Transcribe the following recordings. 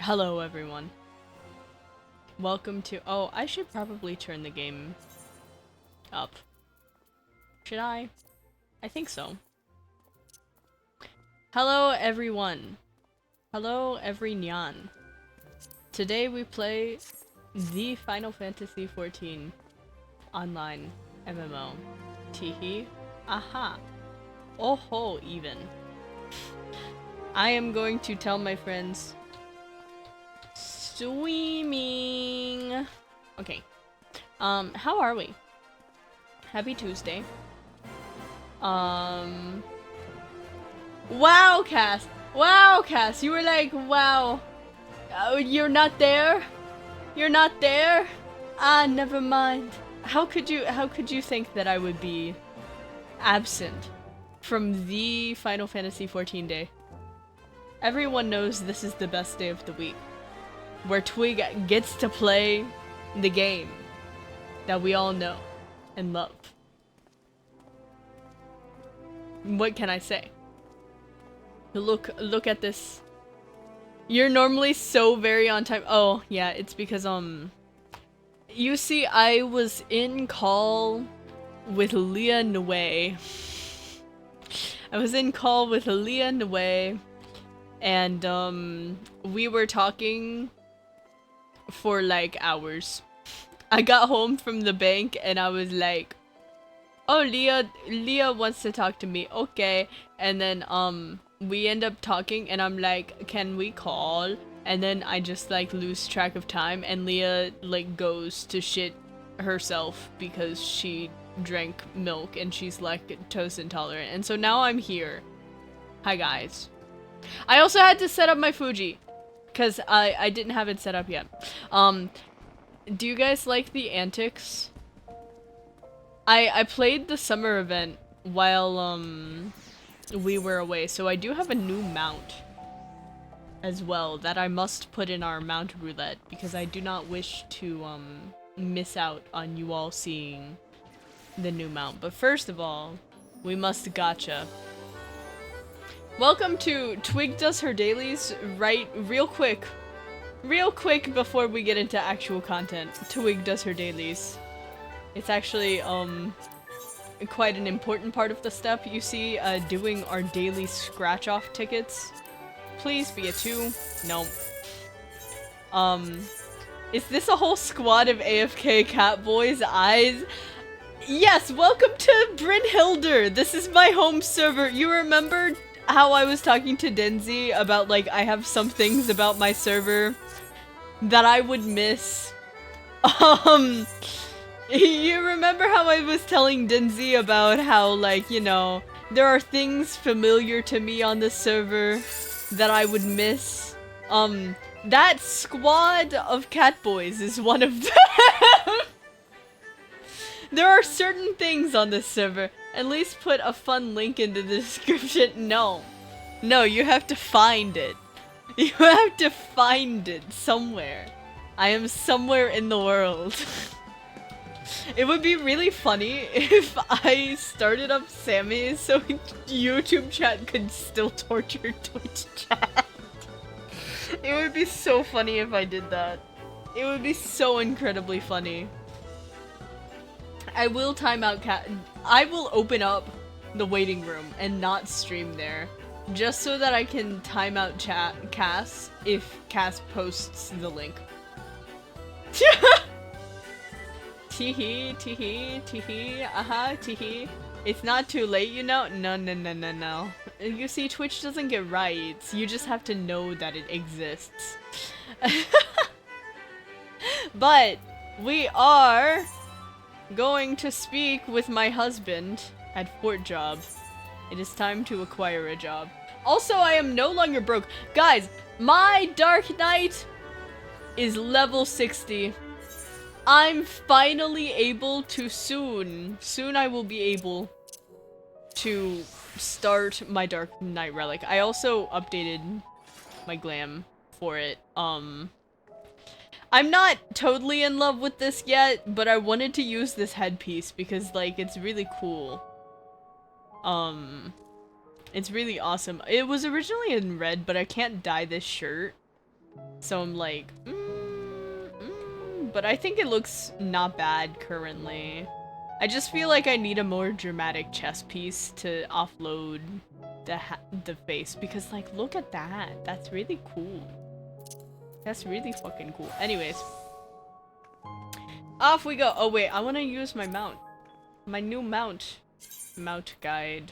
Hello everyone. Welcome to— oh, I should probably turn the game up. Should I? I think so. Hello everyone. Hello every nyan. Today we play the Final Fantasy XIV online MMO. Teehee. Aha. Oh ho, even. I am going to tell my friends swimming. Okay. How are we? Happy Tuesday. Wow, Cass! Wow, Cass! You were like, wow. Oh, you're not there? You're not there? Ah, never mind. How could you think that I would be absent from the Final Fantasy XIV day? Everyone knows this is the best day of the week, where Twig gets to play the game that we all know and love. What can I say? Look at this. You're normally so very on time. Oh, yeah, it's because, you see, I was in call with Leah Nue. I was in call with Leah Nue, and, we were talking for, like, hours. I got home from the bank, and I was like, oh, Leah wants to talk to me, okay. And then, we end up talking, and I'm like, can we call? And then I just, like, lose track of time, and Leah, like, goes to shit herself because she drank milk, and she's lactose intolerant. And so now I'm here. Hi, guys. I also had to set up my Fuji, because I didn't have it set up yet. Do you guys like the antics? I played the summer event while, we were away, so I do have a new mount as well that I must put in our mount roulette, because I do not wish to, miss out on you all seeing the new mount. But first of all, we must gacha. Welcome to Twig Does Her Dailies, real quick before we get into actual content. Twig Does Her Dailies. It's actually, quite an important part of the step. You see, doing our daily scratch-off tickets. Please be a 2. No. Is this a whole squad of AFK Catboys' eyes? Yes, welcome to Brynhilder! This is my home server. You remember how I was talking to Denzi about, like, I have some things about my server that I would miss? You remember how I was telling Denzi about how, like, you know, there are things familiar to me on the server that I would miss? That squad of Catboys is one of them! There are certain things on this server. At least put a fun link in the description. No. No, you have to find it. You have to find it somewhere. I am somewhere in the world. It would be really funny if I started up Sammy so YouTube chat could still torture Twitch chat. It would be so funny if I did that. It would be so incredibly funny. I will time out I will open up the waiting room and not stream there, just so that I can time out Cass if Cass posts the link. Teehee, teehee, teehee, aha, teehee. It's not too late, you know? No. You see, Twitch doesn't get rights. You just have to know that it exists. But we are going to speak with my husband at Fort Job. It is time to acquire a job. Also, I am no longer broke. Guys, my Dark Knight is level 60. I'm finally able to soon I will be able to start my Dark Knight relic. I also updated my glam for it. I'm not totally in love with this yet, but I wanted to use this headpiece because, like, it's really cool. It's really awesome. It was originally in red, but I can't dye this shirt So I'm like, but I think it looks not bad currently. I just feel like I need a more dramatic chest piece to offload the face, because like, look at that. That's really cool. That's really fucking cool. Anyways. Off we go. Oh wait, I want to use my mount. My new mount. Mount guide.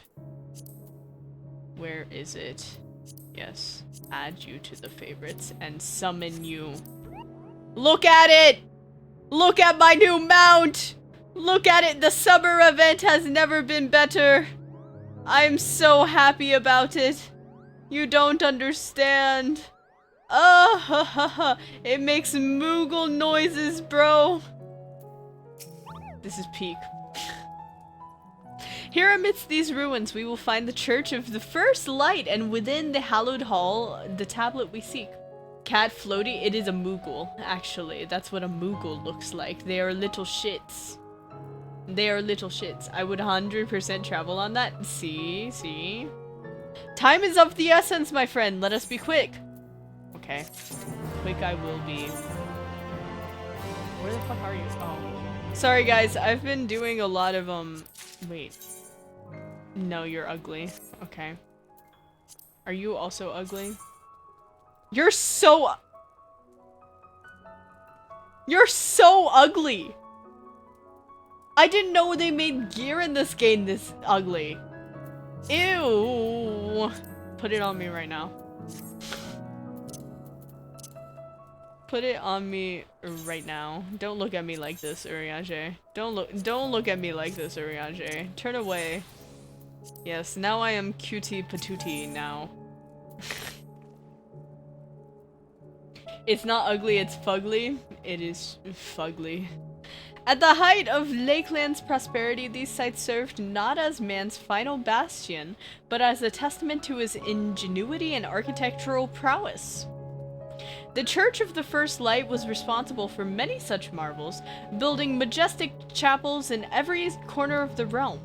Where is it? Yes. Add you to the favorites and summon you. Look at it! Look at my new mount! Look at it! The summer event has never been better! I'm so happy about it! You don't understand! It makes Moogle noises, bro! This is peak. Here amidst these ruins we will find the Church of the First Light, and within the hallowed hall, the tablet we seek. Cat Floaty, it is a Moogle, actually. That's what a Moogle looks like. They are little shits. They are little shits. I would 100% travel on that. See? Time is of the essence, my friend. Let us be quick. Okay. Quick I will be. Where the fuck are you? Oh. Sorry guys, I've been doing a lot of, wait. No, you're ugly. Okay. Are you also ugly? You're so ugly! I didn't know they made gear in this game this ugly. Ew! Put it on me right now. Put it on me right now. Don't look at me like this, Urianger. Don't look at me like this, Urianger. Turn away. Yes, now I am cutie patootie now. It's not ugly, it's fugly. It is fugly. At the height of Lakeland's prosperity, these sites served not as man's final bastion, but as a testament to his ingenuity and architectural prowess. The Church of the First Light was responsible for many such marvels, building majestic chapels in every corner of the realm.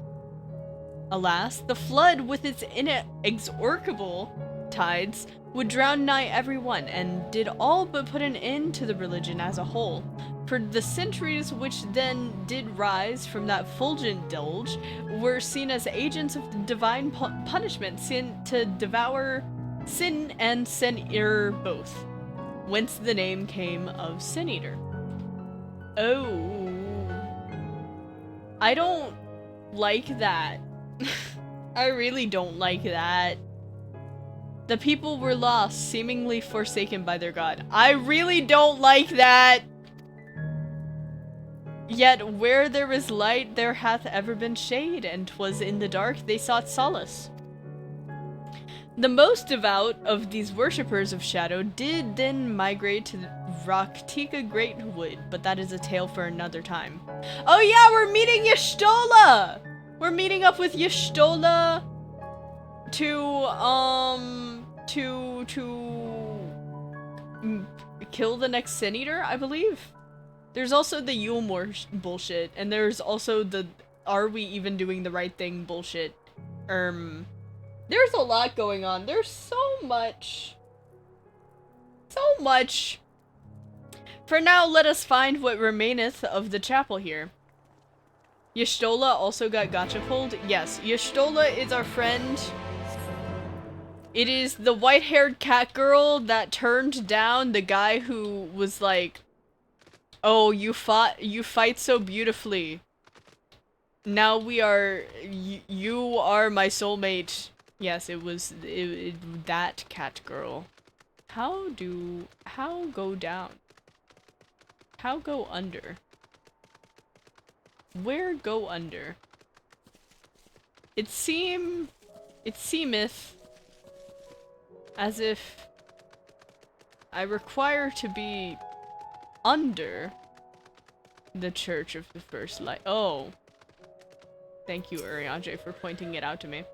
Alas, the flood with its inexorable tides would drown nigh everyone, and did all but put an end to the religion as a whole. For the centuries which then did rise from that fulgent deluge were seen as agents of divine punishment, sent to devour sin and sin-eater both, whence the name came of Sin-Eater. Oh. I don't like that. I really don't like that. The people were lost, seemingly forsaken by their god. I really don't like that! Yet where there is light, there hath ever been shade, and 'twas in the dark they sought solace. The most devout of these worshippers of shadow did then migrate to Raktika Greatwood, but that is a tale for another time. Oh yeah, we're meeting Y'shtola! We're meeting up with Y'shtola to kill the next Sin-Eater, I believe. There's also the Yulmore bullshit, and there's also the are we even doing the right thing bullshit. There's a lot going on. There's so much. So much. For now, let us find what remaineth of the chapel here. Y'shtola also got gacha pulled. Yes, Y'shtola is our friend. It is the white-haired cat girl that turned down the guy who was like, oh, you fight so beautifully. Now we are, you are my soulmate. Yes, it was that cat girl. How go down? How go under? Where go under? It seemeth as if I require to be under the Church of the First Light. Oh. Thank you, Urianger, for pointing it out to me.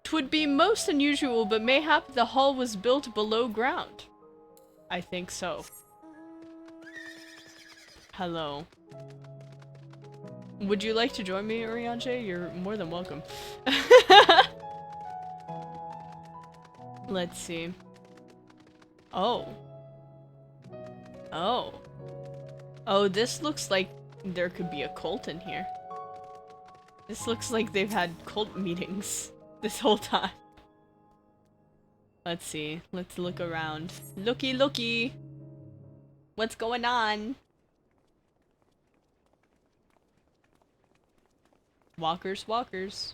'Twould be most unusual, but mayhap the hall was built below ground. I think so. Hello. Would you like to join me, Urianger? You're more than welcome. Let's see. Oh. Oh. Oh, this looks like there could be a cult in here. This looks like they've had cult meetings this whole time. Let's see. Let's look around. Looky, looky! What's going on? Walkers, walkers.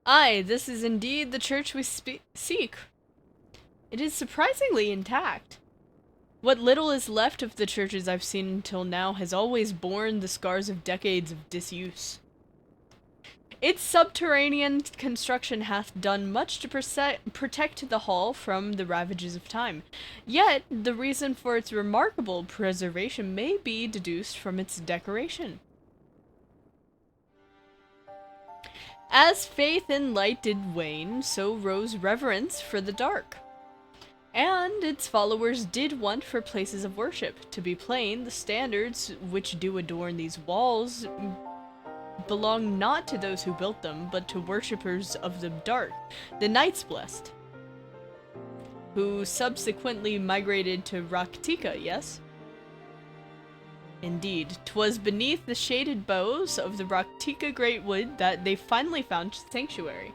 Aye, this is indeed the church we seek. It is surprisingly intact. What little is left of the churches I've seen until now has always borne the scars of decades of disuse. Its subterranean construction hath done much to protect the hall from the ravages of time. Yet, the reason for its remarkable preservation may be deduced from its decoration. As faith in light did wane, so rose reverence for the dark. And its followers did want for places of worship. To be plain, the standards which do adorn these walls belong not to those who built them, but to worshippers of the dark, the Knights Blessed, who subsequently migrated to Raktika, yes? Indeed, 'twas beneath the shaded boughs of the Raktika Great Wood that they finally found sanctuary.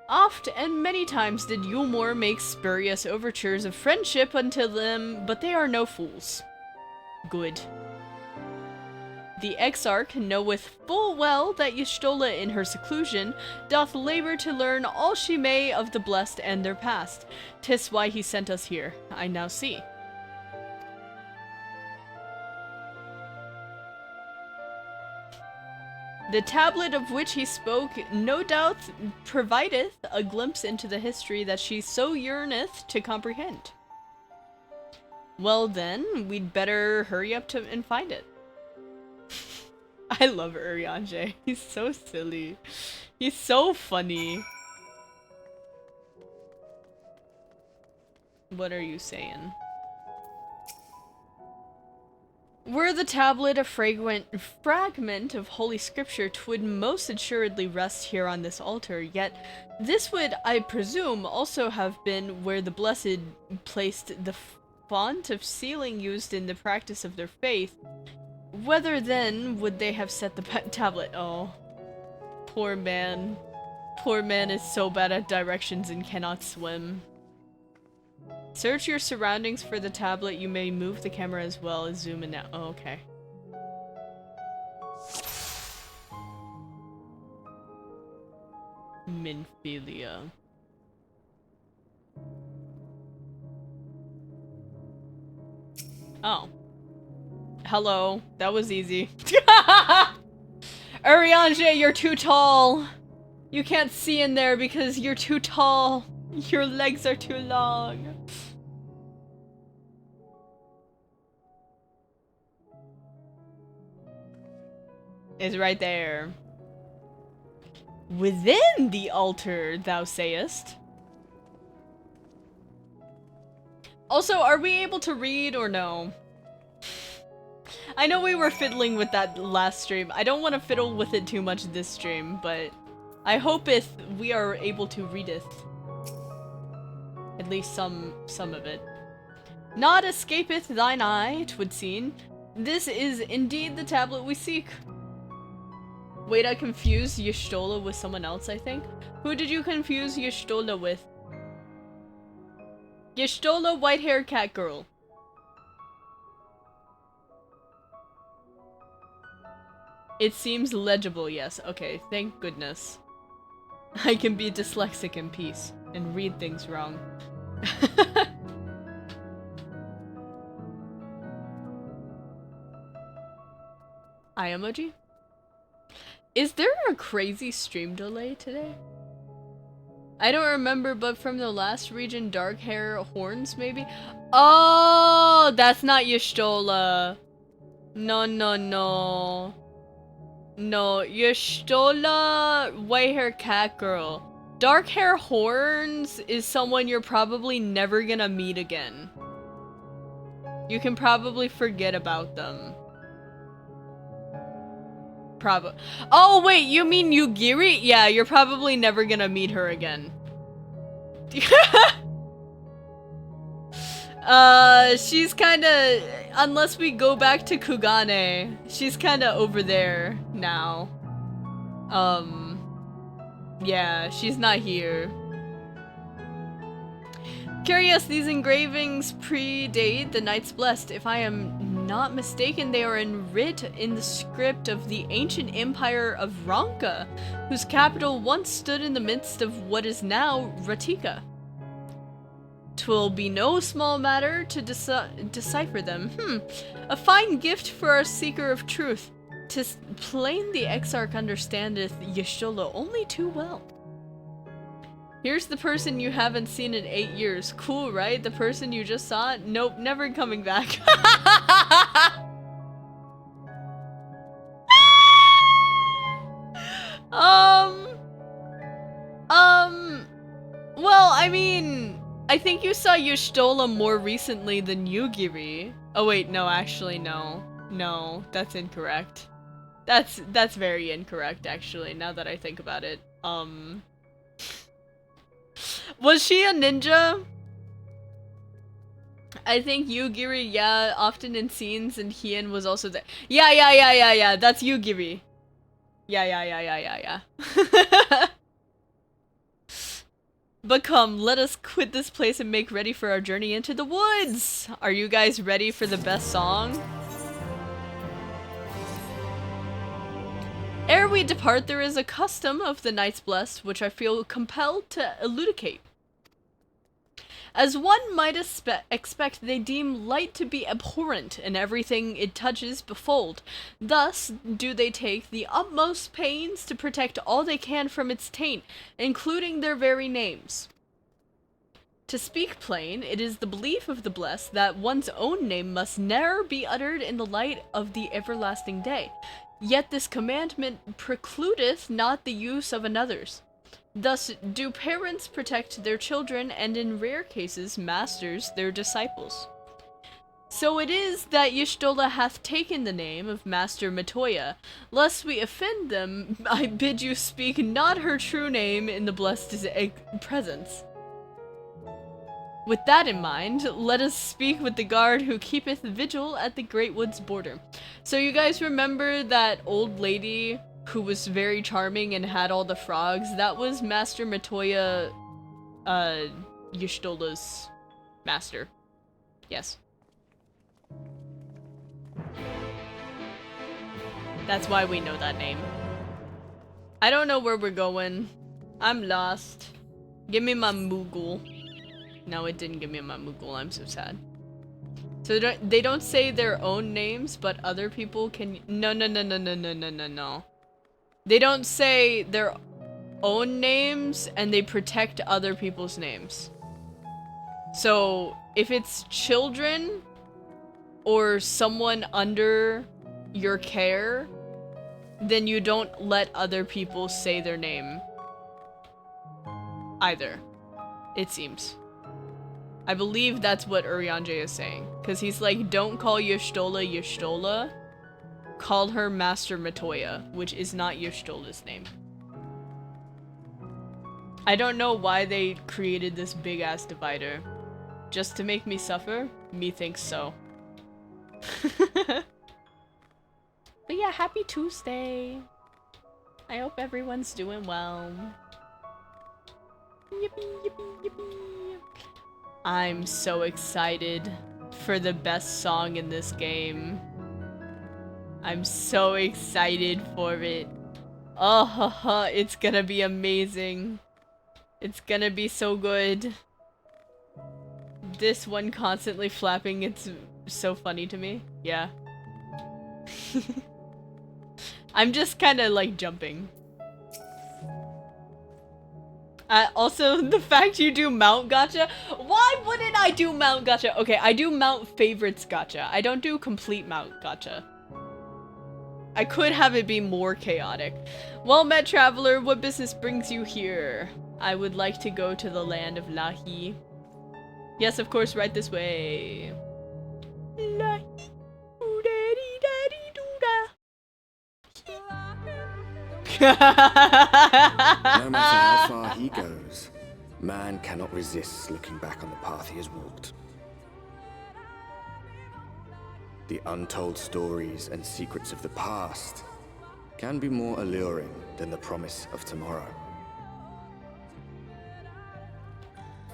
Oft and many times did Yulmore make spurious overtures of friendship unto them, but they are no fools. Good. The Exarch knoweth full well that Y'shtola in her seclusion doth labor to learn all she may of the blessed and their past. 'Tis why he sent us here, I now see. The tablet of which he spoke no doubt provideth a glimpse into the history that she so yearneth to comprehend. Well then, we'd better hurry up and find it. I love Urianger. He's so silly. He's so funny. What are you saying? Were the tablet a fragment of Holy Scripture, 'twould most assuredly rest here on this altar, yet this would, I presume, also have been where the Blessed placed the font of sealing used in the practice of their faith. Whether then would they have set the tablet? Oh, poor man. Poor man is so bad at directions and cannot swim. Search your surroundings for the tablet. You may move the camera as well as zoom in now. Oh, okay. Minphilia. Oh. Hello. That was easy. Urianger, you're too tall. You can't see in there because you're too tall. Your legs are too long. It's right there. Within the altar, thou sayest? Also, are we able to read or no? I know we were fiddling with that last stream. I don't want to fiddle with it too much this stream, but I hopeth we are able to readeth. At least some of it. Naught escapeth thine eye, 'twould seem. This is indeed the tablet we seek. Wait, I confused Y'shtola with someone else, I think? Who did you confuse Y'shtola with? Y'shtola, white-haired cat girl. It seems legible, yes. Okay, thank goodness. I can be dyslexic in peace and read things wrong. Eye emoji? Is there a crazy stream delay today? I don't remember, but from the last region, dark hair, horns, maybe? Oh, that's not Y'shtola. No, no, no. No, Y'shtola, white hair cat girl. Dark hair horns is someone you're probably never gonna meet again. You can probably forget about them. Oh wait, you mean Yugiri? Yeah, you're probably never gonna meet her again. She's kinda, unless we go back to Kugane, she's kinda over there now. Yeah, she's not here. Curious, these engravings predate the Knights Blessed. If I am not mistaken, they are writ in the script of the ancient empire of Ronka, whose capital once stood in the midst of what is now Ratika. 'Twill be no small matter to decipher them. A fine gift for our seeker of truth. 'Tis plain the exarch understandeth Y'shtola only too well. Here's the person you haven't seen in 8 years. Cool, right? The person you just saw? Nope, never coming back. Well, I mean, I think you saw Y'shtola more recently than Yugiri. Oh wait, no, actually, no. No, that's incorrect. That's very incorrect, actually, now that I think about it. Was she a ninja? I think Yugiri, yeah, often in scenes, and Hien was also there. Yeah, that's Yugiri. Yeah. But come, let us quit this place and make ready for our journey into the woods! Are you guys ready for the best song? Ere we depart, there is a custom of the Knights Blessed, which I feel compelled to elucidate. As one might expect, they deem light to be abhorrent, and everything it touches befold. Thus do they take the utmost pains to protect all they can from its taint, including their very names. To speak plain, it is the belief of the blessed that one's own name must ne'er be uttered in the light of the everlasting day. Yet this commandment precludeth not the use of another's. Thus do parents protect their children, and in rare cases masters their disciples. So it is that Y'shtola hath taken the name of Master Matoya. Lest we offend them, I bid you speak not her true name in the blessed presence. With that in mind, let us speak with the guard who keepeth vigil at the great wood's border. So you guys remember that old lady who was very charming and had all the frogs? That was Master Matoya, Y'shtola's master. Yes. That's why we know that name. I don't know where we're going. I'm lost. Give me my Moogle. No, it didn't give me my Moogle. I'm so sad. So they don't say their own names, but other people can... No. They don't say their own names, and they protect other people's names. So, if it's children, or someone under your care, then you don't let other people say their name. Either. It seems. I believe that's what Urianger is saying. Because he's like, don't call Y'shtola Y'shtola. Call her Master Matoya, which is not Y'shtola's name. I don't know why they created this big-ass divider. Just to make me suffer? Methinks so. But yeah, happy Tuesday! I hope everyone's doing well. Yippee. I'm so excited for the best song in this game. I'm so excited for it. Oh, it's gonna be amazing. It's gonna be so good. This one constantly flapping, it's so funny to me. Yeah. I'm just kinda like jumping. Also, the fact you do mount gacha. Why wouldn't I do mount gacha? Okay, I do mount favorites gacha. I don't do complete mount gacha. I could have it be more chaotic. Well met, traveler. What business brings you here? I would like to go to the land of Lahi. Yes, of course, right this way. Lahi. No matter how far he goes, man cannot resist looking back on the path he has walked. the untold stories and secrets of the past can be more alluring than the promise of tomorrow.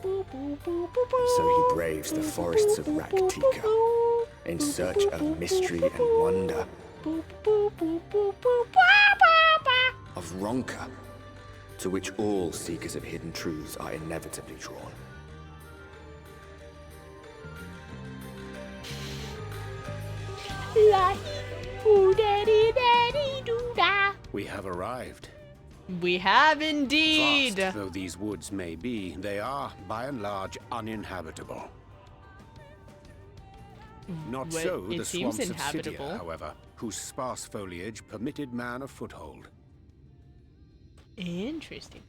So he braves the forests of Raktika in search of mystery and wonder, of Ronka, to which all seekers of hidden truths are inevitably drawn. We have arrived. We have indeed. Vast though these woods may be, they are, by and large, uninhabitable. Not Well, so it the seems swamps of inhabitable. Cydia, however, whose sparse foliage permitted man a foothold. Interesting.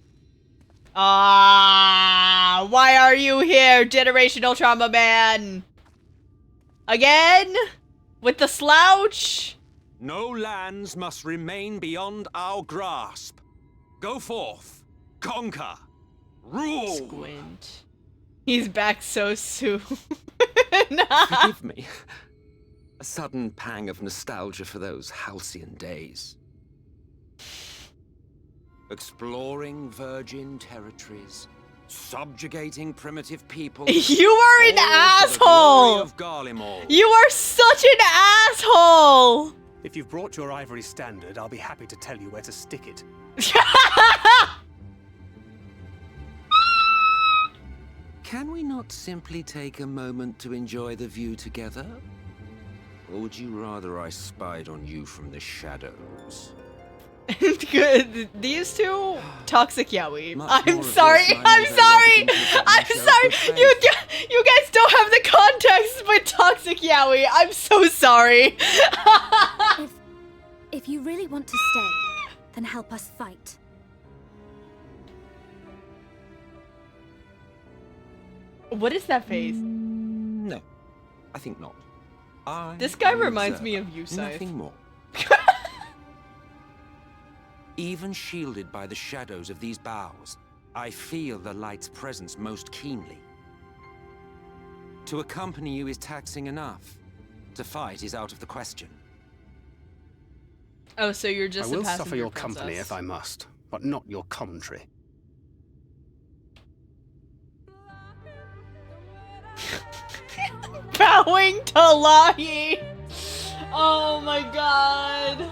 Ah, why are you here, generational trauma man? Again? With the slouch? No lands must remain beyond our grasp. Go forth, conquer, rule. Squint. He's back so soon. Forgive me. A sudden pang of nostalgia for those halcyon days. Exploring virgin territories, subjugating primitive people. You are an all for the glory asshole! of Garlemald. You are such an asshole! If you've brought your ivory standard, I'll be happy to tell you where to stick it. Can we not simply take a moment to enjoy the view together? Or would you rather I spied on you from the shadows? Good. These two, toxic yaoi. Much I'm more of sorry. this I I'm know than sorry. what you can I'm put sorry. myself You guys don't have the context with toxic yaoi. I'm so sorry. If you really want to stay, then help us fight. What is that face? No, I think not. This guy am an reminds me observer, of you, Scythe. Nothing more. Even shielded by the shadows of these boughs, I feel the light's presence most keenly. To accompany you is taxing enough. To fight is out of the question. Oh, so you're I just will a passenger suffer your princess. company if I must, but not your commentary. Bowing to Lahi. Oh my god.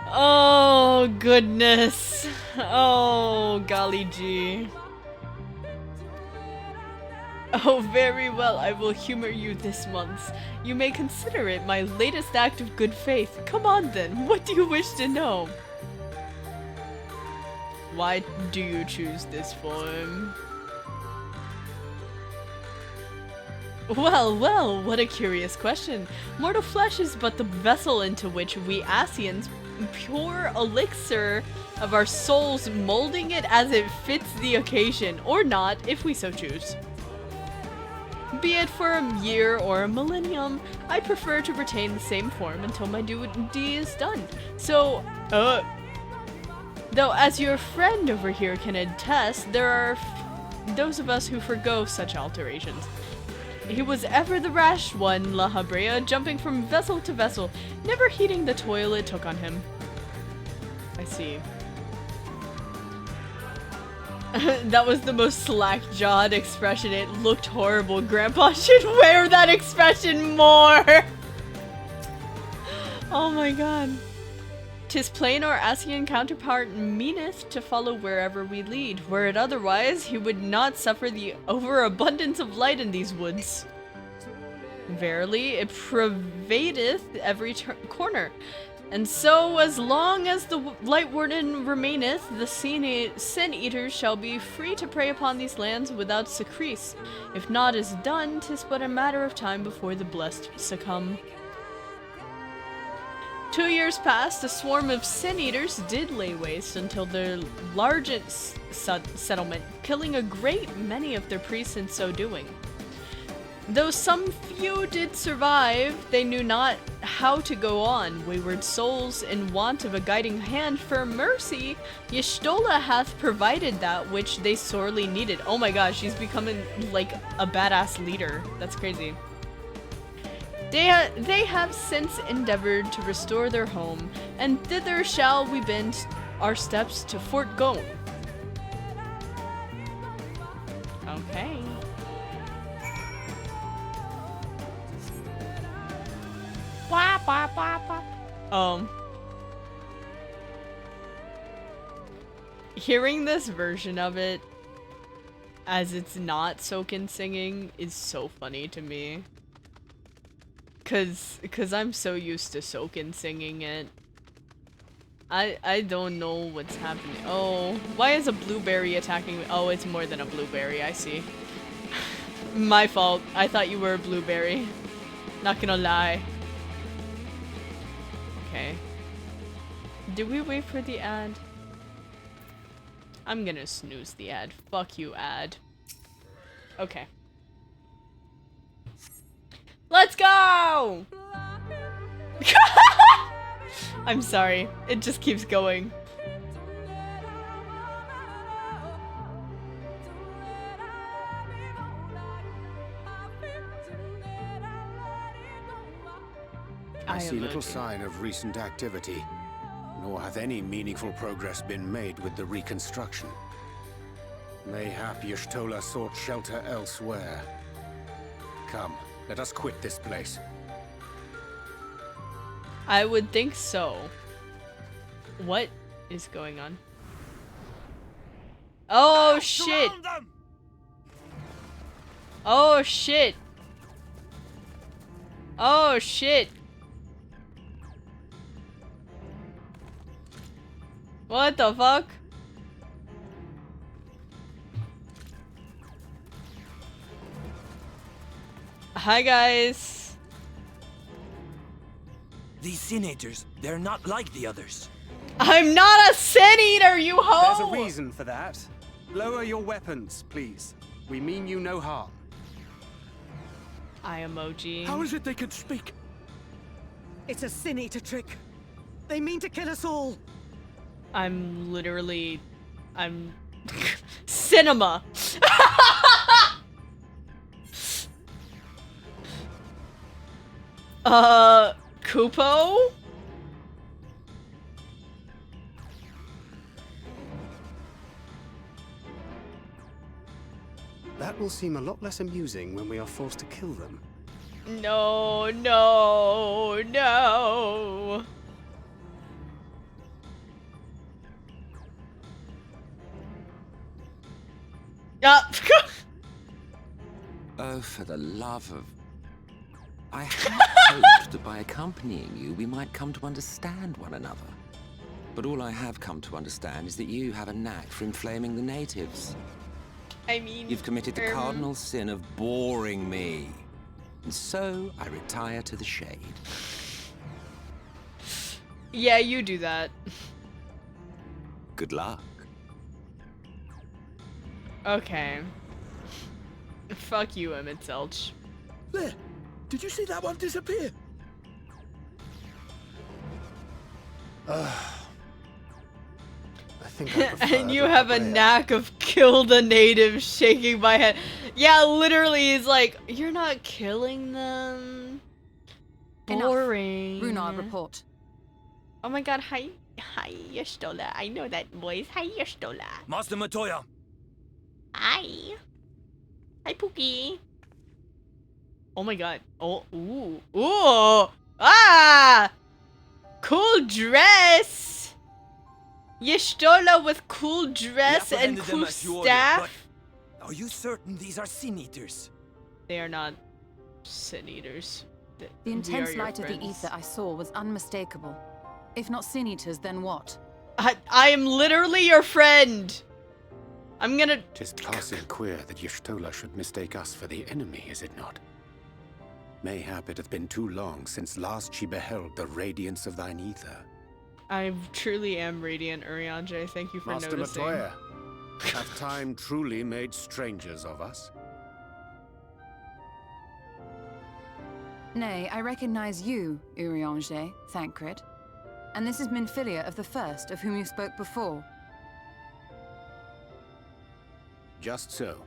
Oh goodness. Oh golly gee. Oh, very well, I will humor you this month. You may consider it my latest act of good faith. Come on then, what do you wish to know? Why do you choose this form? Well, well, what a curious question. Mortal flesh is but the vessel into which we Asians pour elixir of our souls, molding it as it fits the occasion, or not, if we so choose. Be it for a year or a millennium, I prefer to retain the same form until my duty is done. So, though as your friend over here can attest, there are those of us who forgo such alterations. He was ever the rash one, La Habrea, jumping from vessel to vessel, never heeding the toil it took on him. I see. That was the most slack-jawed expression. It looked horrible. Grandpa should wear that expression more! Oh my god. 'Tis plain our Asian counterpart meaneth to follow wherever we lead. Were it otherwise, he would not suffer the overabundance of light in these woods. Verily, it pervadeth every corner. And so, as long as the Light Warden remaineth, the Sin-Eaters shall be free to prey upon these lands without secrease. If naught is done, 'tis but a matter of time before the blessed succumb. 2 years passed, a swarm of Sin-Eaters did lay waste until their largest settlement, killing a great many of their priests in so doing. Though some few did survive, they knew not how to go on, wayward souls in want of a guiding hand. For mercy, Y'shtola hath provided that which they sorely needed. Oh my gosh, she's becoming like a badass leader. That's crazy. They have since endeavored to restore their home, and thither shall we bend our steps to Fort Gone. Okay. Hearing this version of it as it's not Soken singing is so funny to me. Cause I'm so used to Soken singing it. I don't know what's happening. Oh, why is a blueberry attacking me? Oh, it's more than a blueberry, I see. My fault. I thought you were a blueberry. Not gonna lie. Okay. Do we wait for the ad? I'm gonna snooze the ad. Fuck you, ad. Okay. Let's go! I'm sorry. It just keeps going. I see little sign of recent activity, nor hath any meaningful progress been made with the reconstruction. Mayhap Y'shtola sought shelter elsewhere. Come, let us quit this place. I would think so. What is going on? Oh shit! Oh shit! Oh shit! What the fuck? Hi guys. These Sin-Eaters, they're not like the others. I'm not a Sin-Eater, you hoe! There's a reason for that. Lower your weapons, please. We mean you no harm. Eye emoji. How is it they can speak? It's a Sin-Eater trick. They mean to kill us all. I'm cinema. Kupo? That will seem a lot less amusing when we are forced to kill them. No, no, no. Oh, for the love of... I had hoped that by accompanying you, we might come to understand one another. But all I have come to understand is that you have a knack for inflaming the natives. I mean... You've committed the cardinal sin of boring me. And so, I retire to the shade. Yeah, you do that. Good luck. Okay. Fuck you, Emmett Zelch. There! Did you see that one disappear? I think I prefer And you the have a barbarian. knack of kill the natives, shaking my head. Yeah, literally, he's like, you're not killing them. Enough. Boring. Runar, report. Oh my god, hi. Hi, Y'shtola. I know that voice. Hi, Y'shtola. Master Matoya, Hi. Hi, Pookie. Oh my god. Oh, ooh. Ooh. Ah! Cool dress! Y'shtola with cool dress we and apprehended them cool as you ordered, staff? but are you certain these are Sin-Eaters? They are not Sin-Eaters. The We are intense your light of the friends. ether I saw was unmistakable. If not Sin-Eaters, then what? I am literally your friend! I'm gonna... Tis passing queer that Y'shtola should mistake us for the enemy, is it not? Mayhap it hath been too long since last she beheld the radiance of thine ether. I truly am radiant, Urianger. Thank you for Master noticing. Matoya, hath time truly made strangers of us? Nay, I recognize you, Urianger, Thancred. And this is Minfilia of the First, of whom you spoke before. Just so.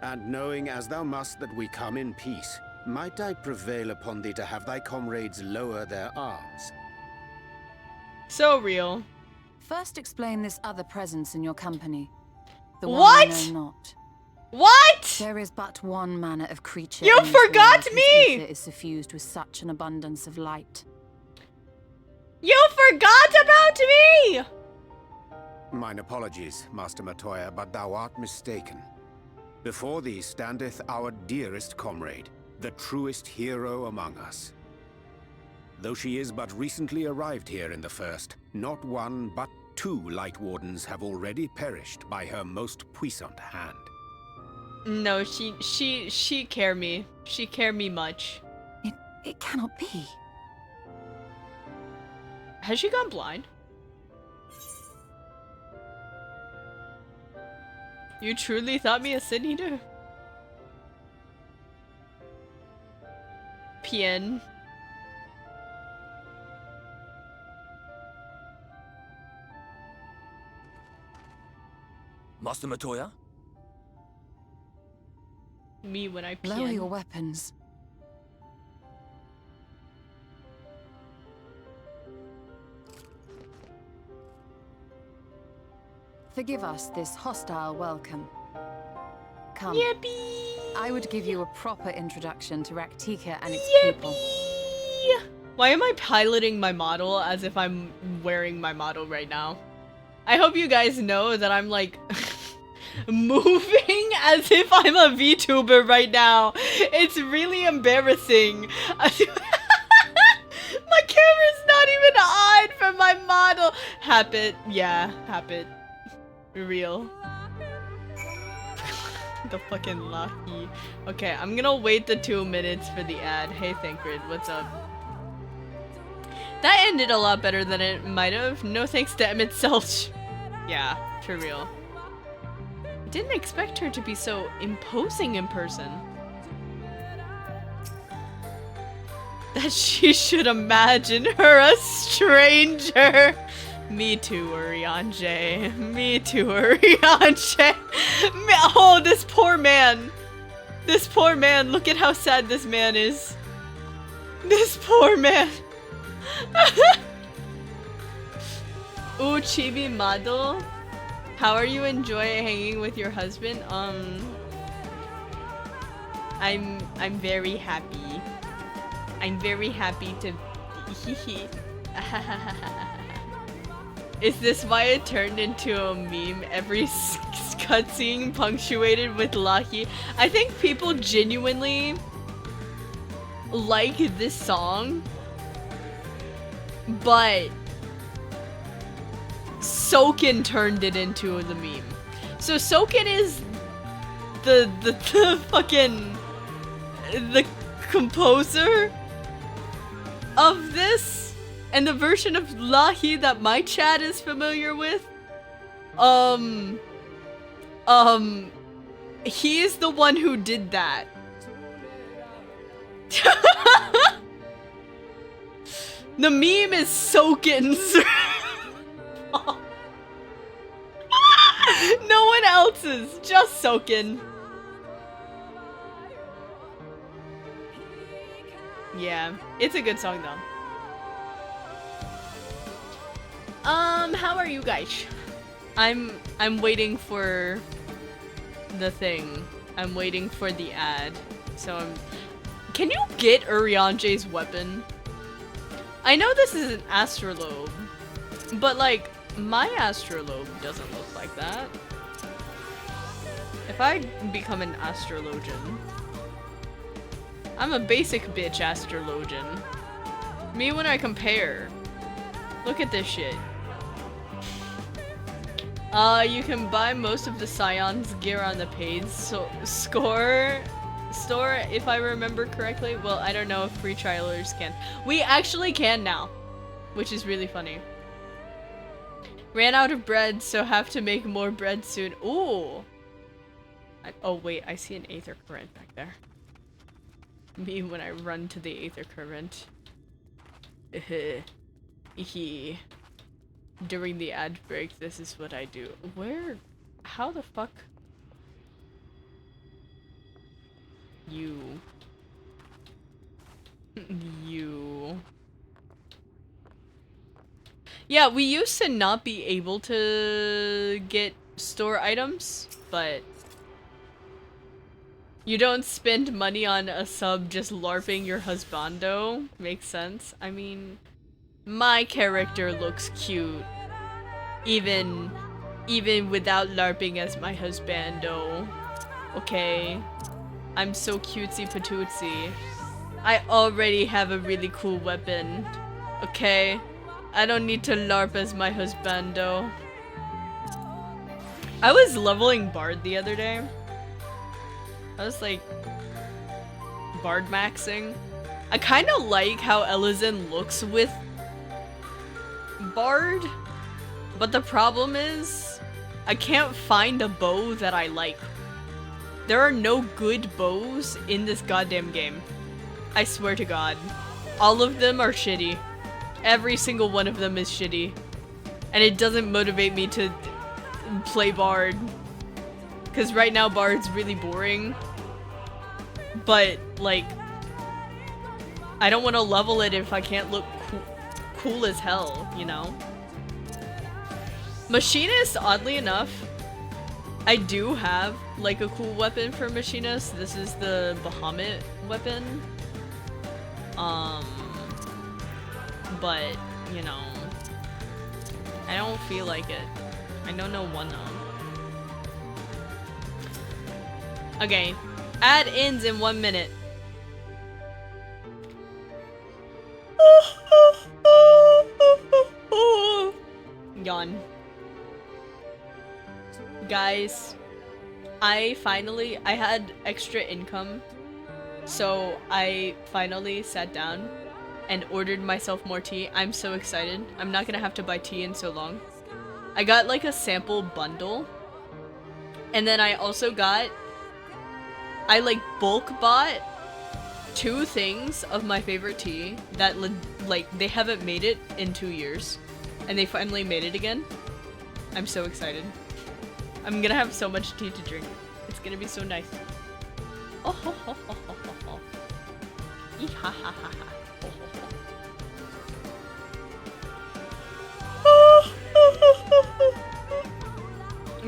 And knowing as thou must that we come in peace, Might I prevail upon thee to have thy comrades lower their arms? So real. First explain this other presence in your company. The What? one I know not. What? There is but one manner of creature You in this forgot world whose me! ether is suffused with such an abundance of light. You forgot about me! Mine apologies, Master Matoya, but thou art mistaken. Before thee standeth our dearest comrade, the truest hero among us. Though she is but recently arrived here in the First, not one but 2 Light Wardens have already perished by her most puissant hand. No, she care me. She care me much. It cannot be. Has she gone blind? You truly thought me a sin eater? Pien. Master Matoya? Me when I pien. Lower your weapons. Forgive us this hostile welcome. Come. Yippee! I would give you a proper introduction to Raktika and its people. Why am I piloting my model as if I'm wearing my model right now? I hope you guys know that I'm like moving as if I'm a VTuber right now. It's really embarrassing. My camera's not even on for my model. Habit, yeah, habit. Real. The fucking lucky. Okay, I'm gonna wait the 2 minutes for the ad. Hey Thancred, what's up? That ended a lot better than it might have. No thanks to Emmett Selch. Yeah, for real. Didn't expect her to be so imposing in person. That she should imagine her a stranger. Me too, Urianger. Me too, Urianger. Oh, this poor man. This poor man. Look at how sad this man is. This poor man. Ooh, Chibi model. How are you enjoying hanging with your husband? I'm very happy. I'm very happy to Is this why it turned into a meme? Every cutscene punctuated with Lucky. I think people genuinely like this song, but Soken turned it into the meme. So Soken is the fucking the composer of this, and the version of Lahi that my chat is familiar with, he is the one who did that. The meme is Soken's. No one else's, just Soken. Yeah, it's a good song though. How are you guys? I'm waiting for the thing. I'm waiting for the ad. So can you get Urianger's weapon? I know this is an astrolabe, but like my astrolabe doesn't look like that. If I become an astrologian, I'm a basic bitch astrologian. Me when I compare. Look at this shit. You can buy most of the Scion's gear on the paid store, if I remember correctly. Well, I don't know if free trialers can. We actually can now, which is really funny. Ran out of bread, so have to make more bread soon. Ooh. Oh wait, I see an aether current back there. Me when I run to the aether current. During the ad break, this is what I do. Where? How the fuck? You. You. Yeah, we used to not be able to get store items, but you don't spend money on a sub just LARPing your husbando. Makes sense. I mean, my character looks cute, even without LARPing as my husbando. Okay, I'm so cutesy patootsy. I already have a really cool weapon. Okay, I don't need to LARP as my husbando. I was leveling Bard the other day. I was like Bard maxing. I kind of like how Elizin looks with Bard, but the problem is I can't find a bow that I like. There are no good bows in this goddamn game. I swear to God. All of them are shitty. Every single one of them is shitty. And it doesn't motivate me to play Bard. Because right now Bard's really boring. But, like, I don't want to level it if I can't look cool as hell, you know? Machinist, oddly enough, I do have, like, a cool weapon for Machinist. This is the Bahamut weapon. But, you know, I don't feel like it. I don't know one though. Okay, ad ends in 1 minute. Yawn. Guys, I had extra income, so I finally sat down and ordered myself more tea. I'm so excited. I'm not gonna have to buy tea in so long. I got like a sample bundle, and then I also I like bulk bought 2 things of my favorite tea that like they haven't made it in 2 years, and they finally made it again. I'm so excited. I'm gonna have so much tea to drink. It's gonna be so nice. Oh ho ho ho ho ho ho. Ha ha ha ha.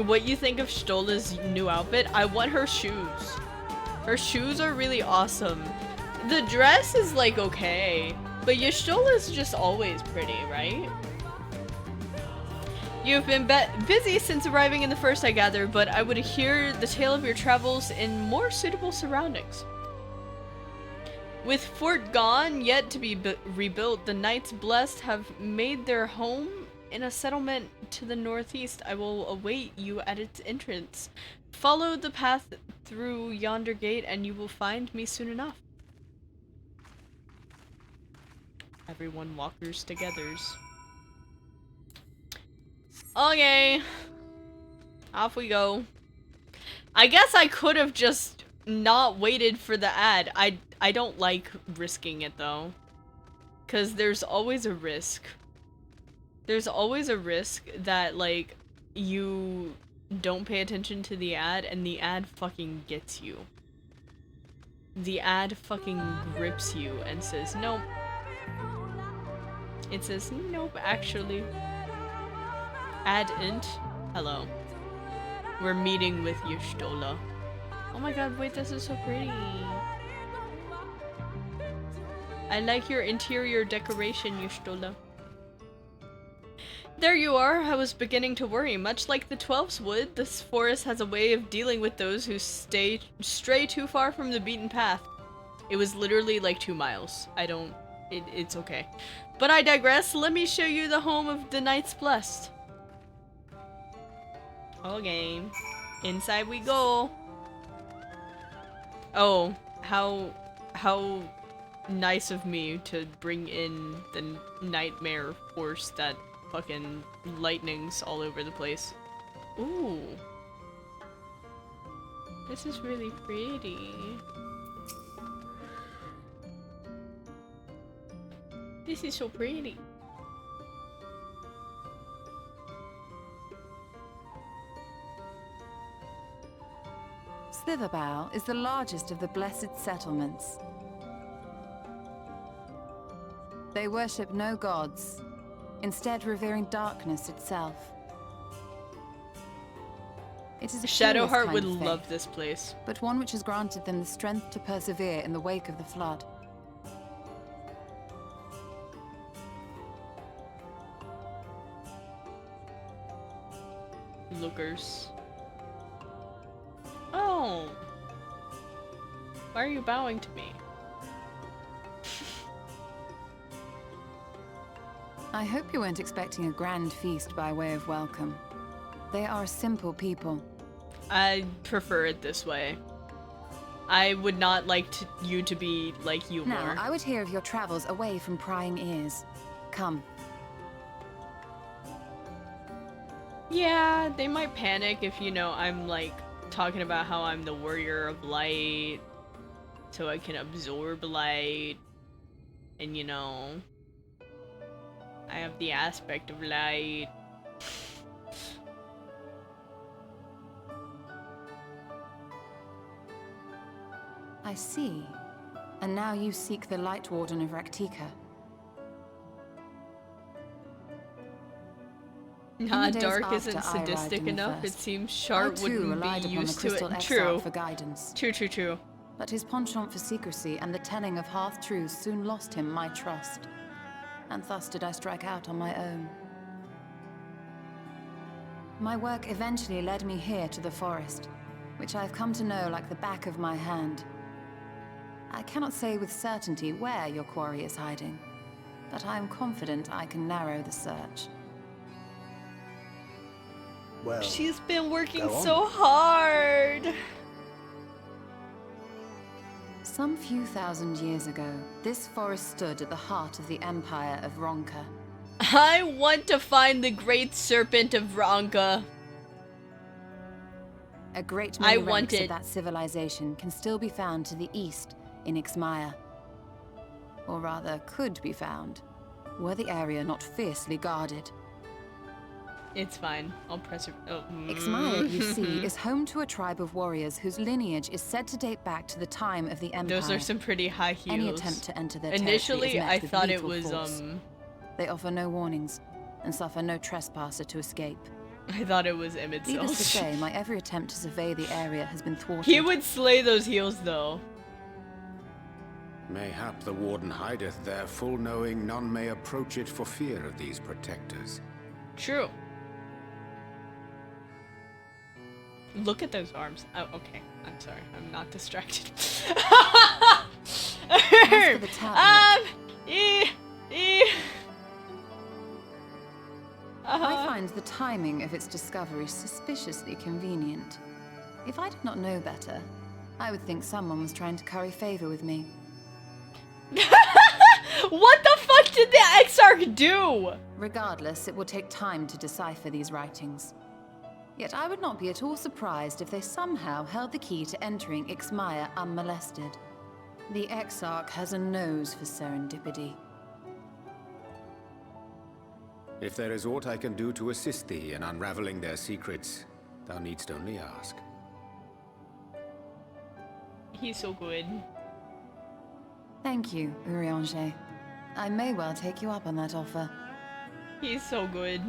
What you think of Stola's new outfit? I want her shoes. Her shoes are really awesome. The dress is like okay, but Y'shtola's just always pretty, right? You've been busy since arriving in the first, I gather, but I would hear the tale of your travels in more suitable surroundings. With Fort gone, yet to be rebuilt, the Knights Blessed have made their home in a settlement to the northeast. I will await you at its entrance. Follow the path through yonder gate and you will find me soon enough. Everyone walkers togethers. Okay. Off we go. I guess I could have just not waited for the ad. I don't like risking it though. 'Cause there's always a risk. There's always a risk that, like, you don't pay attention to the ad and the ad fucking gets you. The ad fucking grips you and says, nope. It says, nope, actually. Ad int. Hello. We're meeting with Y'shtola. Oh my god, wait, this is so pretty. I like your interior decoration, Y'shtola. There you are. I was beginning to worry. Much like the 12's would, this forest has a way of dealing with those who stray too far from the beaten path. It was literally like 2 miles. It's okay. But I digress. Let me show you the home of the Knights Blessed. Okay. Inside we go. Oh, how nice of me to bring in the nightmare force that fucking lightnings all over the place. Ooh. This is really pretty. This is so pretty. Slitherbow is the largest of the blessed settlements. They worship no gods, instead revering darkness itself. It is a curious Shadowheart kind would of faith, love this place. but one which has granted them the strength to persevere in the wake of the flood. Lookers. Oh. Why are you bowing to me? I hope you weren't expecting a grand feast by way of welcome. They are simple people. I prefer it this way. I would not like you to be like you Now, more. I would hear of your travels away from prying ears. Come. Yeah, they might panic if, you know, I'm like talking about how I'm the warrior of light, so I can absorb light, and you know, I have the aspect of light. I see. And now you seek the Light Warden of Raktika. Not days dark isn't after I arrived sadistic in the enough. It First, seems I Shart too wouldn't relied be upon the used to Crystal it. Exarch True. for guidance. True. But his penchant for secrecy and the telling of half-truths soon lost him my trust. And thus did I strike out on my own. My work eventually led me here to the forest, which I've come to know like the back of my hand. I cannot say with certainty where your quarry is hiding, but I am confident I can narrow the search. Well, She's been working go on. so hard. Some few thousand years ago, this forest stood at the heart of the Empire of Ronka. I want to find the Great Serpent of Ranka. A great I many want relics it. of that civilization can still be found to the east in Ixmaya. Or rather, could be found, were the area not fiercely guarded. It's fine. I'll press it. Oh. Ixmaya, you see, is home to a tribe of warriors whose lineage is said to date back to the time of the Empire. Those are some pretty high heels. Any attempt to enter their Initially, territory is met I with thought it lethal was force. They offer no warnings and suffer no trespasser to escape. I thought it was Emmett Needless to Sills. say, my every attempt to survey the area has been thwarted. He would slay those heels though. Mayhap the Warden hideth there, full knowing none may approach it for fear of these protectors. True. Look at those arms. Oh, okay. I'm sorry. I'm not distracted. As for the tablet, I find the timing of its discovery suspiciously convenient. If I did not know better, I would think someone was trying to curry favor with me. What the fuck did the Exarch do? Regardless, it will take time to decipher these writings. Yet I would not be at all surprised if they somehow held the key to entering Ixmaya unmolested. The Exarch has a nose for serendipity. If there is aught I can do to assist thee in unraveling their secrets, thou needst only ask. He's so good. Thank you, Urianger. I may well take you up on that offer. He's so good.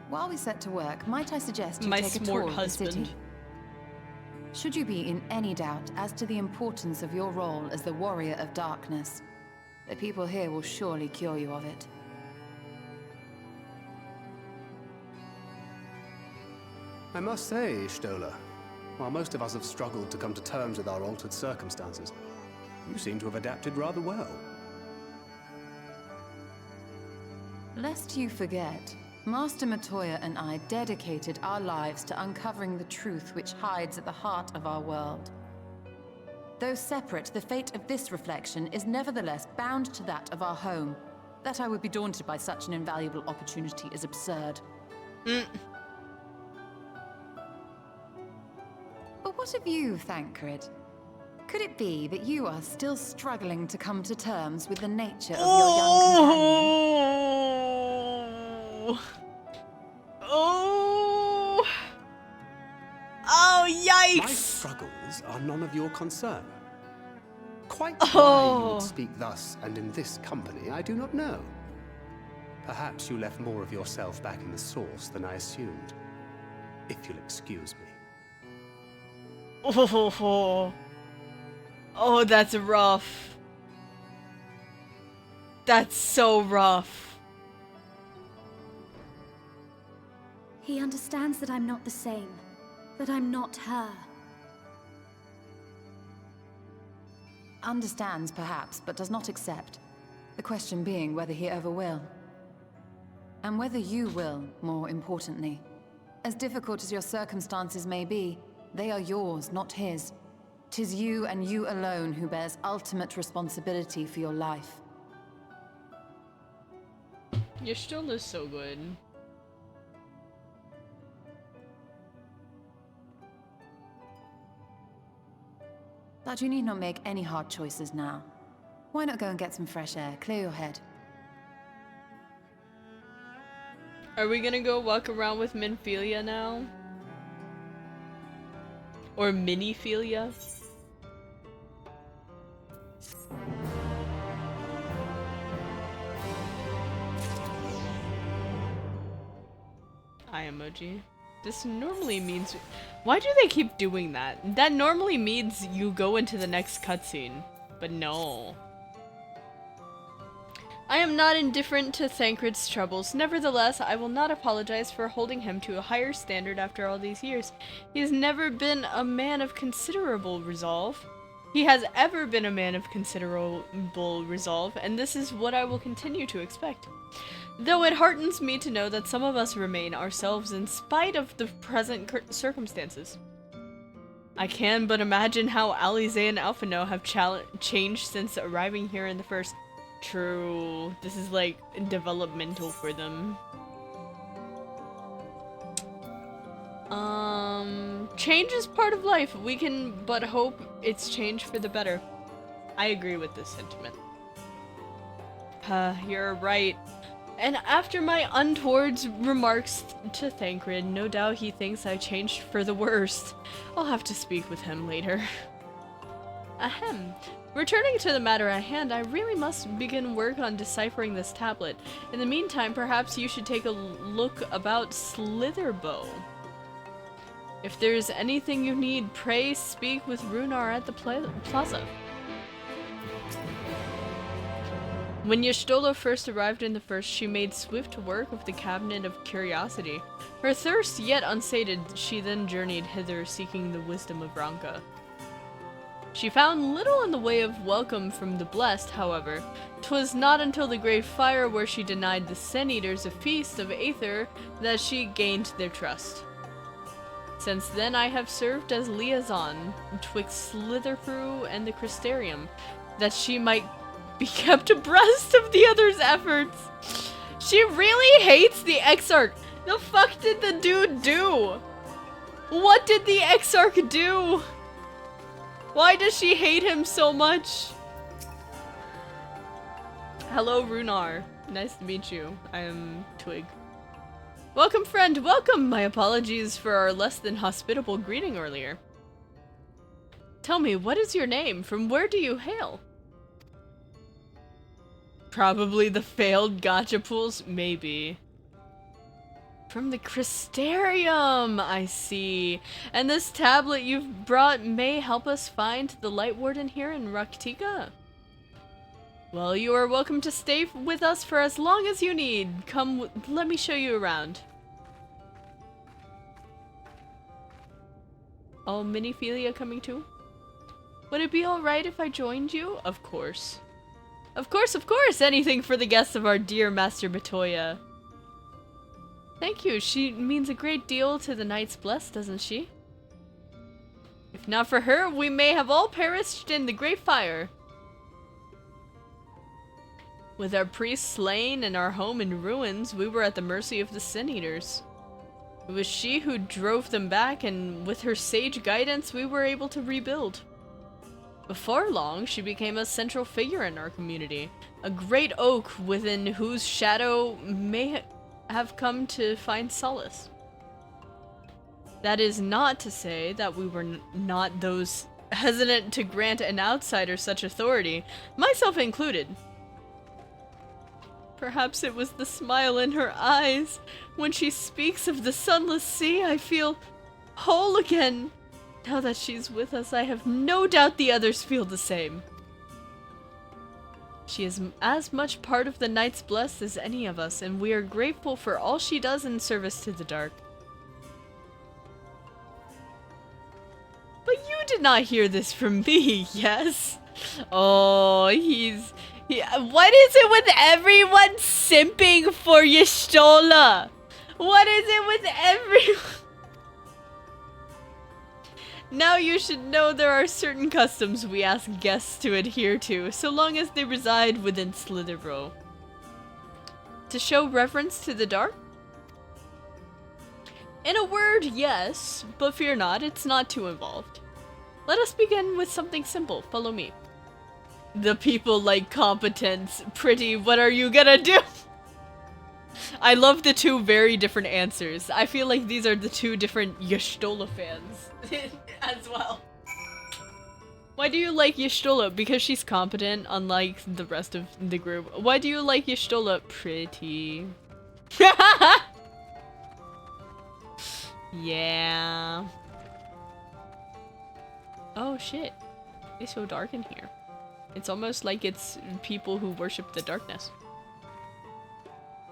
While we set to work, might I suggest you My take a smart tour of the husband. city? Should you be in any doubt as to the importance of your role as the Warrior of Darkness, the people here will surely cure you of it. I must say, Stola, while most of us have struggled to come to terms with our altered circumstances, you seem to have adapted rather well. Lest you forget, Master Matoya and I dedicated our lives to uncovering the truth which hides at the heart of our world. Though separate, the fate of this reflection is nevertheless bound to that of our home. That I would be daunted by such an invaluable opportunity is absurd. But what of you, Thancred? Could it be that you are still struggling to come to terms with the nature of your young companion? Oh, My yikes! struggles are none of your concern. Quite why you would speak thus and in this company, I do not know. Perhaps you left more of yourself back in the source than I assumed. If you'll excuse me. Oh, oh, that's rough. That's so rough. He understands that I'm not the same. That I'm not her. Understands, perhaps, but does not accept. The question being whether he ever will. And whether you will, more importantly. As difficult as your circumstances may be, they are yours, not his. 'Tis you and you alone who bears ultimate responsibility for your life. Your still is so good. But you need not make any hard choices now. Why not go and get some fresh air, clear your head? Are we gonna go walk around with Minphilia now? Or Miniphilia? Eye emoji. This normally means... Why do they keep doing that? That normally means you go into the next cutscene. But no. I am not indifferent to Thancred's troubles. Nevertheless, I will not apologize for holding him to a higher standard after all these years. He has never been a man of considerable resolve. He has ever been a man of considerable resolve, and this is what I will continue to expect. Though it heartens me to know that some of us remain ourselves in spite of the present circumstances. I can but imagine how Alize and Alphino have changed since arriving here in the first. True. This is like developmental for them. Change is part of life. We can but hope it's changed for the better. I agree with this sentiment. You're right. And after my untoward remarks to Thancred, no doubt he thinks I changed for the worst. I'll have to speak with him later. Ahem. Returning to the matter at hand, I really must begin work on deciphering this tablet. In the meantime, perhaps you should take a look about Slitherbow. If there's anything you need, pray speak with Runar at the plaza. When Y'shtola first arrived in the First, she made swift work of the Cabinet of Curiosity. Her thirst yet unsated, she then journeyed hither seeking the wisdom of Ranka. She found little in the way of welcome from the Blessed, however. 'Twas not until the great fire where she denied the Sin-Eaters a feast of Aether that she gained their trust. Since then I have served as liaison twixt Slitherfru and the Crystarium, that she might be kept abreast of the others' efforts. She really hates the Exarch. The fuck did the dude do? What did the Exarch do? Why does she hate him so much? Hello, Runar. Nice to meet you. I am Twig. Welcome, friend. Welcome. My apologies for our less than hospitable greeting earlier. Tell me, what is your name? From where do you hail? Probably the failed gacha pools? Maybe. From the Crystarium, I see. And this tablet you've brought may help us find the Light Warden here in Raktika. Well, you are welcome to stay with us for as long as you need. Come, let me show you around. Oh, Miniphilia coming too? Would it be alright if I joined you? Of course. Of course! Anything for the guests of our dear Master Batoya. Thank you. She means a great deal to the Knights Blessed, doesn't she? If not for her, we may have all perished in the great fire. With our priests slain and our home in ruins, we were at the mercy of the Sin-Eaters. It was she who drove them back, and with her sage guidance, we were able to rebuild. Before long, she became a central figure in our community, a great oak within whose shadow may have come to find solace. That is not to say that we were not those hesitant to grant an outsider such authority, myself included. Perhaps it was the smile in her eyes. When she speaks of the sunless sea, I feel whole again. Now that she's with us, I have no doubt the others feel the same. She is as much part of the Knights Blessed as any of us, and we are grateful for all she does in service to the dark. But you did not hear this from me, yes? Oh, what is it with everyone simping for Y'shtola? What is it with everyone? Now you should know there are certain customs we ask guests to adhere to, so long as they reside within Slitherborough. To show reverence to the dark? In a word, yes, but fear not, it's not too involved. Let us begin with something simple. Follow me. The people like competence. Pretty, what are you gonna do? I love the two very different answers. I feel like these are the two different Y'shtola fans as well. Why do you like Y'shtola? Because she's competent, unlike the rest of the group. Why do you like Y'shtola? Pretty. Yeah. Oh shit. It's so dark in here. It's almost like it's people who worship the darkness.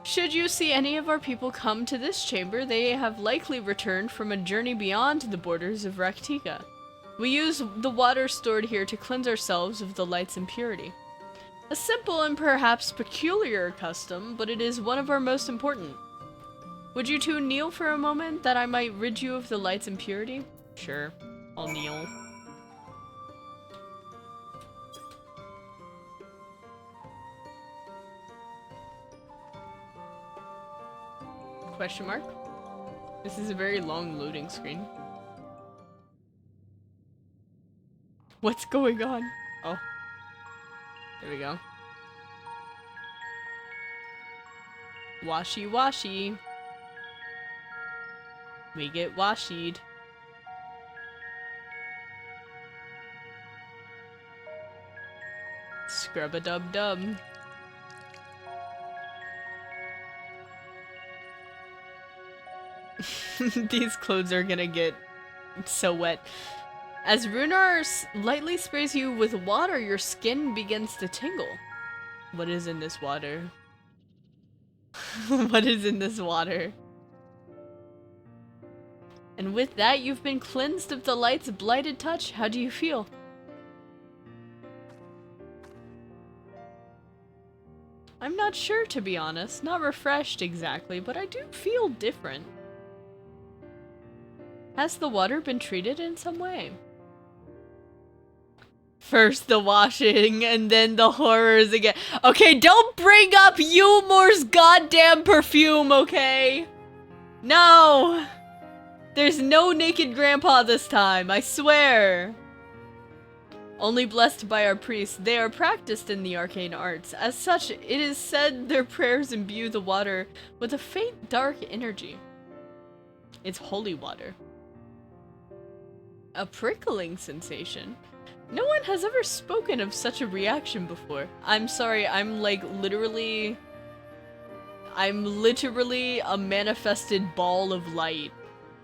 Should you see any of our people come to this chamber, they have likely returned from a journey beyond the borders of Raktika. We use the water stored here to cleanse ourselves of the light's impurity. A simple and perhaps peculiar custom, but it is one of our most important. Would you two kneel for a moment that I might rid you of the light's impurity? Sure, I'll kneel. Question mark? This is a very long loading screen. What's going on? Oh. There we go. Washy washy. We get washied. Scrub-a-dub-dub. These clothes are gonna get so wet. As Runar lightly sprays you with water, your skin begins to tingle. What is in this water? What is in this water? And with that, you've been cleansed of the light's blighted touch. How do you feel? I'm not sure, to be honest. Not refreshed exactly, but I do feel different. Has the water been treated in some way? First the washing, and then the horrors again. Okay, don't bring up Yulmor's goddamn perfume, okay? No! There's no naked grandpa this time, I swear. Only blessed by our priests, they are practiced in the arcane arts. As such, it is said their prayers imbue the water with a faint dark energy. It's holy water. A prickling sensation? No one has ever spoken of such a reaction before. I'm sorry, I'm literally a manifested ball of light.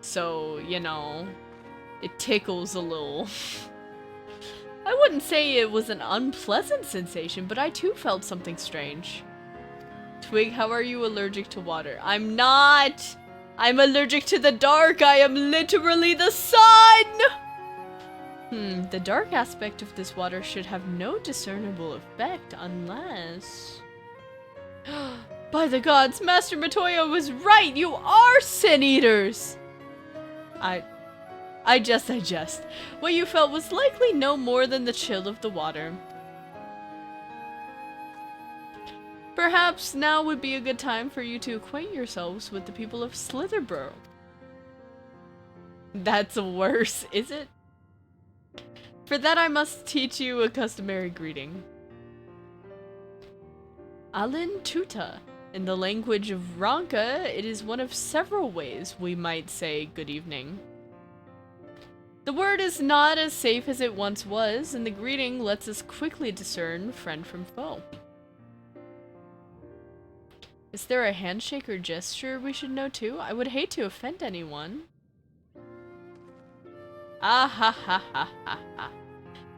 So, you know, it tickles a little. I wouldn't say it was an unpleasant sensation, but I too felt something strange. Twig, how are you allergic to water? I'm not! I'm allergic to the dark! I am literally the sun! The dark aspect of this water should have no discernible effect unless... By the gods, Master Matoya was right! You are sin eaters! I jest. What you felt was likely no more than the chill of the water. Perhaps now would be a good time for you to acquaint yourselves with the people of Slitherborough. That's worse, is it? For that I must teach you a customary greeting. Alin Tuta. In the language of Ranka, it is one of several ways we might say good evening. The word is not as safe as it once was, and the greeting lets us quickly discern friend from foe. Is there a handshake or gesture we should know too? I would hate to offend anyone. Ah ha ha ha ha ha.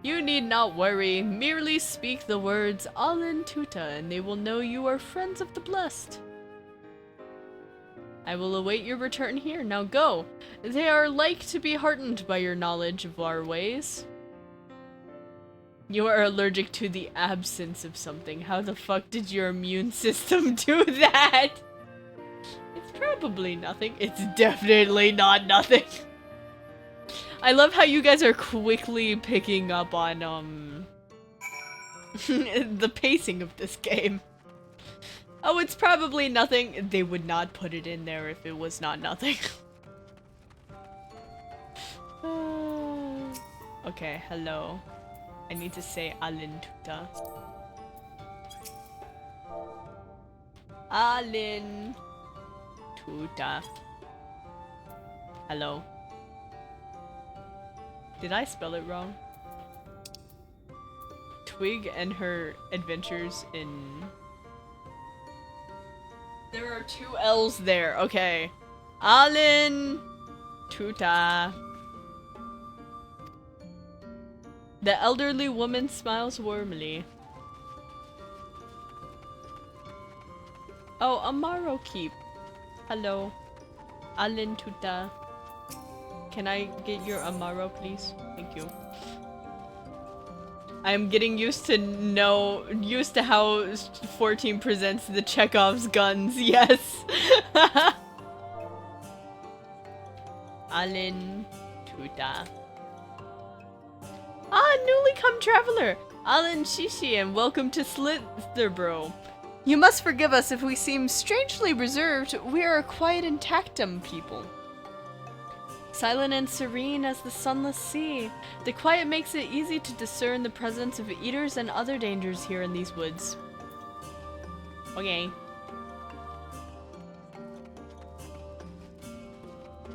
You need not worry. Merely speak the words Alin Tuta, and they will know you are friends of the blessed. I will await your return here. Now go. They are like to be heartened by your knowledge of our ways. You are allergic to the absence of something. How the fuck did your immune system do that? It's probably nothing. It's definitely not nothing. I love how you guys are quickly picking up on, the pacing of this game. Oh, it's probably nothing. They would not put it in there if it was not nothing. Okay, hello. I need to say Alin Tuta. Alin Tuta. Hello. Did I spell it wrong? Twig and her adventures in... There are 2 L's there. Okay. Alin Tuta. The elderly woman smiles warmly. Oh, Amaro Keep. Hello. Alin Tuta. Can I get your Amaro, please? Thank you. I'm getting used to how 14 presents the Chekhov's guns. Yes. Alin Tuta. Ah, newly come traveler! Alin Shishi, and welcome to Slitherbro. You must forgive us if we seem strangely reserved. We are a quiet and tactum people. Silent and serene as the sunless sea, the quiet makes it easy to discern the presence of eaters and other dangers here in these woods. Okay.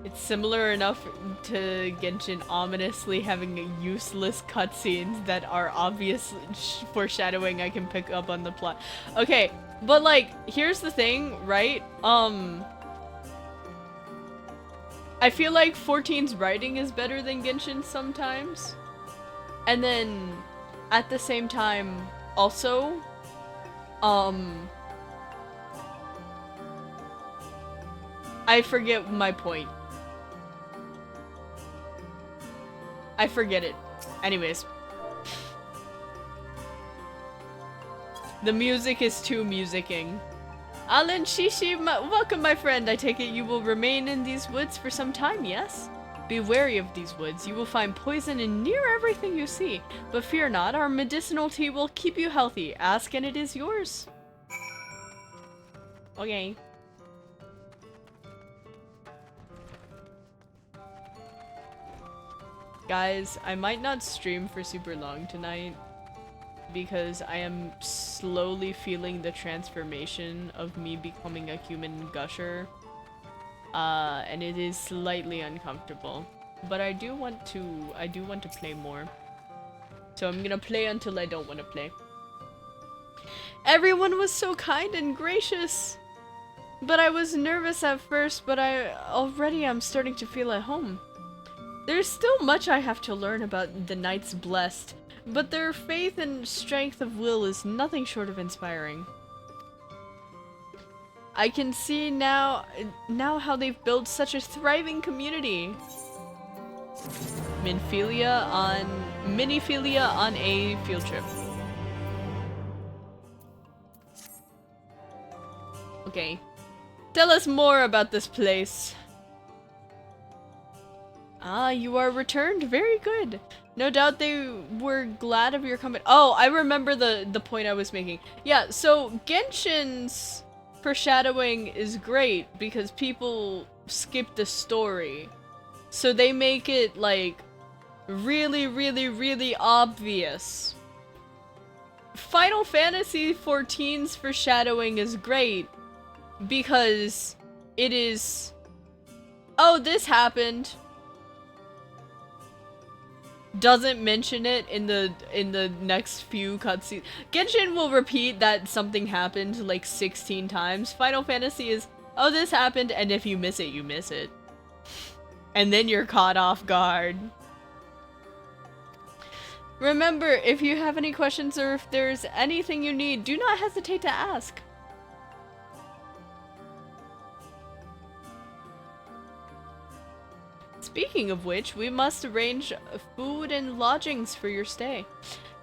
It's similar enough to Genshin ominously having useless cutscenes that are obvious foreshadowing I can pick up on the plot. Okay, but like, here's the thing, right? I feel like 14's writing is better than Genshin sometimes. And then, at the same time, also, I forget my point. I forget it. Anyways. The music is too musicking. Alin Shishi, welcome my friend. I take it you will remain in these woods for some time, yes? Be wary of these woods. You will find poison in near everything you see. But fear not, our medicinal tea will keep you healthy. Ask and it is yours. Okay. Guys, I might not stream for super long tonight because I am slowly feeling the transformation of me becoming a human gusher. And it is slightly uncomfortable. But I do want to play more. So I'm gonna play until I don't want to play. Everyone was so kind and gracious. But I was nervous at first, but already I'm starting to feel at home. There's still much I have to learn about the Knights Blessed, but their faith and strength of will is nothing short of inspiring. I can see now how they've built such a thriving community. Miniphilia on a field trip. Okay. Tell us more about this place. Ah, you are returned. Very good. No doubt they were glad of your coming. Oh, I remember the point I was making. Yeah, so Genshin's foreshadowing is great because people skip the story. So they make it, like, really, really, really obvious. Final Fantasy XIV's foreshadowing is great because it is... Oh, this happened. doesn't mention it in the next few cutscenes. Genshin will repeat that something happened like 16 times. Final Fantasy is, oh, this happened, and if you miss it, you miss it. And then you're caught off guard. Remember, if you have any questions or if there's anything you need, do not hesitate to ask. Speaking of which, we must arrange food and lodgings for your stay.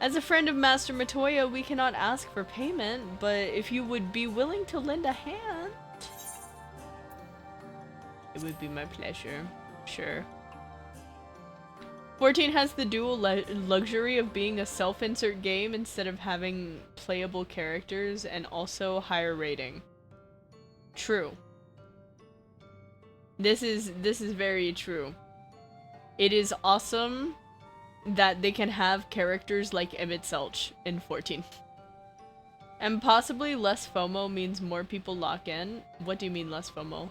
As a friend of Master Matoya, we cannot ask for payment, but if you would be willing to lend a hand, it would be my pleasure. Sure. 14 has the dual luxury of being a self-insert game instead of having playable characters, and also higher rating. True. This is very true. It is awesome that they can have characters like Emmett Selch in 14. And possibly less FOMO means more people lock in. What do you mean less FOMO?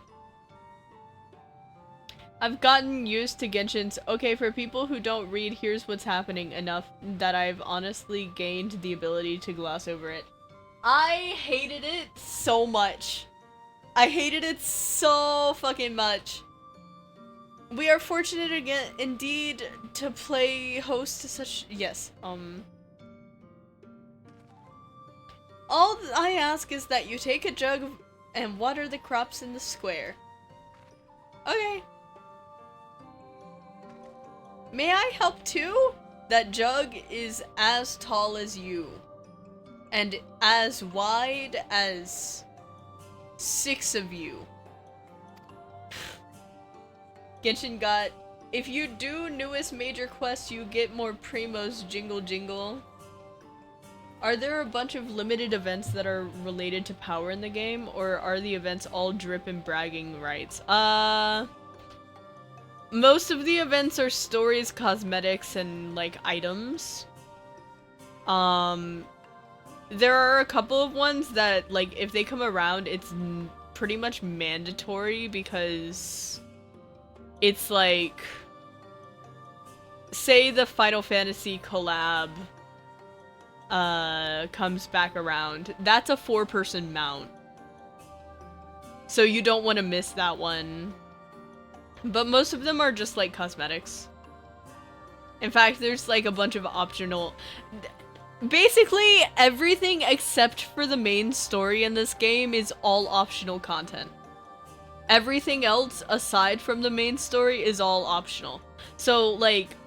I've gotten used to Genshin's okay for people who don't read here's what's happening enough that I've honestly gained the ability to gloss over it. I hated it so much. I hated it so fucking much. We are fortunate again, indeed, to play host to such, yes, all I ask is that you take a jug and water the crops in the square. Okay. May I help too? That jug is as tall as you. And as wide as 6 of you. Genshin got, if you do newest major quest, you get more Primos jingle jingle. Are there a bunch of limited events that are related to power in the game, or are the events all drip and bragging rights? Most of the events are stories, cosmetics, and like items. There are a couple of ones that, like, if they come around, it's pretty much mandatory because it's like, say the Final Fantasy collab comes back around. That's a 4-person mount. So you don't want to miss that one. But most of them are just like cosmetics. In fact, there's like a bunch of optional... Basically, everything except for the main story in this game is all optional content. Everything else aside from the main story is all optional. So, like,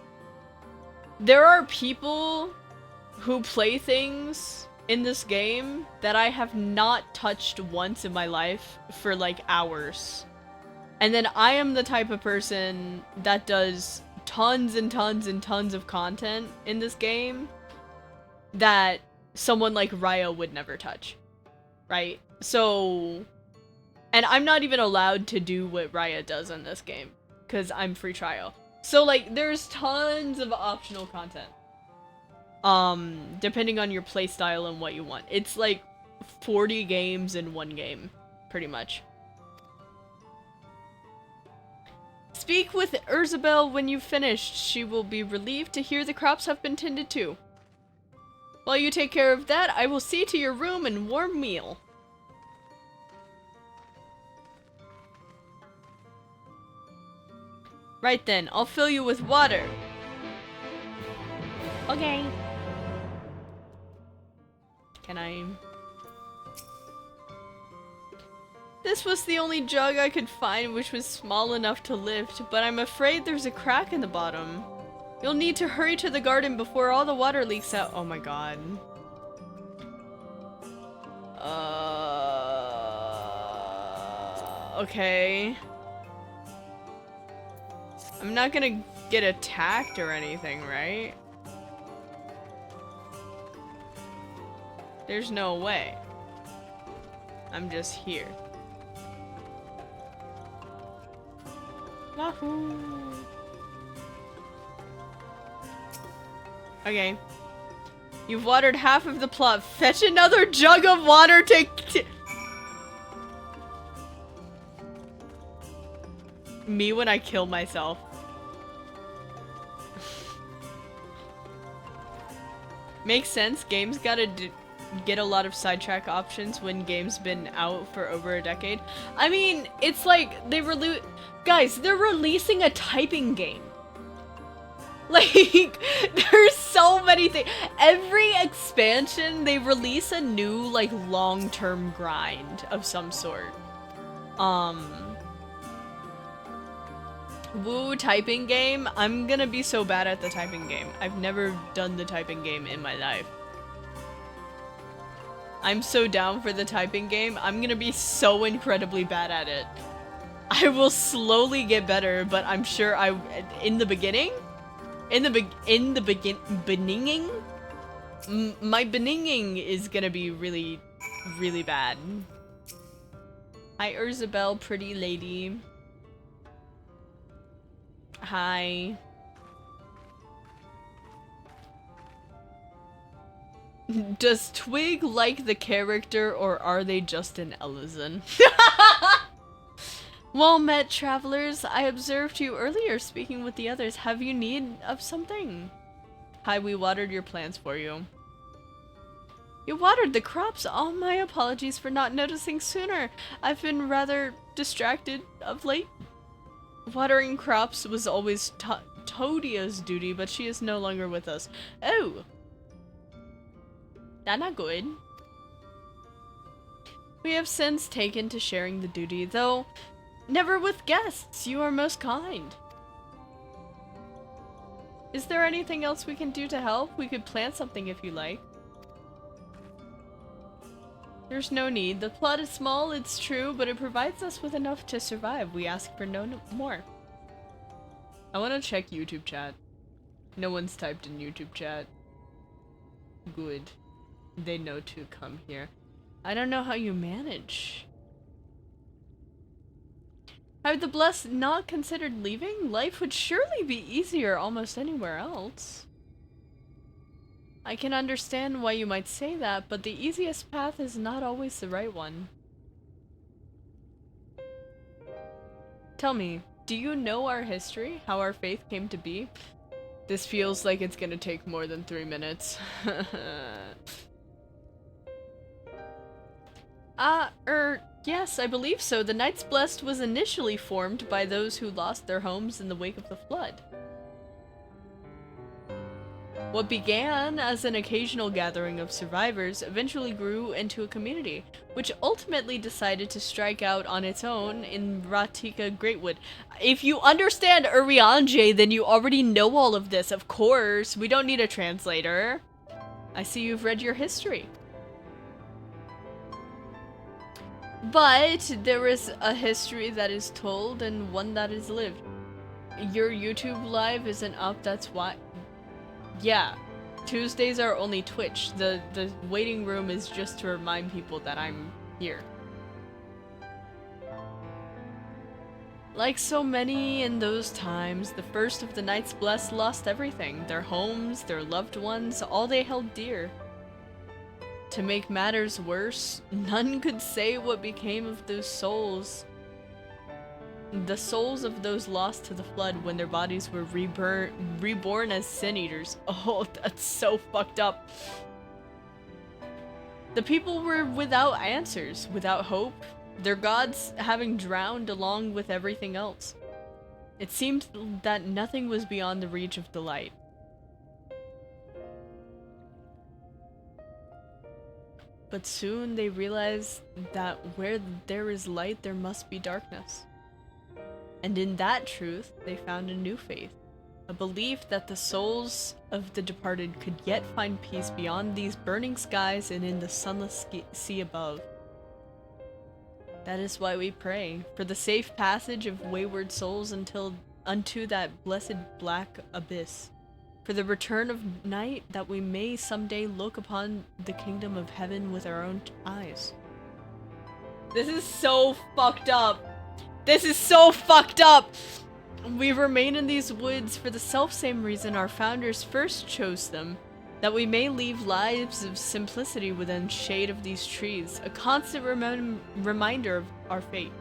there are people who play things in this game that I have not touched once in my life for like hours. And then I am the type of person that does tons and tons and tons of content in this game that someone like Raya would never touch, right? So, and I'm not even allowed to do what Raya does in this game, because I'm free trial. So, like, there's tons of optional content. Depending on your playstyle and what you want. It's like 40 games in one game, pretty much. Speak with Urzabel when you've finished. She will be relieved to hear the crops have been tended to. While you take care of that, I will see to your room and warm meal. Right then, I'll fill you with water. Okay. Can I... This was the only jug I could find which was small enough to lift, but I'm afraid there's a crack in the bottom. You'll need to hurry to the garden before all the water leaks out. Oh my god. Okay. I'm not gonna get attacked or anything, right? There's no way. I'm just here. Wahoo! Okay. You've watered half of the plot. Fetch another jug of water to... Me when I kill myself. Makes sense. Games gotta get a lot of sidetrack options when games been out for over a decade. I mean, it's like guys, they're releasing a typing game. Like, there's so many things. Every expansion, they release a new, like, long-term grind of some sort. Woo typing game? I'm gonna be so bad at the typing game. I've never done the typing game in my life. I'm so down for the typing game. I'm gonna be so incredibly bad at it. I will slowly get better, but I'm sure in the beginning, beninging, my beninging is gonna be really, really bad. Hi, Urzabel, pretty lady. Hi. Does Twig like the character, or are they just an Ellison? Well met, travelers. I observed you earlier speaking with the others. Have you need of something? Hi, we watered your plants for you. You watered the crops? Oh, my apologies for not noticing sooner. I've been rather distracted of late. Watering crops was always Todia's duty, but she is no longer with us. Oh. That's not good. We have since taken to sharing the duty, though never with guests. You are most kind. Is there anything else we can do to help? We could plant something if you like. There's no need. The plot is small, it's true, but it provides us with enough to survive. We ask for no more. I want to check YouTube chat. No one's typed in YouTube chat. Good. They know to come here. I don't know how you manage. Have the Blessed not considered leaving? Life would surely be easier almost anywhere else. I can understand why you might say that, but the easiest path is not always the right one. Tell me, do you know our history? How our faith came to be? This feels like it's gonna take more than 3 minutes. Yes, I believe so. The Knights Blessed was initially formed by those who lost their homes in the wake of the flood. What began as an occasional gathering of survivors eventually grew into a community, which ultimately decided to strike out on its own in Ratika Greatwood. If you understand Urianger, then you already know all of this, of course. We don't need a translator. I see you've read your history. But there is a history that is told and one that is lived. Your YouTube live isn't up, that's why. Yeah, Tuesdays are only Twitch. The waiting room is just to remind people that I'm here. Like so many in those times, the first of the Knights Blessed lost everything. Their homes, their loved ones, all they held dear. To make matters worse, none could say what became of those souls. The souls of those lost to the flood when their bodies were reborn as sin eaters. Oh, that's so fucked up. The people were without answers, without hope, their gods having drowned along with everything else. It seemed that nothing was beyond the reach of the light. But soon they realized that where there is light, there must be darkness. And in that truth, they found a new faith, a belief that the souls of the departed could yet find peace beyond these burning skies and in the sunless sea above. That is why we pray, for the safe passage of wayward souls unto that blessed black abyss, for the return of night, that we may someday look upon the kingdom of heaven with our own eyes. This is so fucked up. This is so fucked up! We remain in these woods for the selfsame reason our founders first chose them, that we may leave lives of simplicity within shade of these trees, a constant reminder of our faith.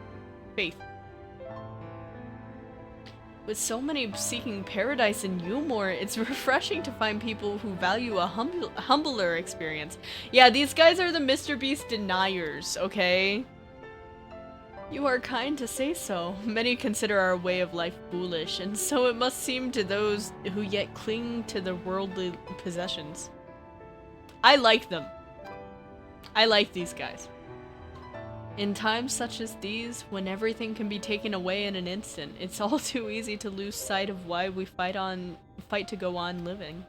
With so many seeking paradise in Umor, it's refreshing to find people who value a humbler experience. Yeah, these guys are the Mr. Beast deniers, okay? You are kind to say so. Many consider our way of life foolish, and so it must seem to those who yet cling to their worldly possessions. I like them. I like these guys. In times such as these, when everything can be taken away in an instant, it's all too easy to lose sight of why we fight to go on living.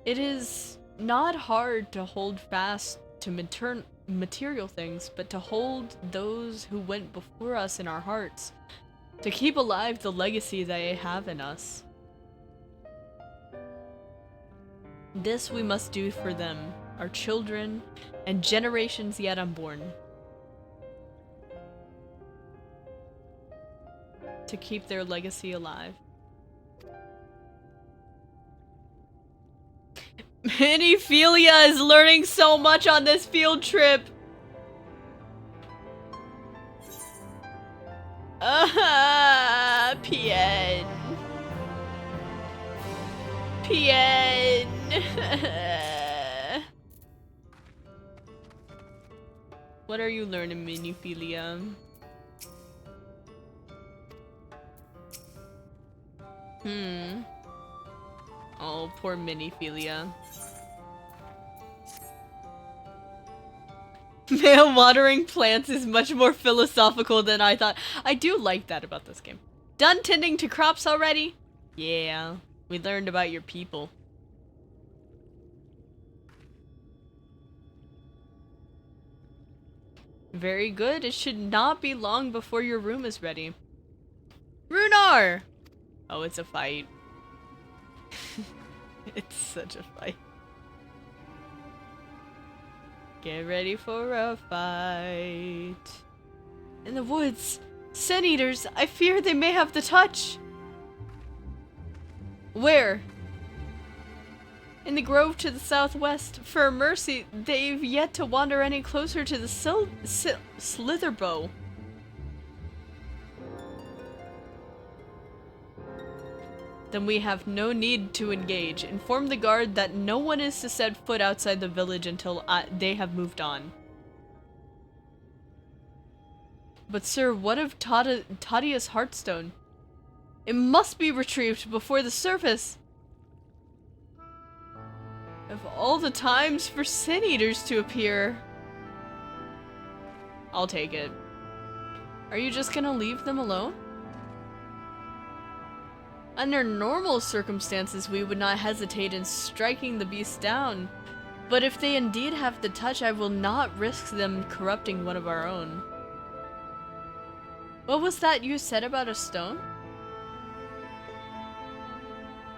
It is not hard to hold fast to material things, but to hold those who went before us in our hearts, to keep alive the legacy they have in us. This we must do for them, our children, and generations yet unborn. To keep their legacy alive. Miniphilia is learning so much on this field trip! Pien. Pien. What are you learning, Miniphilia? Oh, poor Miniphilia. Male watering plants is much more philosophical than I thought. I do like that about this game. Done tending to crops already? Yeah, we learned about your people. Very good. It should not be long before your room is ready. Runar! Oh, it's a fight. It's such a fight. Get ready for a fight. In the woods, Sin Eaters, I fear they may have the touch. Where? In the grove to the southwest. For mercy, they've yet to wander any closer to the Slitherbow. Then we have no need to engage. Inform the guard that no one is to set foot outside the village until they have moved on. But sir, what of Tadia's Heartstone? It must be retrieved before the surface. Of all the times for Sin Eaters to appear. I'll take it. Are you just gonna leave them alone? Under normal circumstances, we would not hesitate in striking the beast down. But if they indeed have the touch, I will not risk them corrupting one of our own. What was that you said about a stone?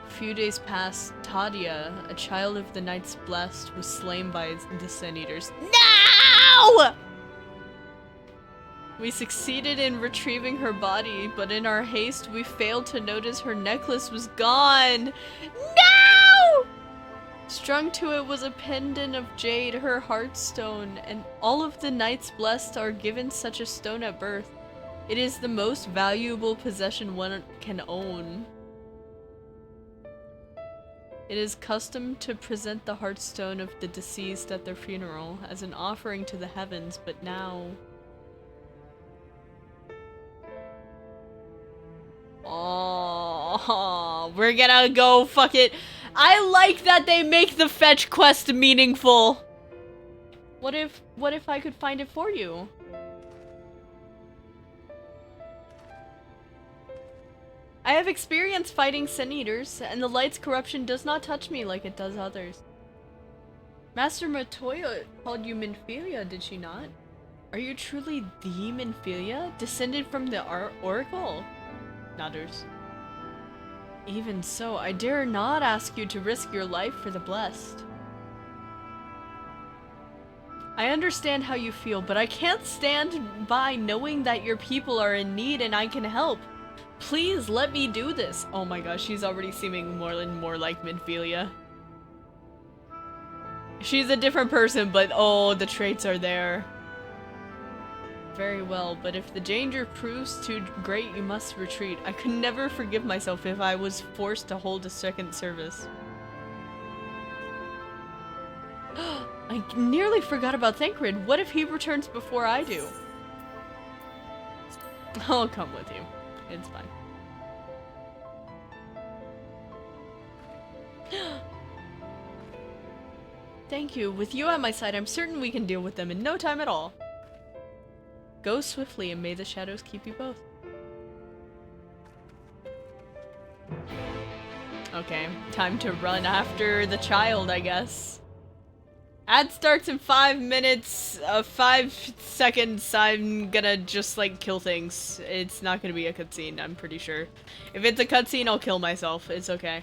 A few days past, Tadia, a child of the Knights Blessed, was slain by the Sin Eaters. No! We succeeded in retrieving her body, but in our haste, we failed to notice her necklace was gone. No! Strung to it was a pendant of jade, her heartstone, and all of the Knights Blessed are given such a stone at birth. It is the most valuable possession one can own. It is custom to present the heartstone of the deceased at their funeral as an offering to the heavens, but now... Oh, we're gonna go fuck it. I like that they make the fetch quest meaningful. What if I could find it for you? I have experience fighting Sin Eaters, and the light's corruption does not touch me like it does others. Master Matoya called you Minphilia, did she not? Are you truly the Minphilia, descended from the Oracle? Nutters. Even so, I dare not ask you to risk your life for the blessed. I understand how you feel, but I can't stand by knowing that your people are in need and I can help. Please let me do this. Oh my gosh, she's already seeming more and more like Minphilia. She's a different person, but oh, the traits are there. Very well, but if the danger proves too great, you must retreat. I could never forgive myself if I was forced to hold a second service. I nearly forgot about Thancred. What if he returns before I do? I'll come with you. It's fine. Thank you. With you at my side, I'm certain we can deal with them in no time at all. Go swiftly, and may the shadows keep you both. Okay, time to run after the child, I guess. Ad starts in 5 minutes, 5 seconds. I'm gonna just, like, kill things. It's not gonna be a cutscene, I'm pretty sure. If it's a cutscene, I'll kill myself. It's okay.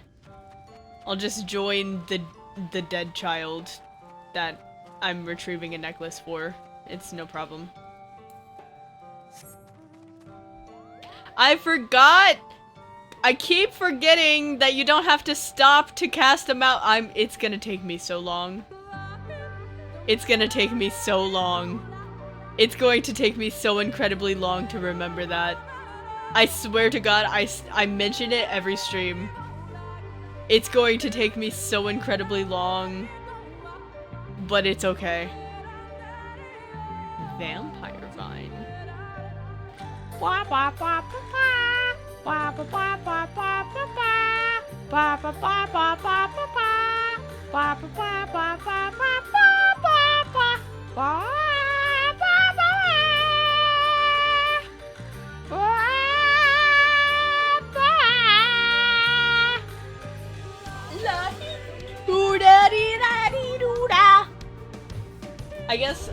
I'll just join the dead child that I'm retrieving a necklace for. It's no problem. I forgot! I keep forgetting that you don't have to stop to cast them out. It's gonna take me so long. It's gonna take me so long. It's going to take me so incredibly long to remember that. I swear to God, I mention it every stream. It's going to take me so incredibly long. But it's okay. Vampire Vine.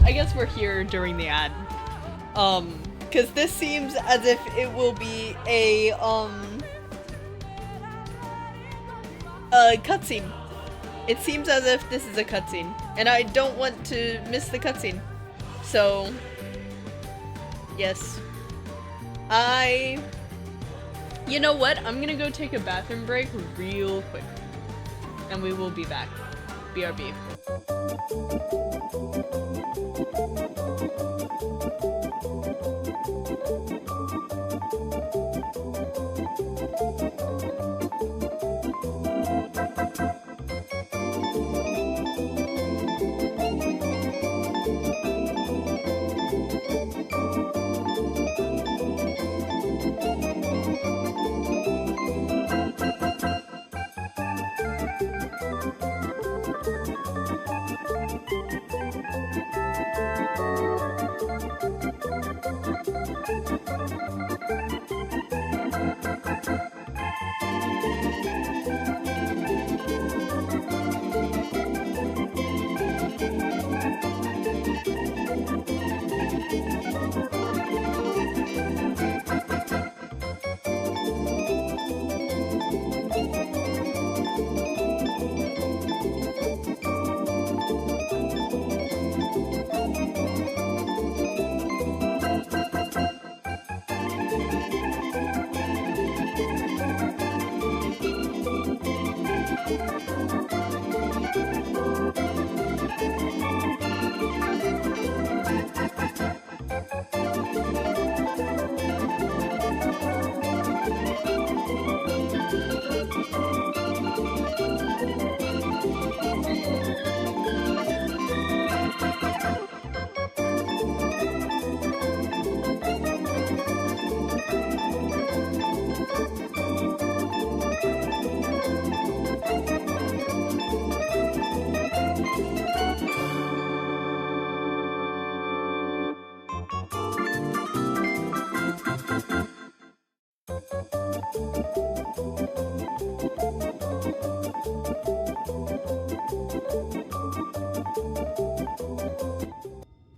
I guess we're here during the ad. Cause this seems as if it will be a cutscene. It seems as if this is a cutscene, and I don't want to miss the cutscene. So, yes. You know what? I'm gonna go take a bathroom break real quick. And we will be back. BRB.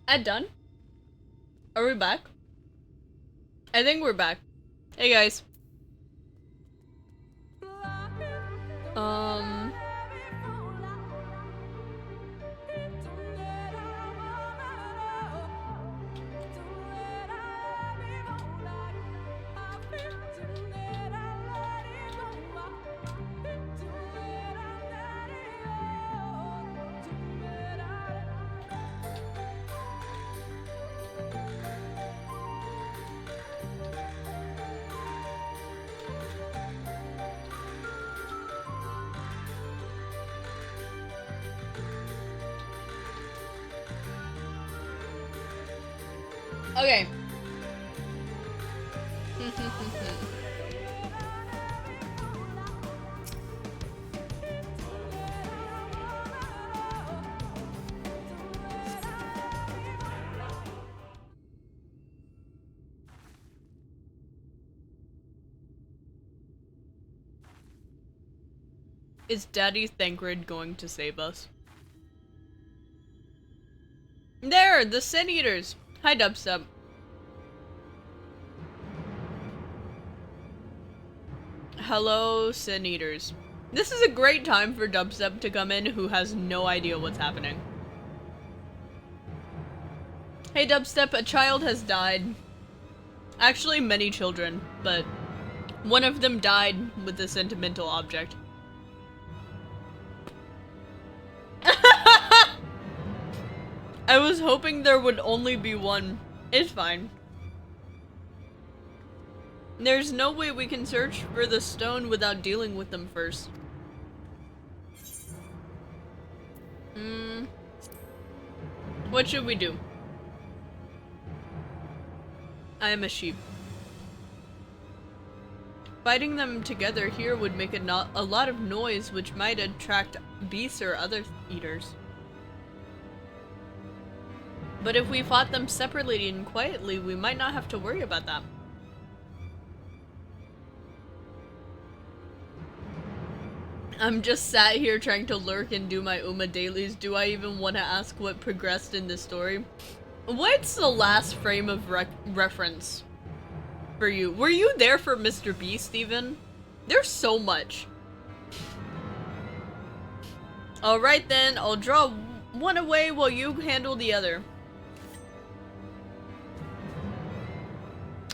Ad done? Are we back? I think we're back. Hey guys. Okay. Is Daddy Thancred going to save us? There! The Sin Eaters! Hi, Dubstep. Hello, Sin Eaters. This is a great time for Dubstep to come in who has no idea what's happening. Hey Dubstep, a child has died. Actually, many children, but one of them died with a sentimental object. I was hoping there would only be one. It's fine. There's no way we can search for the stone without dealing with them first. What should we do? I am a sheep. Fighting them together here would make a lot of noise, which might attract beasts or other eaters. But if we fought them separately and quietly, we might not have to worry about that. I'm just sat here trying to lurk and do my Uma dailies. Do I even want to ask what progressed in this story? What's the last frame of reference for you? Were you there for Mr. Beast even? There's so much. Alright then, I'll draw one away while you handle the other.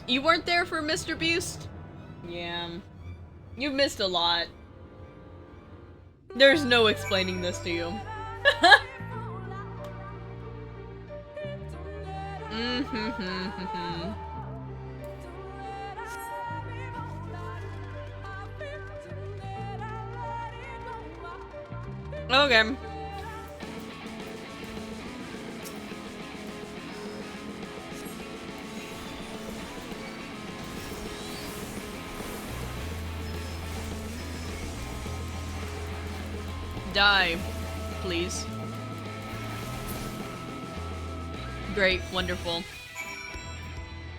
You weren't there for Mr. Beast? Yeah. You've missed a lot. There's no explaining this to you. Okay. Die, please. Great, wonderful.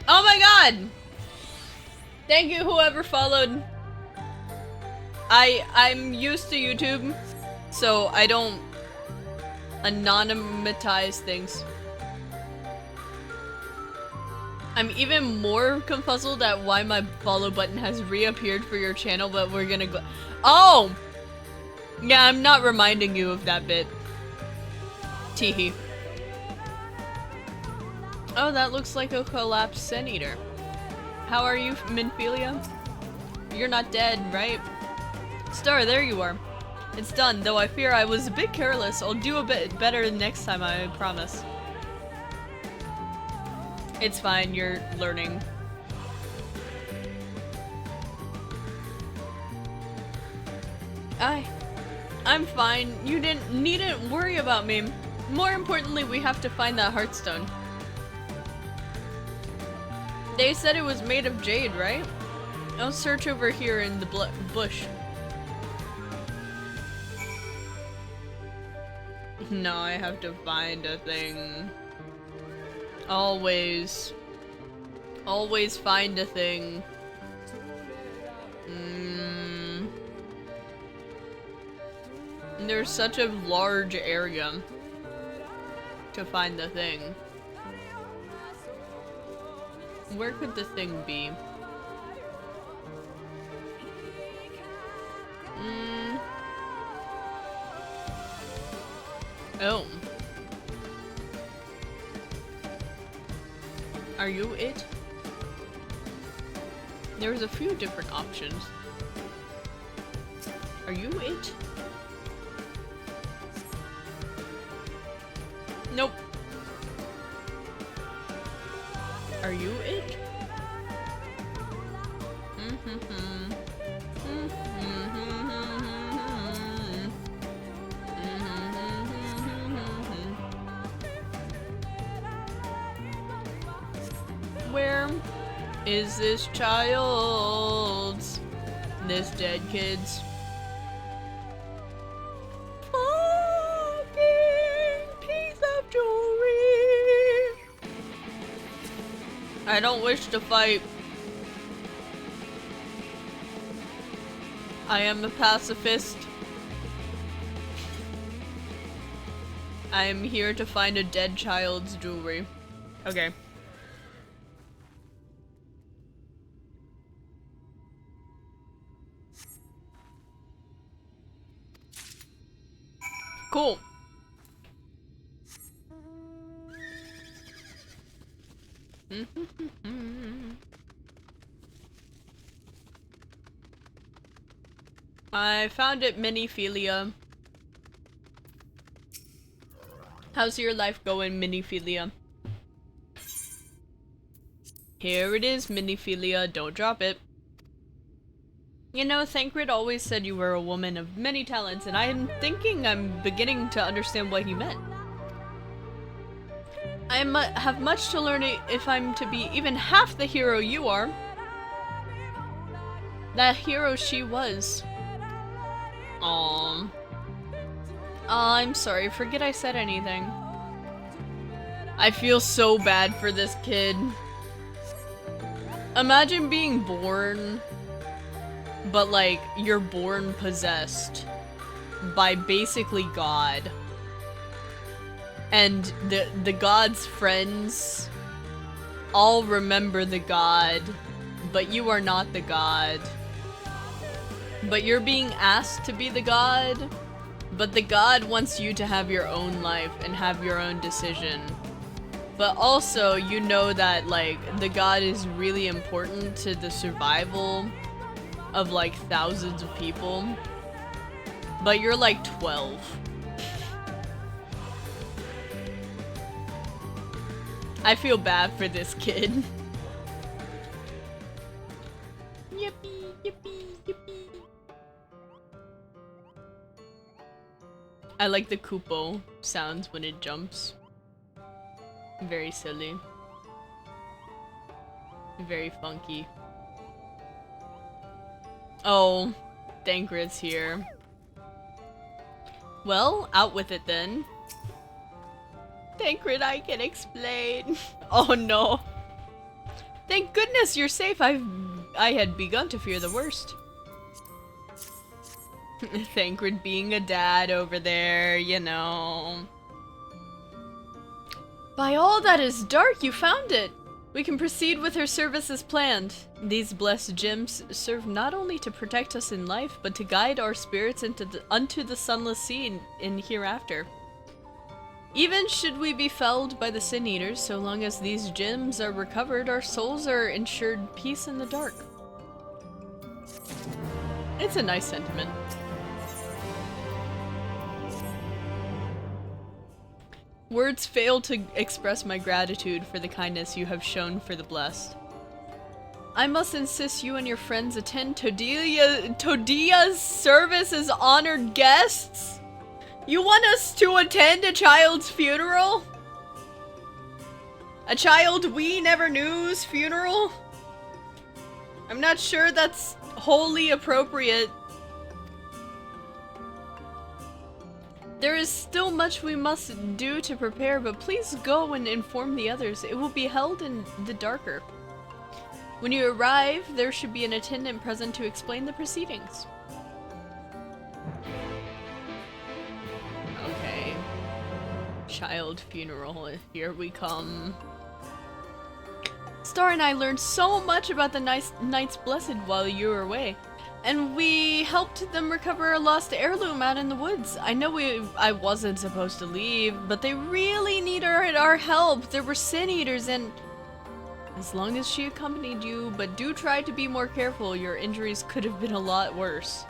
Oh my god! Thank you whoever followed. I'm used to YouTube, so I don't anonymize things. I'm even more confuzzled at why my follow button has reappeared for your channel, but we're gonna go- Oh! Yeah, I'm not reminding you of that bit. Teehee. Oh, that looks like a collapsed Sin Eater. How are you, Minphilia? You're not dead, right? Star, there you are. It's done, though I fear I was a bit careless. I'll do a bit better next time, I promise. It's fine, you're learning. I'm fine. You needn't worry about me. More importantly, we have to find that Heartstone. They said it was made of jade, right? I'll search over here in the bush. No, I have to find a thing. Always. Always find a thing. There's such a large area to find the thing. Where could the thing be? Oh. Are you it? There's a few different options. Are you it? Nope. Are you it? is this child's? This dead kid's? Fucking piece of jewelry. I don't wish to fight. I am a pacifist. I am here to find a dead child's jewelry. Okay. Cool. I found it, Miniphilia. How's your life going, Miniphilia? Here it is, Miniphilia. Don't drop it. You know, Thancred always said you were a woman of many talents, and I'm beginning to understand what he meant. I have much to learn if I'm to be even half the hero you are. That hero she was. I'm sorry, forget I said anything. I feel so bad for this kid. Imagine being born, but like, you're born possessed by basically God. And the God's friends all remember the God, but you are not the God. But you're being asked to be the God, but the God wants you to have your own life and have your own decision. But also, you know that, like, the God is really important to the survival of, like, thousands of people. But you're, like, 12. I feel bad for this kid. Yippee, yippee, yippee. I like the Koopo sounds when it jumps. Very silly. Very funky. Oh, Thancred's here. Well, out with it then. Thancred, I can explain. Oh no. Thank goodness you're safe. I had begun to fear the worst. Thancred being a dad over there, you know. By all that is dark, you found it! We can proceed with her service as planned. These blessed gems serve not only to protect us in life, but to guide our spirits unto the sunless sea in hereafter. Even should we be felled by the Sin Eaters, so long as these gems are recovered, our souls are ensured peace in the dark. It's a nice sentiment. Words fail to express my gratitude for the kindness you have shown for the blessed. I must insist you and your friends attend Todia's service as honored guests? You want us to attend a child's funeral? A child we never knew's funeral? I'm not sure that's wholly appropriate. There is still much we must do to prepare, but please go and inform the others. It will be held in the darker. When you arrive, there should be an attendant present to explain the proceedings. Okay. Child funeral, here we come. Star and I learned so much about the Knights Blessed while you were away. And we helped them recover a lost heirloom out in the woods. I know I wasn't supposed to leave, but they really need our help. There were Sin Eaters and... As long as she accompanied you, but do try to be more careful. Your injuries could have been a lot worse.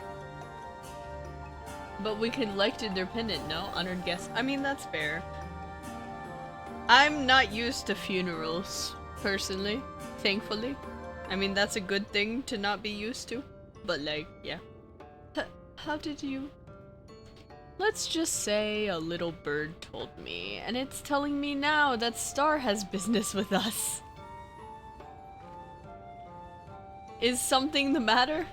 But we collected their pendant, no? Honored guest. I mean, that's fair. I'm not used to funerals, personally. Thankfully. I mean, that's a good thing to not be used to. But like, yeah. How did you... Let's just say a little bird told me, and it's telling me now that Star has business with us. Is something the matter?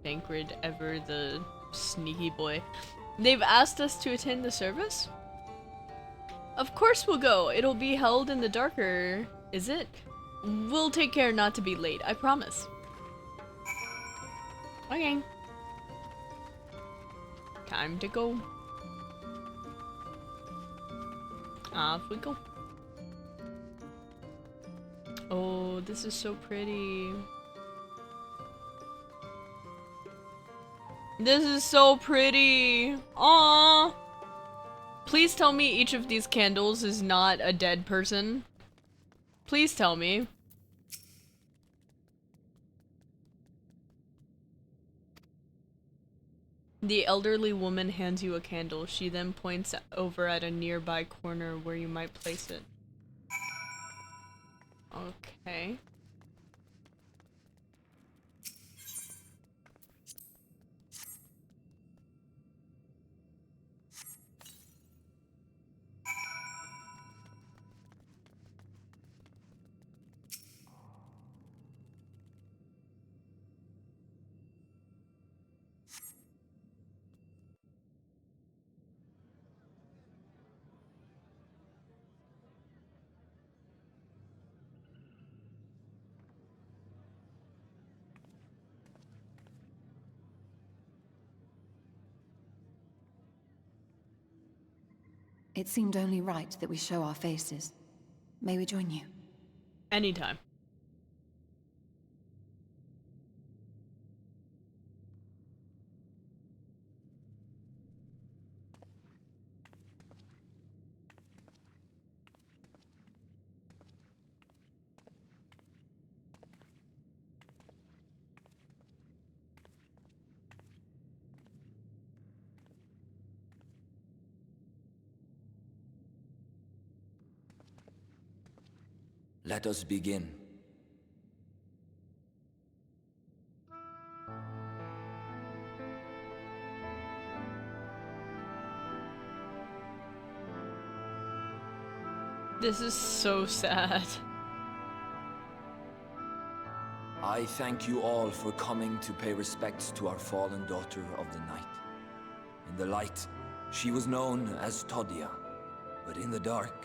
Bankrid ever the sneaky boy. They've asked us to attend the service? Of course we'll go. It'll be held in the darker, is it? We'll take care not to be late, I promise. Okay. Time to go. Off we go. Oh, this is so pretty. This is so pretty. Aww. Please tell me each of these candles is not a dead person. Please tell me. The elderly woman hands you a candle. She then points over at a nearby corner where you might place it. Okay. It seemed only right that we show our faces. May we join you? Anytime. Let us begin. This is so sad. I thank you all for coming to pay respects to our fallen daughter of the night. In the light, she was known as Todia, but in the dark,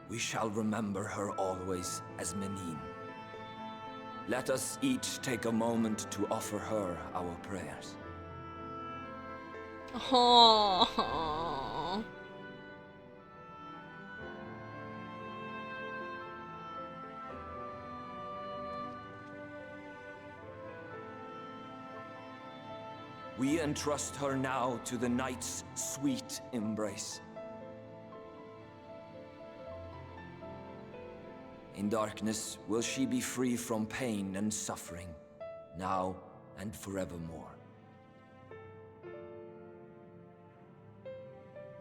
we shall remember her always as Menin. Let us each take a moment to offer her our prayers. Aww. We entrust her now to the night's sweet embrace. In darkness will she be free from pain and suffering, now and forevermore.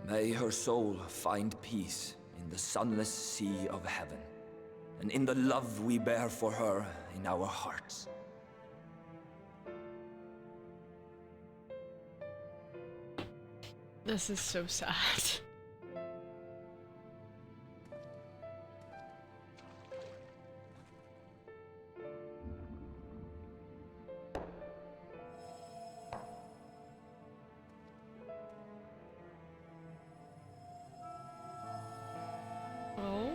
May her soul find peace in the sunless sea of heaven, and in the love we bear for her in our hearts. This is so sad. Oh?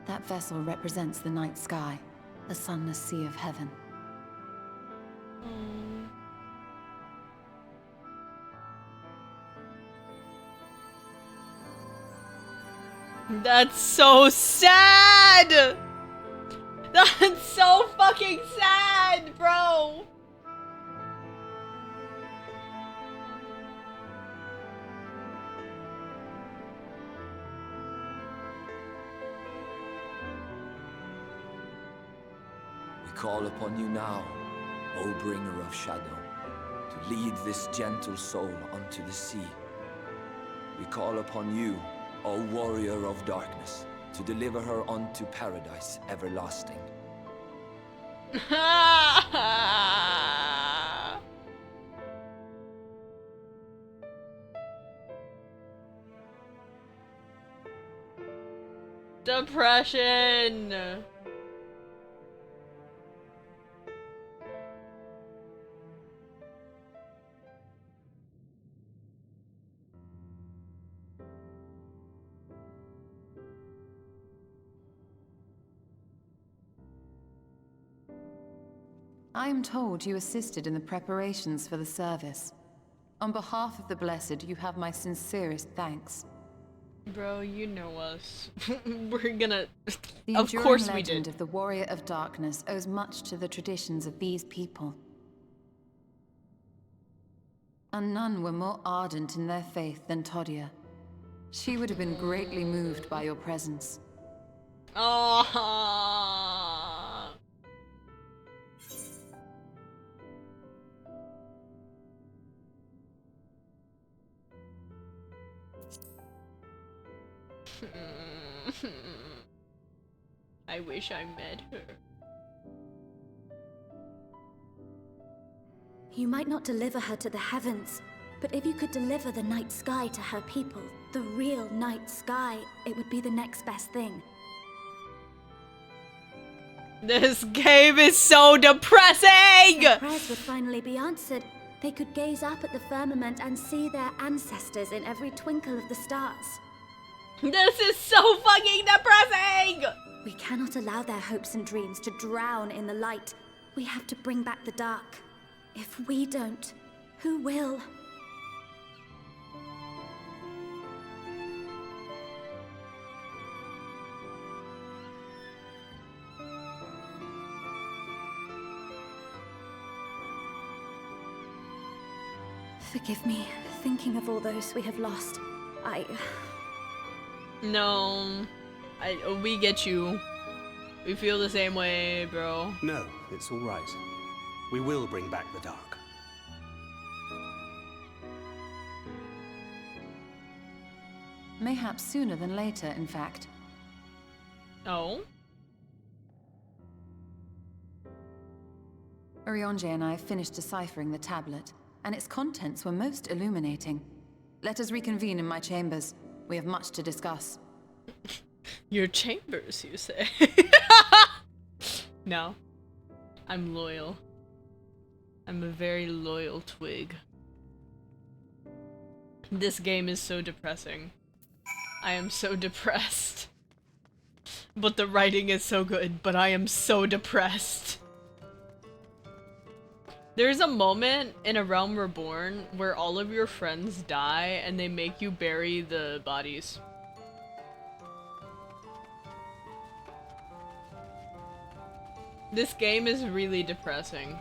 That vessel represents the night sky, the sunless sea of heaven. That's so sad! That's so fucking sad, bro! We call upon you now, O bringer of shadow, to lead this gentle soul onto the sea. We call upon you, O warrior of darkness, to deliver her unto paradise everlasting. Depression. I am told you assisted in the preparations for the service. On behalf of the Blessed, you have my sincerest thanks. Bro, you know us. We're gonna... The Of course we legend did. of the Warrior of Darkness owes much to the traditions of these people. And none were more ardent in their faith than Todia. She would have been greatly moved by your presence. Oh. I wish I met her. You might not deliver her to the heavens, but if you could deliver the night sky to her people, the real night sky, it would be the next best thing. This game is so depressing! Their prayers would finally be answered. They could gaze up at the firmament and see their ancestors in every twinkle of the stars. This is so fucking depressing! We cannot allow their hopes and dreams to drown in the light. We have to bring back the dark. If we don't, who will? Forgive me, thinking of all those we have lost. No. We get you. We feel the same way, bro. No, it's all right. We will bring back the dark. Mayhaps sooner than later, in fact. Oh? Orionje and I finished deciphering the tablet, and its contents were most illuminating. Let us reconvene in my chambers. We have much to discuss. Your chambers, you say? No. I'm loyal. I'm a very loyal twig. This game is so depressing. I am so depressed. But the writing is so good, but I am so depressed. There's a moment in A Realm Reborn where all of your friends die and they make you bury the bodies. This game is really depressing.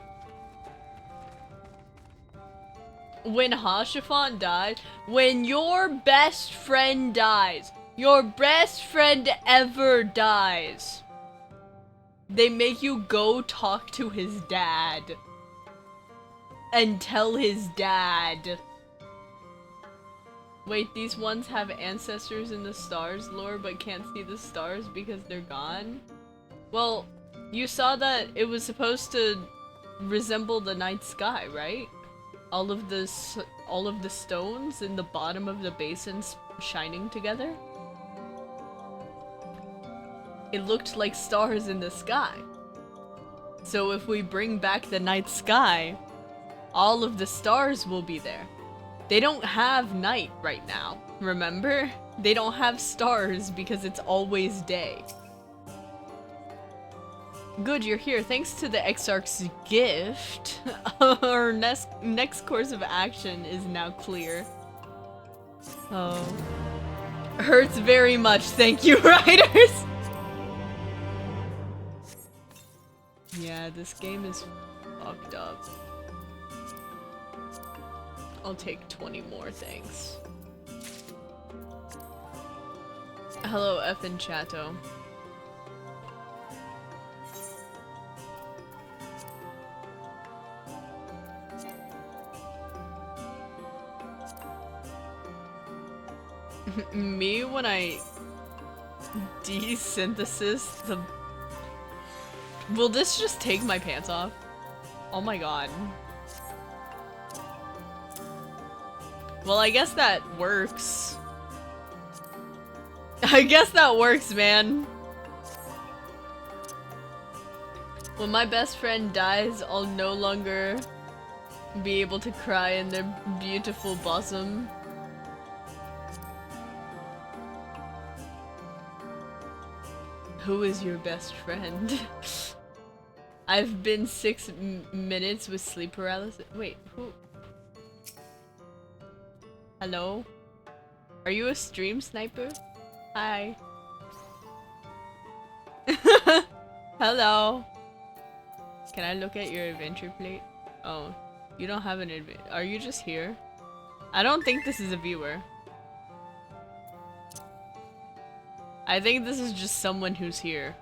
When Hashifant dies, when your best friend dies, your best friend ever dies, they make you go talk to his dad. And tell his dad. Wait, these ones have ancestors in the stars lore but can't see the stars because they're gone? Well, you saw that it was supposed to resemble the night sky, right? All of the stones in the bottom of the basin shining together? It looked like stars in the sky. So if we bring back the night sky, all of the stars will be there. They don't have night right now, remember? They don't have stars because it's always day. Good, you're here. Thanks to the Exarch's gift, our next course of action is now clear. Oh. Hurts very much, thank you, writers! Yeah, this game is fucked up. I'll take 20 more, thanks. Hello, effin' Chato. Me, when I desynthesis the... Will this just take my pants off? Oh my god. Well, I guess that works. I guess that works, man. When my best friend dies, I'll no longer be able to cry in their beautiful bosom. Who is your best friend? I've been 6 minutes with sleep paralysis. Wait, who? Hello? Are you a stream sniper? Hi. Hello. Can I look at your adventure plate? Oh, you don't have an adventure. Are you just here? I don't think this is a viewer. I think this is just someone who's here.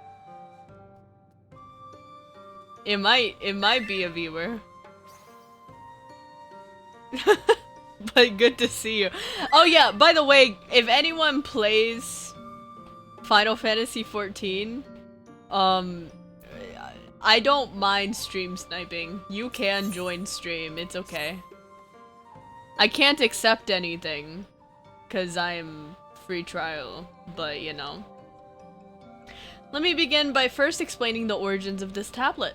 It might be a viewer. But good to see you. Oh yeah, by the way, if anyone plays Final Fantasy XIV, I don't mind stream sniping. You can join stream, it's okay. I can't accept anything, cause I'm free trial, but you know. Let me begin by first explaining the origins of this tablet.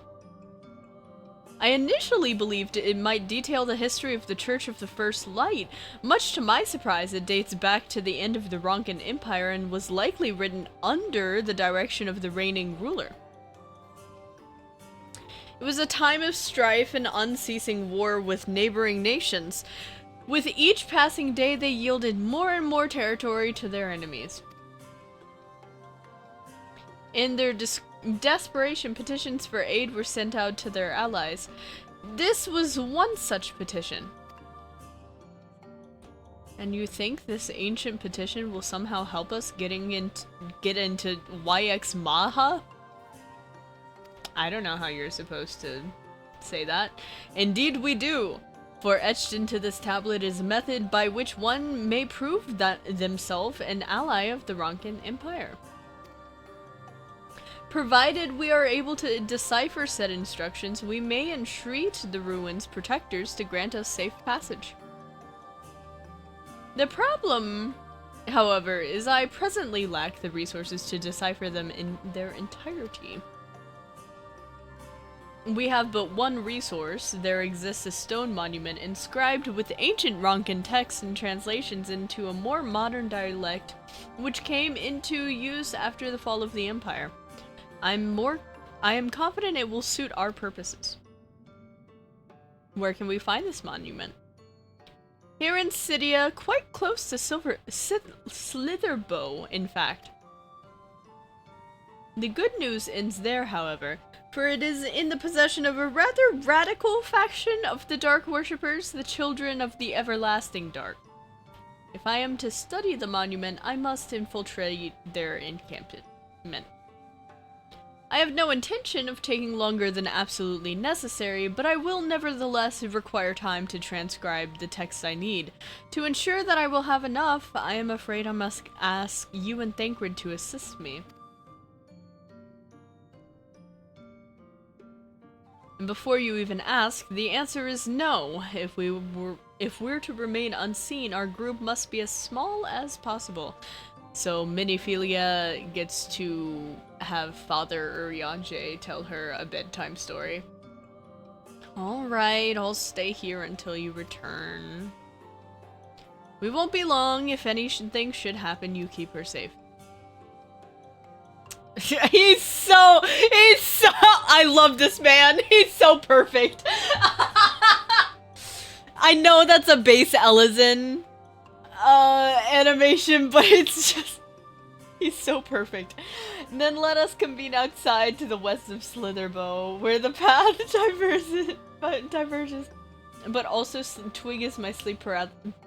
I initially believed it might detail the history of the Church of the First Light. Much to my surprise, it dates back to the end of the Ronkan Empire and was likely written under the direction of the reigning ruler. It was a time of strife and unceasing war with neighboring nations. With each passing day, they yielded more and more territory to their enemies. In their desperation, petitions for aid were sent out to their allies. This was one such petition. And you think this ancient petition will somehow help us get into YX Maha? I don't know how you're supposed to say that. Indeed we do, for etched into this tablet is a method by which one may prove that themselves an ally of the Ronkan Empire. Provided we are able to decipher said instructions, we may entreat the ruins' protectors to grant us safe passage. The problem, however, is I presently lack the resources to decipher them in their entirety. We have but one resource. There exists a stone monument inscribed with ancient Ronkan texts and translations into a more modern dialect, which came into use after the fall of the Empire. I am confident it will suit our purposes. Where can we find this monument? Here in Cydia, quite close to Slitherbow, in fact. The good news ends there, however, for it is in the possession of a rather radical faction of the Dark Worshippers, the Children of the Everlasting Dark. If I am to study the monument, I must infiltrate their encampment. I have no intention of taking longer than absolutely necessary, but I will nevertheless require time to transcribe the text I need. To ensure that I will have enough, I am afraid I must ask you and Thancred to assist me. And before you even ask, the answer is no. If we're to remain unseen, our group must be as small as possible. So Miniphilia gets to have Father Urianger tell her a bedtime story. Alright, I'll stay here until you return. We won't be long. If anything should happen, you keep her safe. He's so, I love this man. He's so perfect. I know that's a base Ellison animation, but it's just, he's so perfect. And then let us convene outside to the west of Slitherbow, where the path diverges. But also Twig is my sleep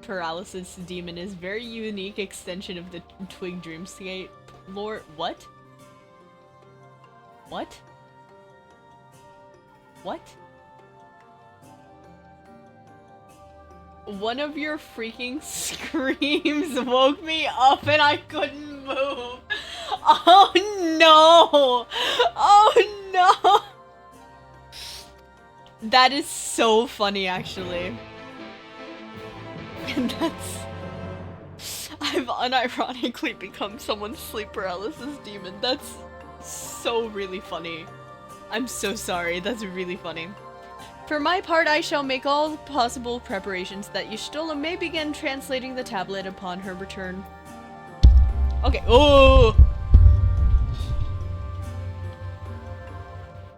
paralysis demon, is very unique extension of the Twig dreamscape lore. What? What? What? One of your freaking screams woke me up and I couldn't move. Oh no! Oh no! That is so funny, actually. And that's... I've unironically become someone's sleep paralysis demon. That's so really funny. I'm so sorry, that's really funny. For my part, I shall make all possible preparations that Y'shtola may begin translating the tablet upon her return. Okay, oh!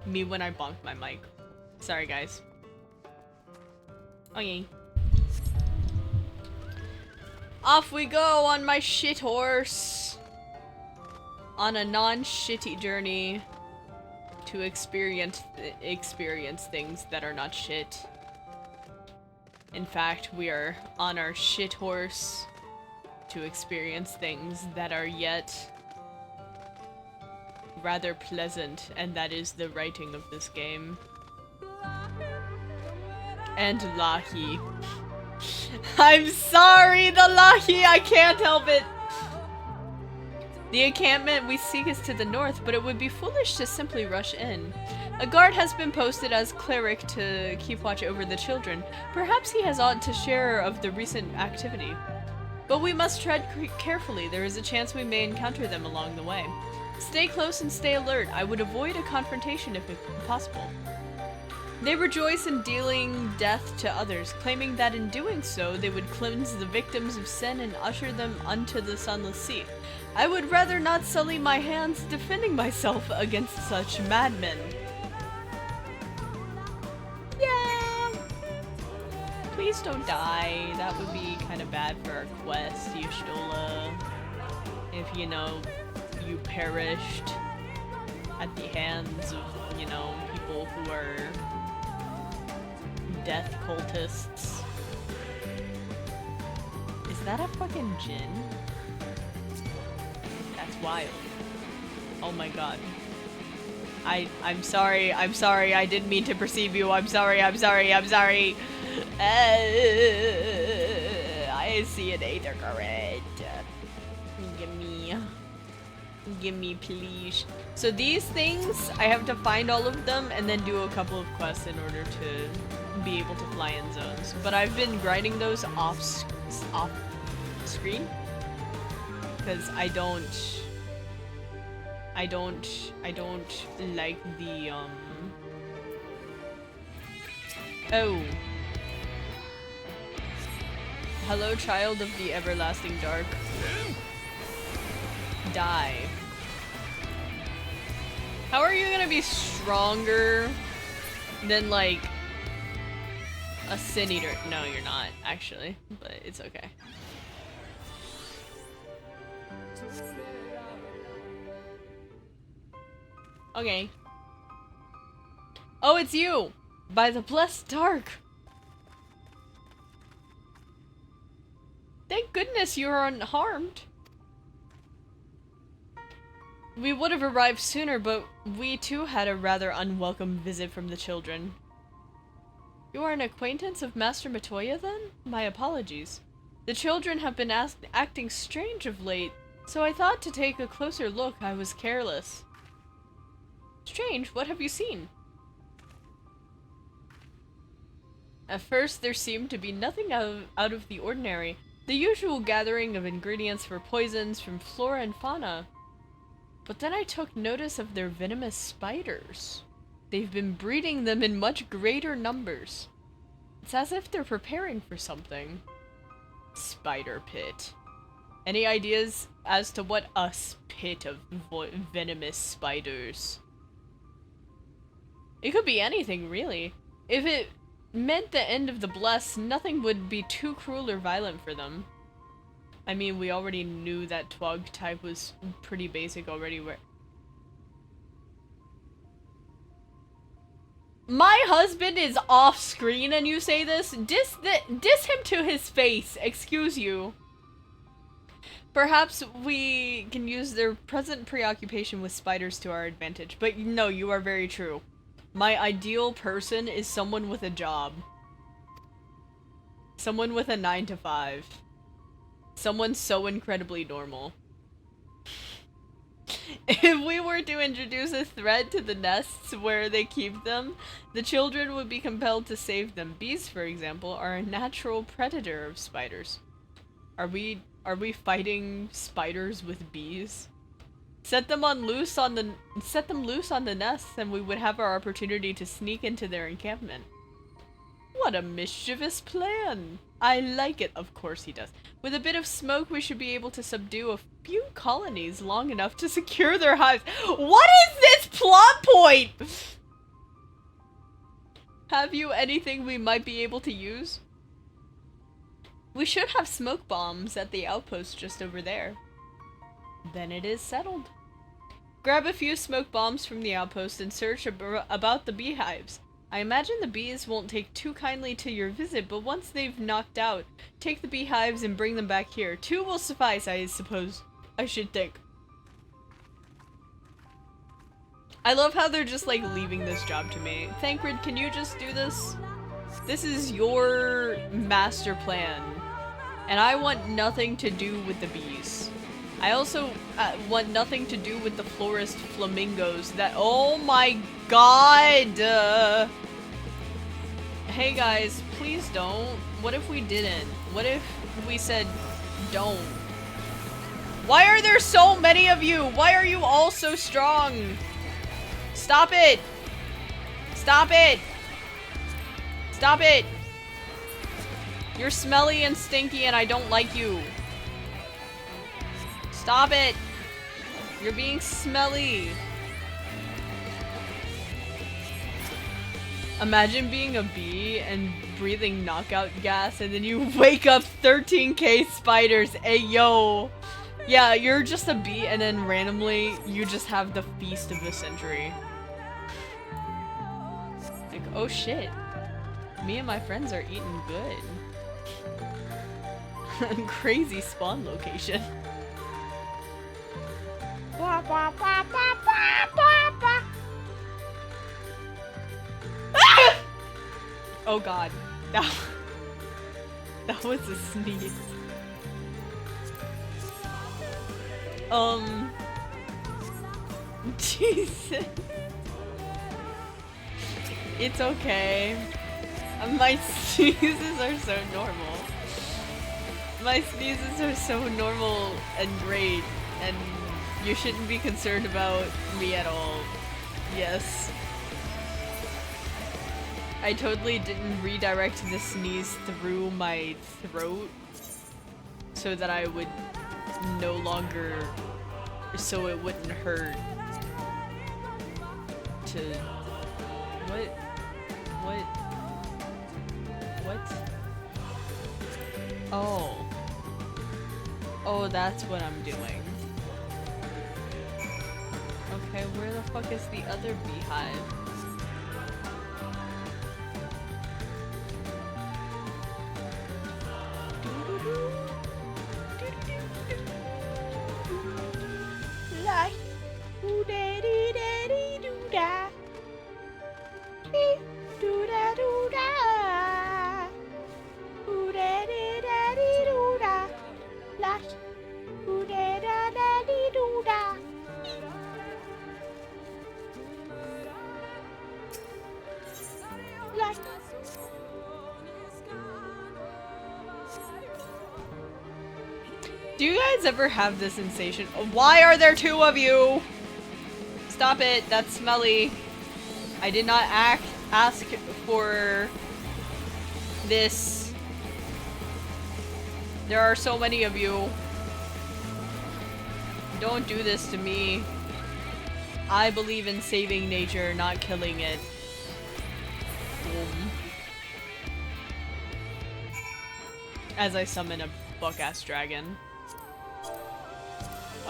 Me when I bonked my mic. Sorry, guys. Okay. Off we go on my shit horse. On a non-shitty journey to experience things that are not shit. In fact, we are on our shit horse to experience things that are yet rather pleasant, and that is the writing of this game. And Lahi. I'm sorry, the Lahi, I can't help it! The encampment we seek is to the north, but it would be foolish to simply rush in. A guard has been posted as cleric to keep watch over the children. Perhaps he has aught to share of the recent activity. But we must tread carefully. There is a chance we may encounter them along the way. Stay close and stay alert. I would avoid a confrontation if possible. They rejoice in dealing death to others, claiming that in doing so, they would cleanse the victims of sin and usher them unto the sunless sea. I would rather not sully my hands defending myself against such madmen. Yeah! Please don't die. That would be kind of bad for our quest, Y'shtola. If, you know, you perished at the hands of, you know, people who are death cultists. Is that a fucking djinn? That's wild. Oh my god. I'm sorry, I didn't mean to perceive you, I'm sorry. I see an aether current. Give me please. So these things, I have to find all of them and then do a couple of quests in order to be able to fly in zones. But I've been grinding those off screen because I don't like the Oh. Hello, child of the everlasting dark. Die. How are you gonna be stronger than, like, a Sin Eater? No, you're not, actually, but it's okay. Okay. Oh, it's you! By the blessed dark! Thank goodness you are unharmed. We would have arrived sooner, but we too had a rather unwelcome visit from the children. You are an acquaintance of Master Matoya, then? My apologies. The children have been acting strange of late, so I thought to take a closer look. I was careless. Strange? What have you seen? At first, there seemed to be nothing out of the ordinary. The usual gathering of ingredients for poisons from flora and fauna. But then I took notice of their venomous spiders. They've been breeding them in much greater numbers. It's as if they're preparing for something. Spider pit. Any ideas as to what a pit of venomous spiders? It could be anything, really. If it meant the end of the blessed, nothing would be too cruel or violent for them. I mean, we already knew that Twog type was pretty basic already. My husband is off screen and you say this? Diss him to his face, excuse you. Perhaps we can use their present preoccupation with spiders to our advantage. But no, you are very true. My ideal person is someone with a job. Someone with a 9 to 5. Someone so incredibly normal. If we were to introduce a threat to the nests where they keep them, the children would be compelled to save them. Bees, for example, are a natural predator of spiders. Are we Are we fighting spiders with bees? Set them loose on the nests, and we would have our opportunity to sneak into their encampment. What a mischievous plan! I like it. Of course he does. With a bit of smoke, we should be able to subdue a few colonies long enough to secure their hives. What is this plot point? Have you anything we might be able to use? We should have smoke bombs at the outpost just over there. Then it is settled. Grab a few smoke bombs from the outpost and search about the beehives. I imagine the bees won't take too kindly to your visit, but once they've knocked out, take the beehives and bring them back here. 2 will suffice, I suppose. I should think. I love how they're just like leaving this job to me. Thancred, can you just do this? This is your master plan. And I want nothing to do with the bees. I also want nothing to do with the florist flamingos that— oh my god! Hey guys, please don't. What if we didn't? What if we said don't? Why are there so many of you? Why are you all so strong? Stop it! Stop it! Stop it! You're smelly and stinky and I don't like you. Stop it! You're being smelly. Imagine being a bee and breathing knockout gas and then you wake up 13k spiders. Hey yo! Yeah, you're just a bee and then randomly you just have the feast of the century. Like, oh shit. Me and my friends are eating good. Crazy spawn location. Oh god, that was a sneeze. Jesus. It's okay. My sneezes are so normal. My sneezes are so normal and great, and you shouldn't be concerned about me at all. Yes. I totally didn't redirect the sneeze through my throat so that I would no longer— so it wouldn't hurt to— What? Oh. Oh, that's what I'm doing. Okay, where the fuck is the other beehive? Like ooh daddy daddy doo da. Doo da doo da. Ooh daddy daddy doo da. Like ooh da da daddy doo da. Like do you guys ever have this sensation? Why are there 2 of you? Stop it, that's smelly. I did not ask for this. There are so many of you. Don't do this to me. I believe in saving nature, not killing it. Boom. As I summon a buck-ass dragon.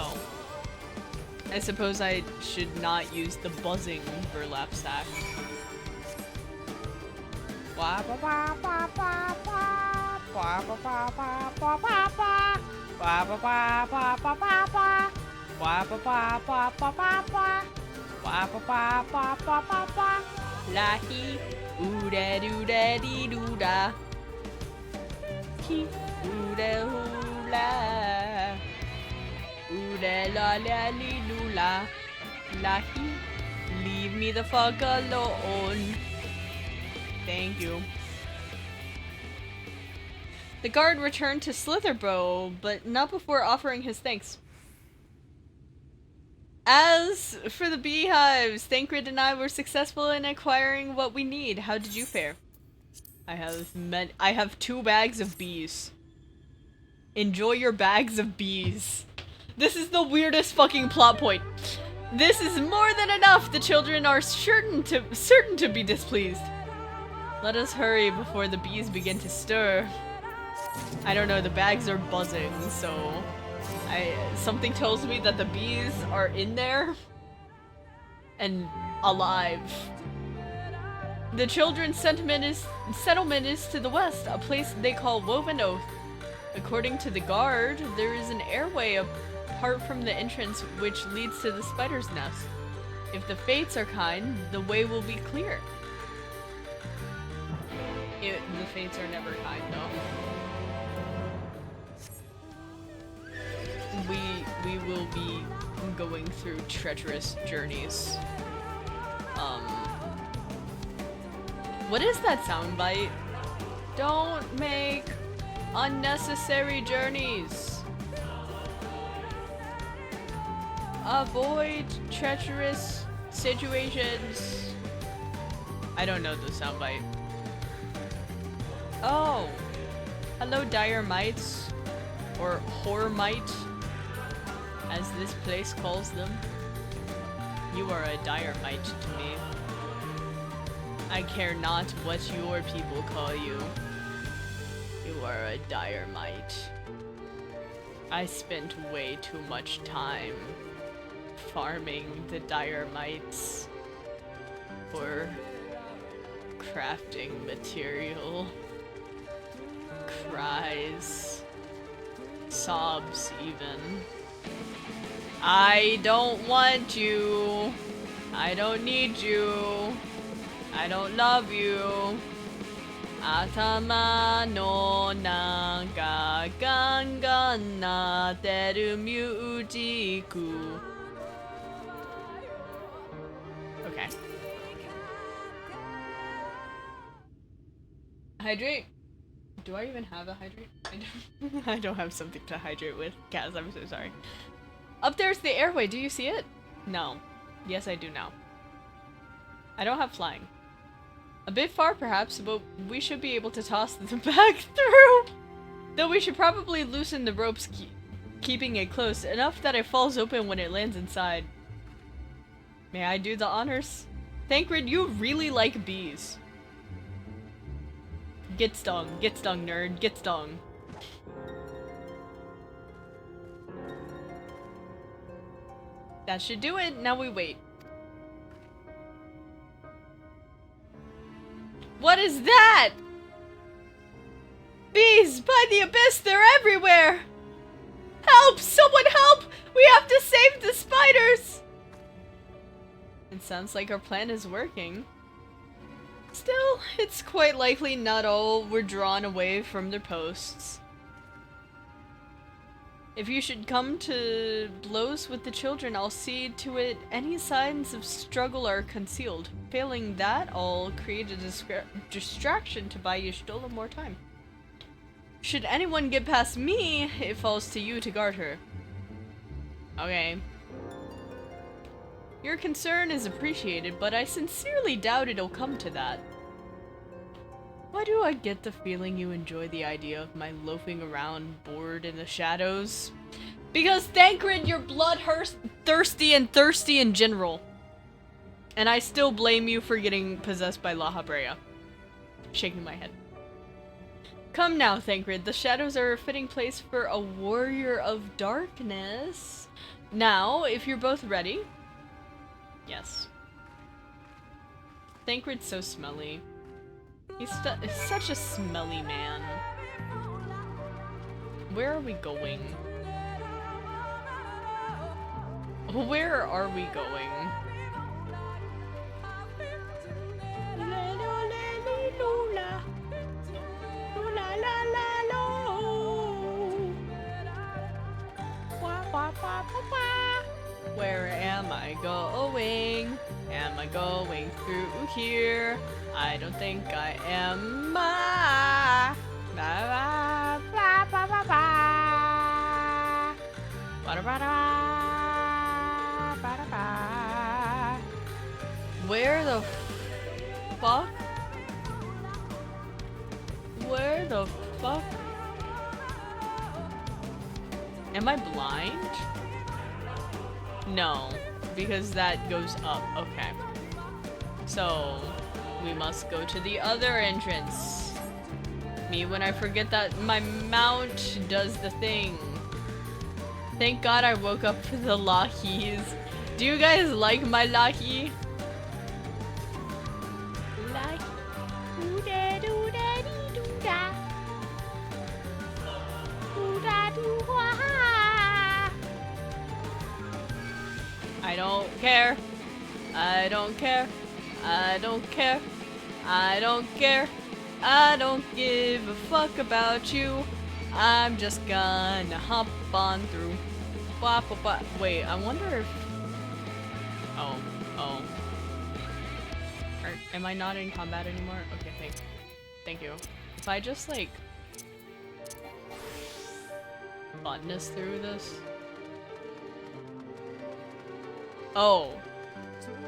Oh. I suppose I should not use the buzzing burlap sack. Lahi, ooh da doo da dee doo da. He, ooh da hoo la. Ooh da la la lee loo la. Lahi, leave me the fuck alone. Thank you. The guard returned to Slitherborough, but not before offering his thanks. As for the beehives, Thancred and I were successful in acquiring what we need. How did you fare? I have 2 bags of bees. Enjoy your bags of bees. This is the weirdest fucking plot point. This is more than enough. The children are certain to be displeased. Let us hurry before the bees begin to stir. I don't know, the bags are buzzing, so something tells me that the bees are in there and alive. The children's settlement is to the west, a place they call Woven Oath. According to the guard, there is an airway apart from the entrance which leads to the spider's nest. If the fates are kind, the way will be clear. The fates are never kind, though. We will be going through treacherous journeys. What is that soundbite? Don't make unnecessary journeys. Avoid treacherous situations. I don't know the soundbite. Oh. Hello, dire mites. Or Hormite, as this place calls them. You are a dire mite to me. I care not what your people call you. You are a dire mite. I spent way too much time farming the dire mites for crafting material. Cries. Sobs, even. I don't want you. I don't need you. I don't love you. Atama no naga gangan nateru mujiku. Okay. Hydrate. Do I even have a hydrate? I don't have something to hydrate with. Kaz, I'm so sorry. Up there's the airway. Do you see it? No. Yes, I do now. I don't have flying. A bit far, perhaps, but we should be able to toss the bag through. Though we should probably loosen the ropes, keeping it close, enough that it falls open when it lands inside. May I do the honors? Thancred, you really like bees. Get stung, nerd, get stung. That should do it, now we wait. What is that? Bees, by the abyss, they're everywhere! Help! Someone help! We have to save the spiders! It sounds like our plan is working. Still, it's quite likely not all were drawn away from their posts. If you should come to blows with the children, I'll see to it any signs of struggle are concealed. Failing that, I'll create a distraction to buy Y'shtola more time. Should anyone get past me, it falls to you to guard her. Okay. Your concern is appreciated, but I sincerely doubt it'll come to that. Why do I get the feeling you enjoy the idea of my loafing around bored in the shadows? Because Thancred, you're bloodthirsty and thirsty in general. And I still blame you for getting possessed by La Habrea. Shaking my head. Come now, Thancred, the shadows are a fitting place for a warrior of darkness. Now, if you're both ready... Yes. Thancred's so smelly. He's such a smelly man. Where are we going? Where are we going? Where am I going? Am I going through here? I don't think I am. Where the fuck? Where the fuck? Am I blind? No, because that goes up. Okay. So, we must go to the other entrance. Me when I forget that my mount does the thing. Thank God I woke up for the Lahis. Do you guys like my Lahi? I don't care. I don't care. I don't care. I don't care. I don't give a fuck about you. I'm just gonna hop on through. Wait, I wonder if... Oh. Am I not in combat anymore? Okay, thank you. If I just, like... button us through this? Oh.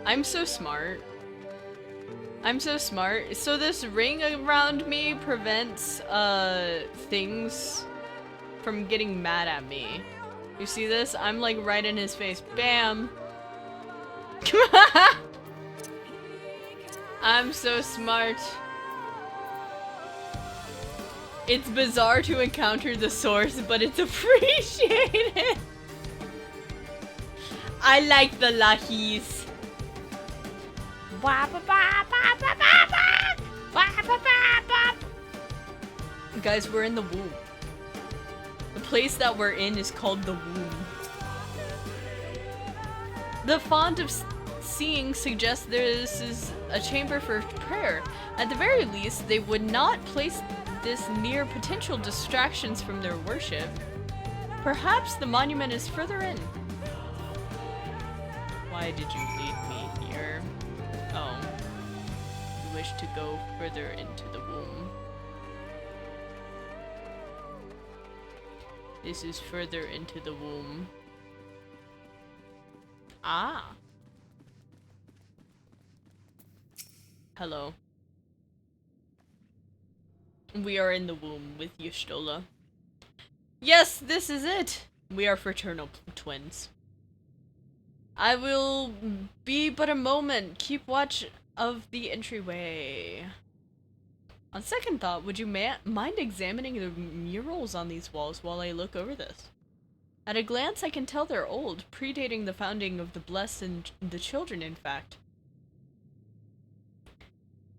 I'm so smart. I'm so smart. So this ring around me prevents, things from getting mad at me. You see this? I'm like right in his face. Bam! I'm so smart. It's bizarre to encounter the source, but it's appreciated. I like the Lahis. Guys, we're in the womb. The place that we're in is called the womb. The font of seeing suggests this is a chamber for prayer. At the very least, they would not place this near potential distractions from their worship. Perhaps the monument is further in. Why did you lead me here? Oh. You wish to go further into the womb. This is further into the womb. Ah. Hello. We are in the womb with Y'shtola. Yes, this is it! We are fraternal twins. I will be but a moment. Keep watch of the entryway. On second thought, would you mind examining the murals on these walls while I look over this? At a glance, I can tell they're old, predating the founding of the Blessed and the Children, in fact.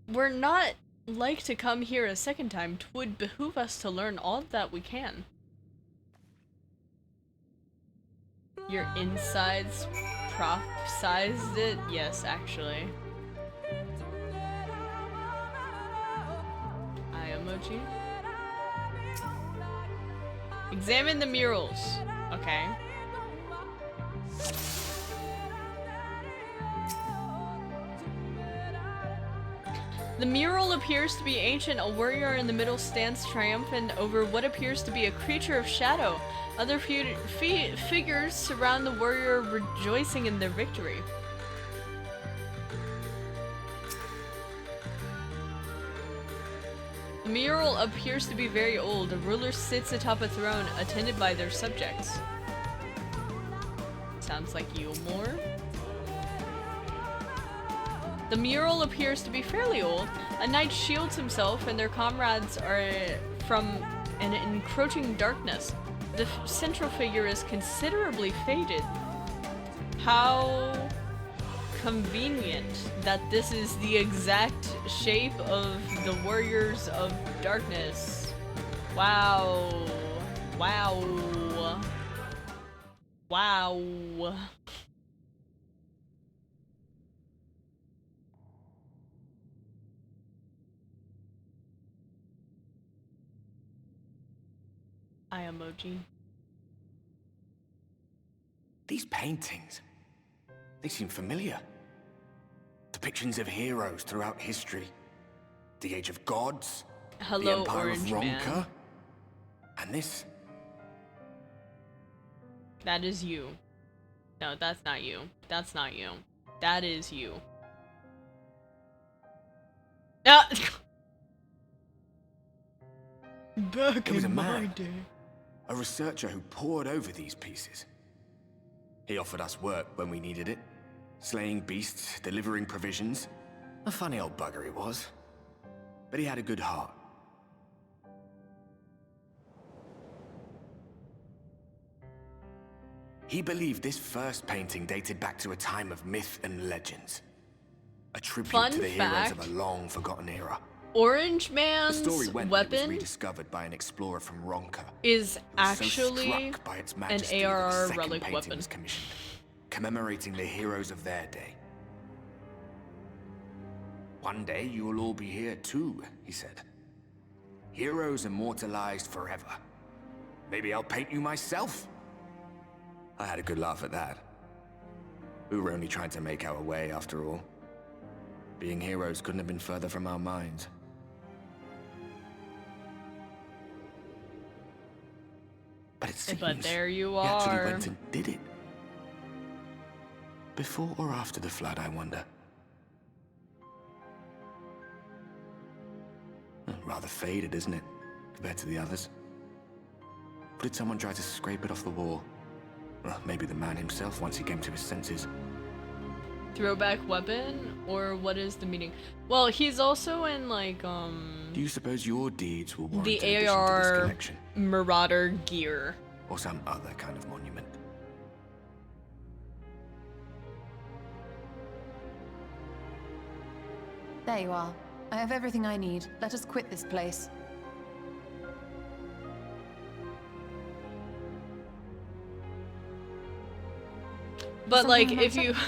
We're not like to come here a second time. 'Twould behoove us to learn all that we can. Your insides prophesized it? Yes, actually. Eye emoji. Examine the murals. Okay. The mural appears to be ancient. A warrior in the middle stands triumphant over what appears to be a creature of shadow. Other figures surround the warrior, rejoicing in their victory. The mural appears to be very old. A ruler sits atop a throne, attended by their subjects. Sounds like Yulmore. The mural appears to be fairly old. A knight shields himself and their comrades are from an encroaching darkness. The central figure is considerably faded. How convenient that this is the exact shape of the Warriors of Darkness. Wow. Wow. Wow. Eye emoji. These paintings, they seem familiar. Depictions of heroes throughout history. The Age of Gods, Hello, the Empire Orange of Ronka, Man. And this? That is you. No, that's not you. That's not you. That is you. Ah! Back It was a in my man. day. A researcher who pored over these pieces. He offered us work when we needed it. Slaying beasts, delivering provisions. A funny old bugger he was. But he had a good heart. He believed this first painting dated back to a time of myth and legends. A tribute Fun to the heroes fact. of a long-forgotten era. Orange The Man's story went that it was weapon rediscovered by an explorer from Ronka. is who was so actually struck by its an majesty that a ARR second relic painting weapon. was commissioned, commemorating the heroes of their day. One day you will all be here too, he said. Heroes immortalized forever. Maybe I'll paint you myself? I had a good laugh at that. We were only trying to make our way after all. Being heroes couldn't have been further from our minds. But it seems But there you he actually are. went and did it. Before or after the flood, I wonder. Rather faded, isn't it, compared to the others? Or did someone try to scrape it off the wall? Well, maybe the man himself once he came to his senses. Throwback weapon? Or what is the meaning? Well, he's also in like Do you suppose your deeds will warrant the an addition to this AR collection? Marauder gear. Or some other kind of monument? There you are. I have everything I need. Let us quit this place. But like Something if the you matter?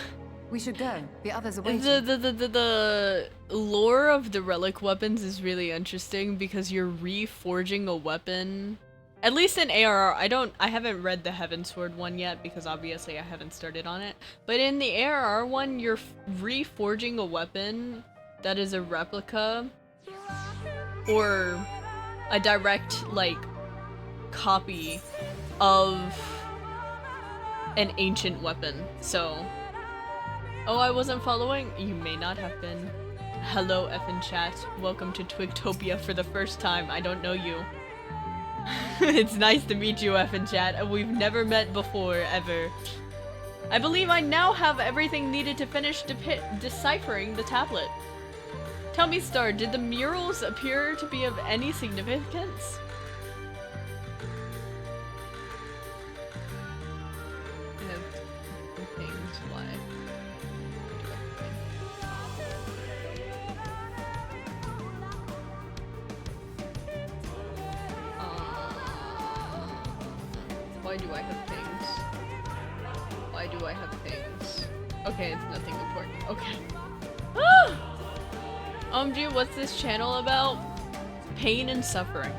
We should go. The others are waiting. the lore of the relic weapons is really interesting because you're reforging a weapon. At least in ARR, I haven't read the Heavensward one yet because obviously I haven't started on it. But in the ARR one, you're reforging a weapon that is a replica or a direct like copy of an ancient weapon. So, oh, I wasn't following? You may not have been. Hello, effin' chat. Welcome to Twigtopia for the first time. I don't know you. It's nice to meet you, effin' chat. We've never met before, ever. I believe I now have everything needed to finish deciphering the tablet. Tell me, Star, did the murals appear to be of any significance? I have things, why? Why do I have things? Why do I have things? Okay, it's nothing important. Okay. OMG, what's this channel about? Pain and suffering.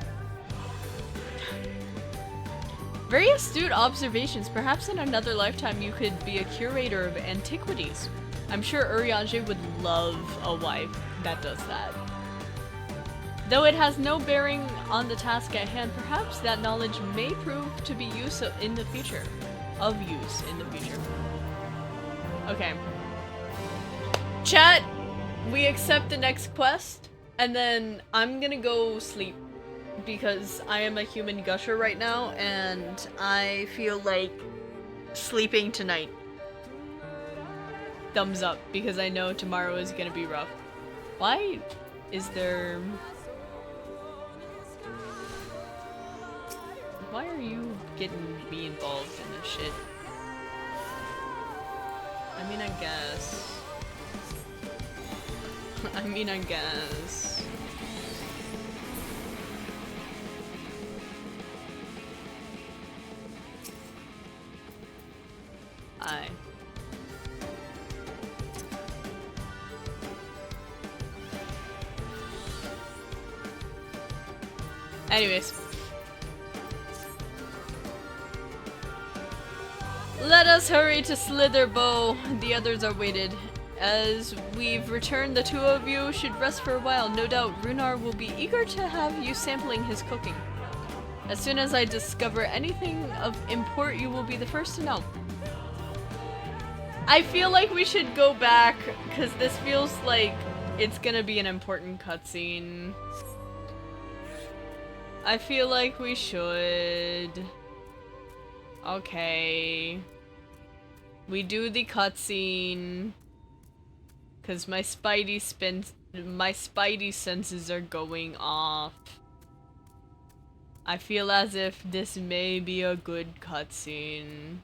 Very astute observations. Perhaps in another lifetime you could be a curator of antiquities. I'm sure Urianger would love a wife that does that. Though it has no bearing on the task at hand, perhaps that knowledge may prove to be useful in the future. Of use in the future. Okay. Chat, we accept the next quest, and then I'm gonna go sleep. Because I am a human gusher right now, and I feel like sleeping tonight. Thumbs up, because I know tomorrow is gonna be rough. Why is there... Why are you getting me involved in this shit? I mean, I guess. I mean, I guess. Aye. Anyways. Let us hurry to Slitherbow. The others are waited. As we've returned, the two of you should rest for a while. No doubt Runar will be eager to have you sampling his cooking. As soon as I discover anything of import, you will be the first to know. I feel like we should go back, because this feels like it's gonna be an important cutscene. I feel like we should. Okay. We do the cutscene. Because my spidey senses are going off. I feel as if this may be a good cutscene.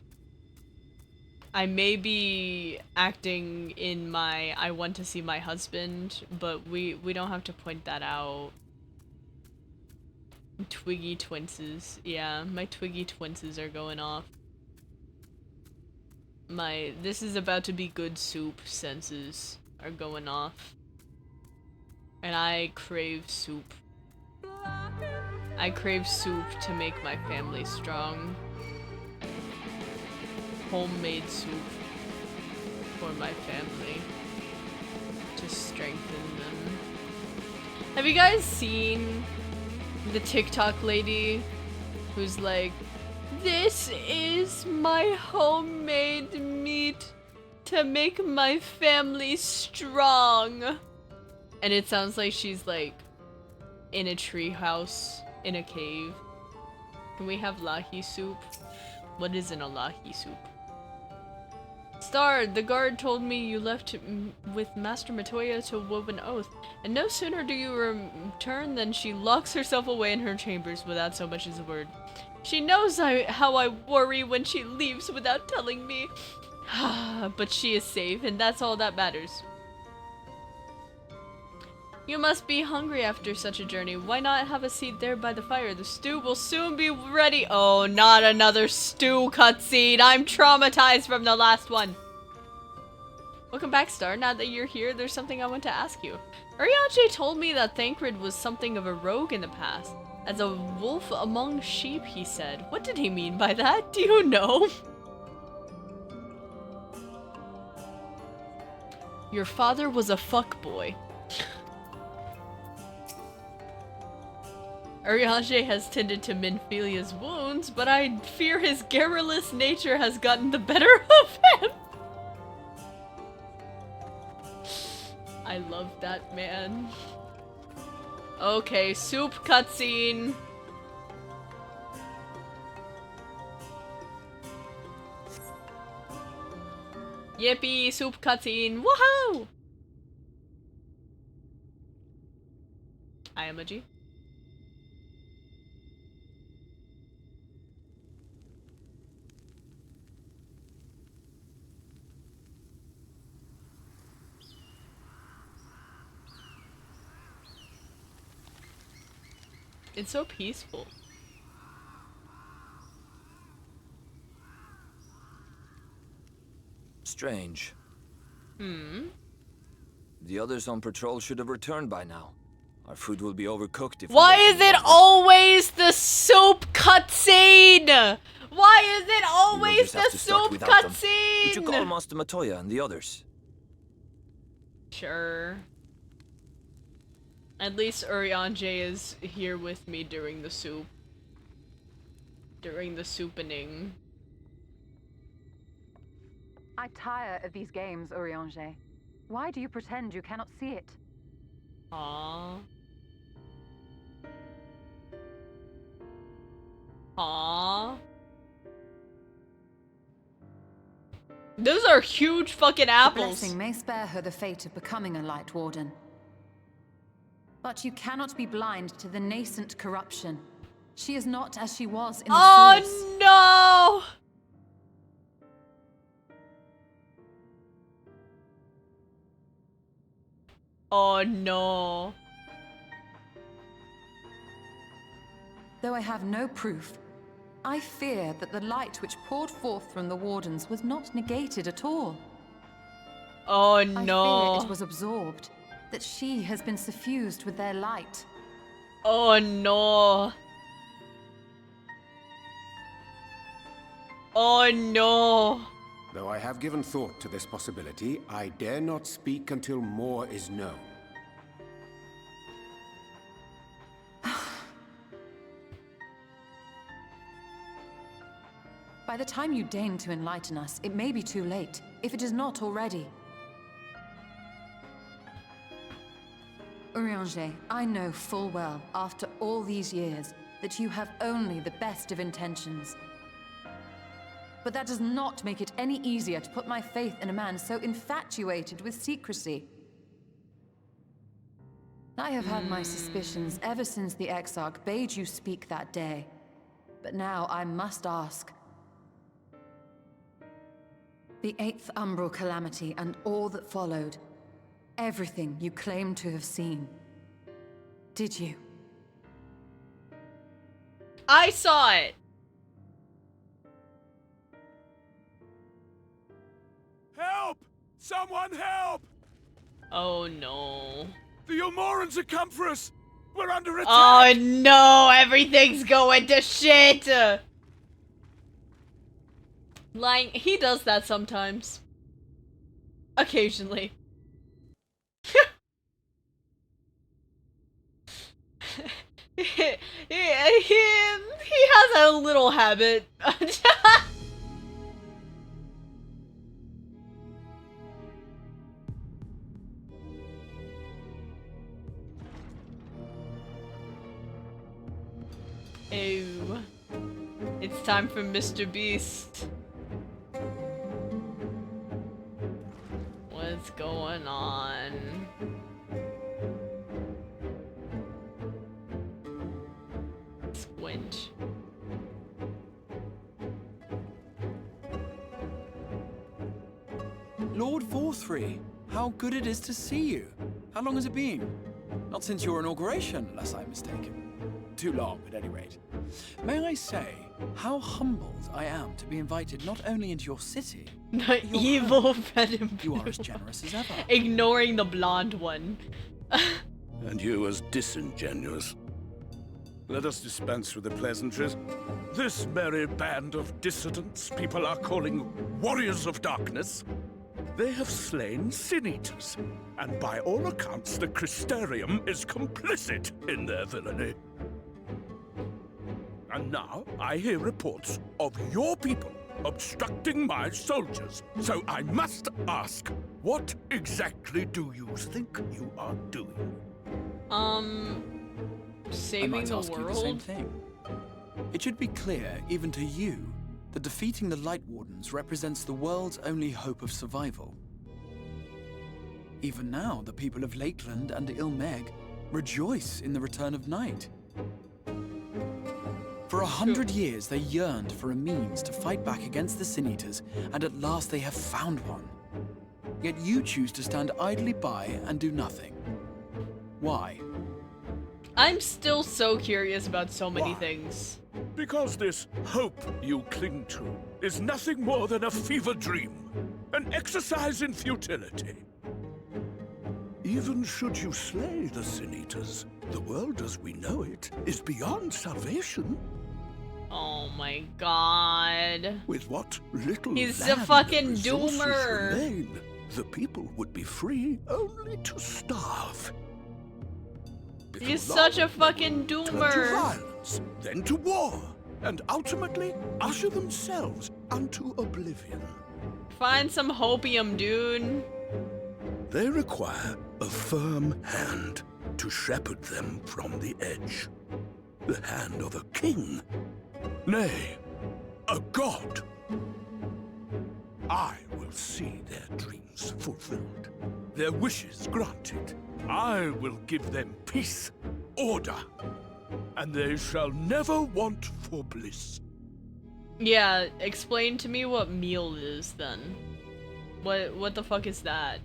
I may be acting in my I want to see my husband, but we don't have to point that out. Twiggy twinses. Yeah, my twiggy twinses are going off. This is about to be good soup senses are going off. And I crave soup. I crave soup to make my family strong. Homemade soup for my family to strengthen them. Have you guys seen the TikTok lady who's like, "This is my homemade meat to make my family strong"? And it sounds like she's like in a tree house in a cave. Can we have lahi soup? What is in a lahi soup? Star, the guard told me you left with Master Matoya to WOW an oath, and no sooner do you return than she locks herself away in her chambers without so much as a word. She knows how I worry when she leaves without telling me. But she is safe, and that's all that matters. You must be hungry after such a journey. Why not have a seat there by the fire? The stew will soon be ready. Oh, not another stew cutscene. I'm traumatized from the last one. Welcome back, Star. Now that you're here, there's something I want to ask you. Urianger told me that Thancred was something of a rogue in the past. As a wolf among sheep, he said. What did he mean by that? Do you know? Your father was a fuckboy. Urianger has tended to Minfilia's wounds, but I fear his garrulous nature has gotten the better of him. I love that man. Okay, soup cutscene. Yippee, soup cutscene. Woohoo! I am a G. It's so peaceful. Strange. The others on patrol should have returned by now. Our food will be overcooked if Why is it always the soup cutscene? Why is it always the soup cutscene? Would you call Master Matoya and the others? Sure. At least Urianger is here with me during the soup. During the soupening. I tire of these games, Urianger. Why do you pretend you cannot see it? Aww. Aww. Those are huge fucking apples. The blessing may spare her the fate of becoming a Light Warden. But you cannot be blind to the nascent corruption. She is not as she was in the source. Oh no! Oh no. Though I have no proof, I fear that the light which poured forth from the Wardens was not negated at all. Oh no. I fear it was absorbed, that she has been suffused with their light. Oh no. Oh no. Though I have given thought to this possibility, I dare not speak until more is known. By the time you deign to enlighten us, it may be too late, if it is not already. Urianger, I know full well, after all these years, that you have only the best of intentions. But that does not make it any easier to put my faith in a man so infatuated with secrecy. I have had my suspicions ever since the Exarch bade you speak that day. But now I must ask. The 8th Umbral Calamity and all that followed. Everything you claim to have seen. Did you? I saw it! Help! Someone help! Oh no. The Ilmorans have come for us! We're under attack! Oh no, everything's going to shit! Lying, he does that sometimes. Occasionally. he has a little habit. Ew. It's time for Mr. Beast. What's going on? Squinch. Lord Vorthry, how good it is to see you. How long has it been? Not since your inauguration, unless I'm mistaken. Too long, at any rate. May I say how humbled I am to be invited not only into your city, The evil red and you blue. are as generous as ever. Ignoring the blonde one. And you as disingenuous. Let us dispense with the pleasantries. This merry band of dissidents people are calling warriors of darkness. They have slain sin-eaters, and by all accounts the Crystarium is complicit in their villainy. And now I hear reports of your people obstructing my soldiers. So I must ask, what exactly do you think you are doing? Saving I might the ask world? you the same thing. It should be clear, even to you, that defeating the Light Wardens represents the world's only hope of survival. Even now, the people of Lakeland and Ilmeg rejoice in the return of night. For 100 years, they yearned for a means to fight back against the Sin-Eaters, and at last they have found one. Yet you choose to stand idly by and do nothing. Why? I'm still so curious about so many things. Because this hope you cling to is nothing more than a fever dream, an exercise in futility. Even should you slay the Sin-Eaters, the world as we know it is beyond salvation. Oh my god. With what little He's land a fucking and resources doomer. remain, the people would be free only to starve. He's such a fucking Turn to doomer. violence, then to war, and ultimately usher themselves unto oblivion. Find some hopium, dude. They require a firm hand to shepherd them from the edge. The hand of a king. Nay, a god. I will see their dreams fulfilled, their wishes granted. I will give them peace, order, and they shall never want for bliss. Yeah, explain to me what meal is then. What the fuck is that?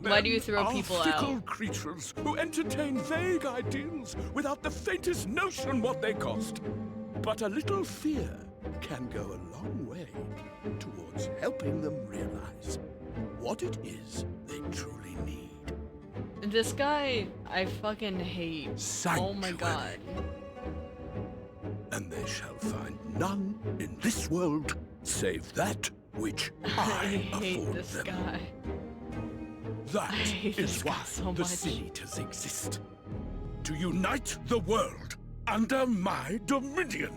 Why do you throw Men people are fickle out? creatures who entertain vague ideals without the faintest notion what they cost. But a little fear can go a long way towards helping them realize what it is they truly need. This guy, I fucking hate. Oh my god. And they shall find none in this world save that which I hate afford this them. guy. That I hate is this guy why so the much. Sin-Eaters exist. To unite the world under my dominion.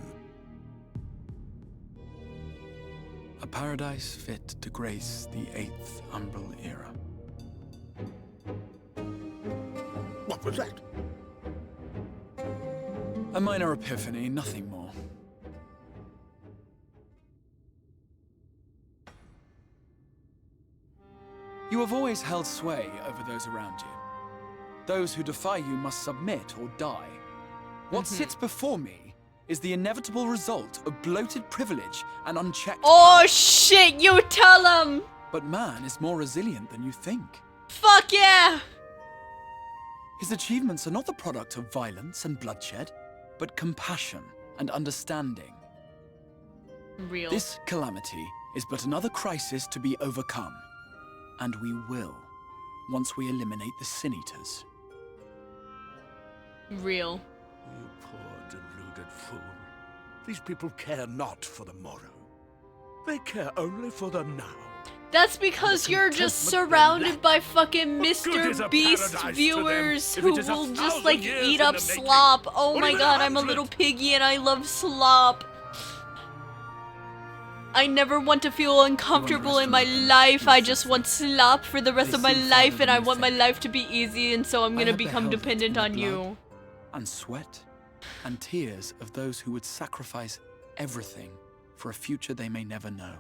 paradise fit to grace the 8th Umbral era. What was that? A minor epiphany, nothing more. You have always held sway over those around you. Those who defy you must submit or die. What sits before me is the inevitable result of bloated privilege and unchecked Oh power. shit, you tell him! But man is more resilient than you think. Fuck yeah! His achievements are not the product of violence and bloodshed, but compassion and understanding. Real. This calamity is but another crisis to be overcome. And we will, once we eliminate the Sin Eaters. Real. You poor deluded fool. These people care not for the morrow. They care only for the now. That's because you're just surrounded by fucking Mr. Beast viewers who will just like eat up slop. Oh my god, I'm a little piggy and I love slop. I never want to feel uncomfortable in my life. I just want slop for the rest of my life, and I want my life to be easy, and so I'm gonna become dependent on you. And sweat and tears of those who would sacrifice everything for a future they may never know.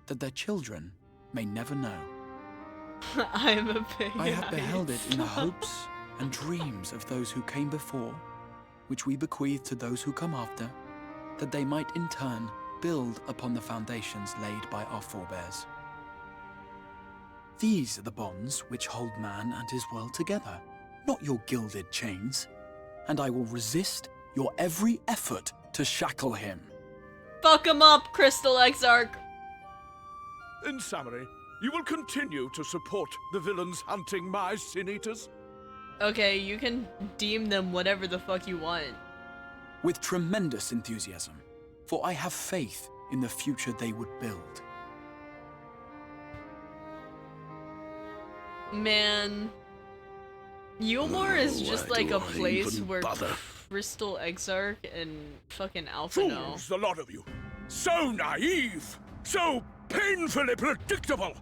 That their children may never know. I'm a pig. I have beheld it in the hopes and dreams of those who came before, which we bequeath to those who come after, that they might in turn build upon the foundations laid by our forebears. These are the bonds which hold man and his world together, not your gilded chains. And I will resist your every effort to shackle him. Fuck him up, Crystal Exarch. In summary, you will continue to support the villains hunting my Sin Eaters? Okay, you can deem them whatever the fuck you want. With tremendous enthusiasm. For I have faith in the future they would build. Man, Yulmore is just like a place where bother? Crystal Exarch and fucking Alpha know. Fools, the lot of you! So naive! So painfully predictable!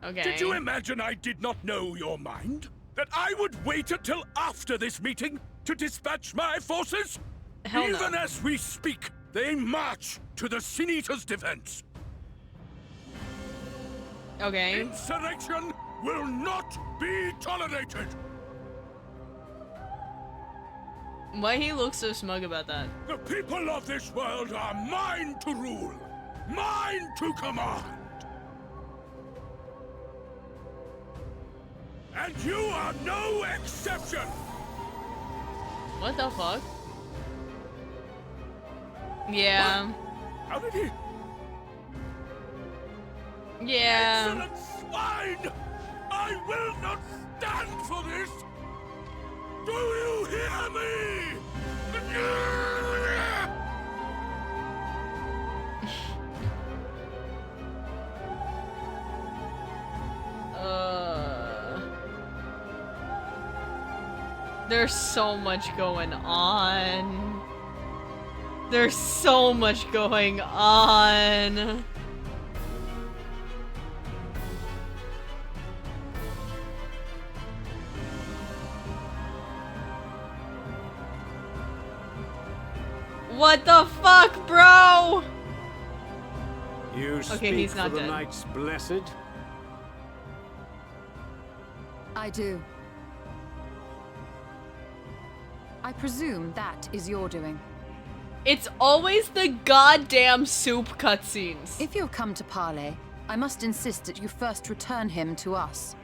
Okay. Did you imagine I did not know your mind? That I would wait until after this meeting to dispatch my forces? Hell no. Even as we speak, they march to the Sin Eaters' defense. Okay. Insurrection will not be tolerated. Why he looks so smug about that? The people of this world are mine to rule, mine to command. And you are no exception. What the fuck? Yeah. What? How did he? Yeah. Excellent swine! I will not stand for this! Do you hear me? There's so much going on. There's so much going on. What the fuck, bro? You Okay, speak he's not for the dead. Knights Blessed? I do. I presume that is your doing. It's always the goddamn soup cutscenes. If you've come to parley, I must insist that you first return him to us.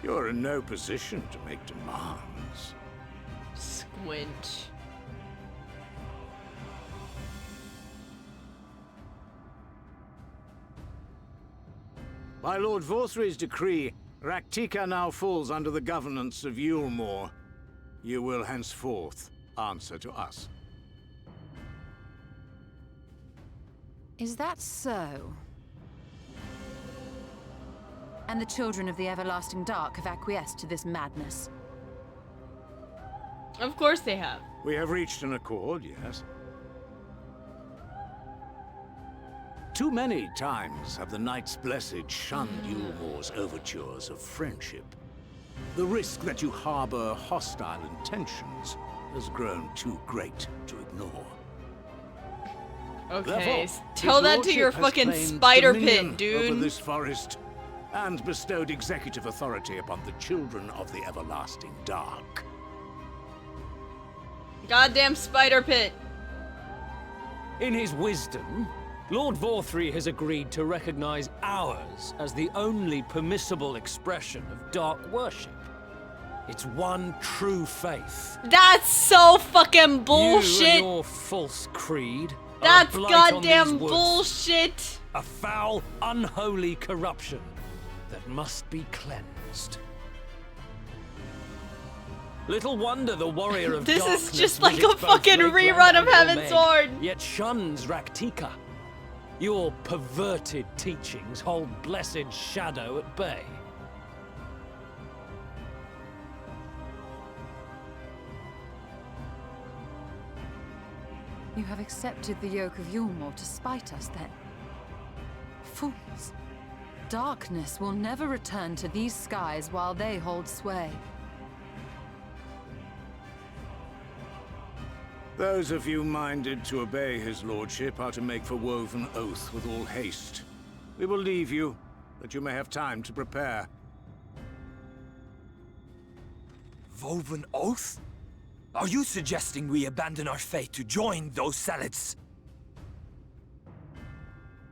You're in no position to make demands. Squint. By Lord Vorthry's decree, Raktika now falls under the governance of Yulmore. You will henceforth answer to us. Is that so? And the children of the Everlasting Dark have acquiesced to this madness? Of course they have. We have reached an accord, yes. Too many times have the Knights Blessed shunned Yulmore's overtures of friendship. The risk that you harbor hostile intentions has grown too great to ignore. Okay, Therefore, tell his that to your lordship has fucking claimed spider dominion pit, dude. over this forest, and bestowed executive authority upon the children of the everlasting dark. Goddamn spider pit. In his wisdom, Lord Vorthry has agreed to recognize ours as the only permissible expression of dark worship. It's one true faith. That's so fucking bullshit. You and your false creed. That's are a blight on goddamn these woods. bullshit. A foul, unholy corruption that must be cleansed. Little wonder the warrior of This is darkness just like visits a both fucking Lakeland rerun of and Heaven's Ormeg, Sword. Yet shuns Raktika. Your perverted teachings hold blessed shadow at bay. You have accepted the yoke of Yulmore to spite us, then? Fools. Darkness will never return to these skies while they hold sway. Those of you minded to obey his lordship are to make for Woven Oath with all haste. We will leave you, that you may have time to prepare. Woven Oath? Are you suggesting we abandon our fate to join those zealots?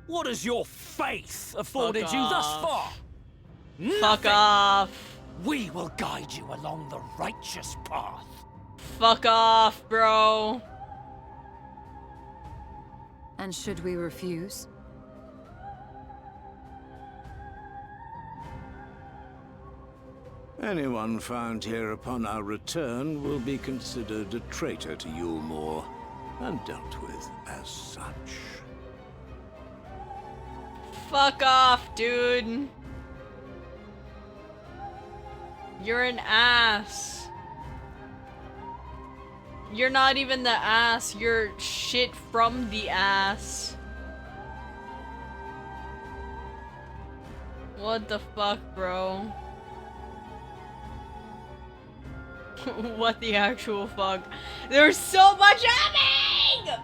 What has your faith afforded you thus far? Fuck off. We will guide you along the righteous path. Fuck off, bro. And should we refuse? Anyone found here upon our return will be considered a traitor to Yulmore, and dealt with as such. Fuck off, dude. You're an ass. You're not even the ass, you're shit from the ass. What the fuck, bro? What the actual fuck? There's so much happening!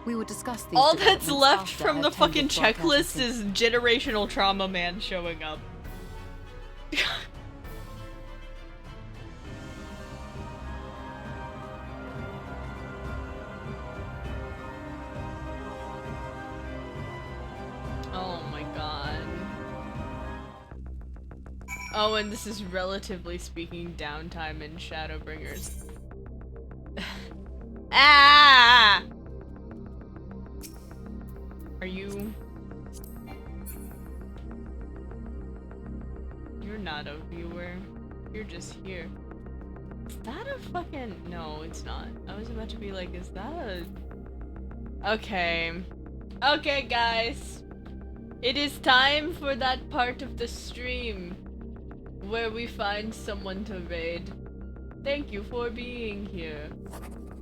We will discuss these. All that's developments left after from I the attend fucking to our checklist casualty. is generational trauma man showing up. Oh my god. Oh, and this is relatively speaking downtime in Shadowbringers. Ah! Are you... You're not a viewer. You're just here. Is that a fucking... No, it's not. I was about to be like, is that a... Okay. Okay, guys. It is time for that part of the stream where we find someone to raid. Thank you for being here.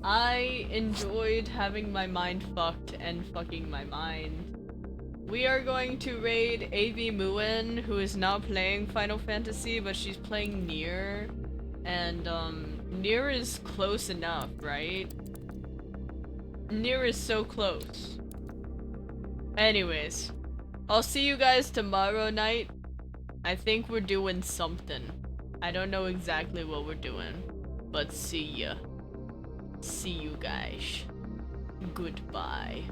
I enjoyed having my mind fucked and fucking my mind. We are going to raid AV Muen, who is now playing Final Fantasy, but she's playing Nier. And, Nier is close enough, right? Nier is so close. Anyways, I'll see you guys tomorrow night. I think we're doing something. I don't know exactly what we're doing, but see ya. See you guys. Goodbye.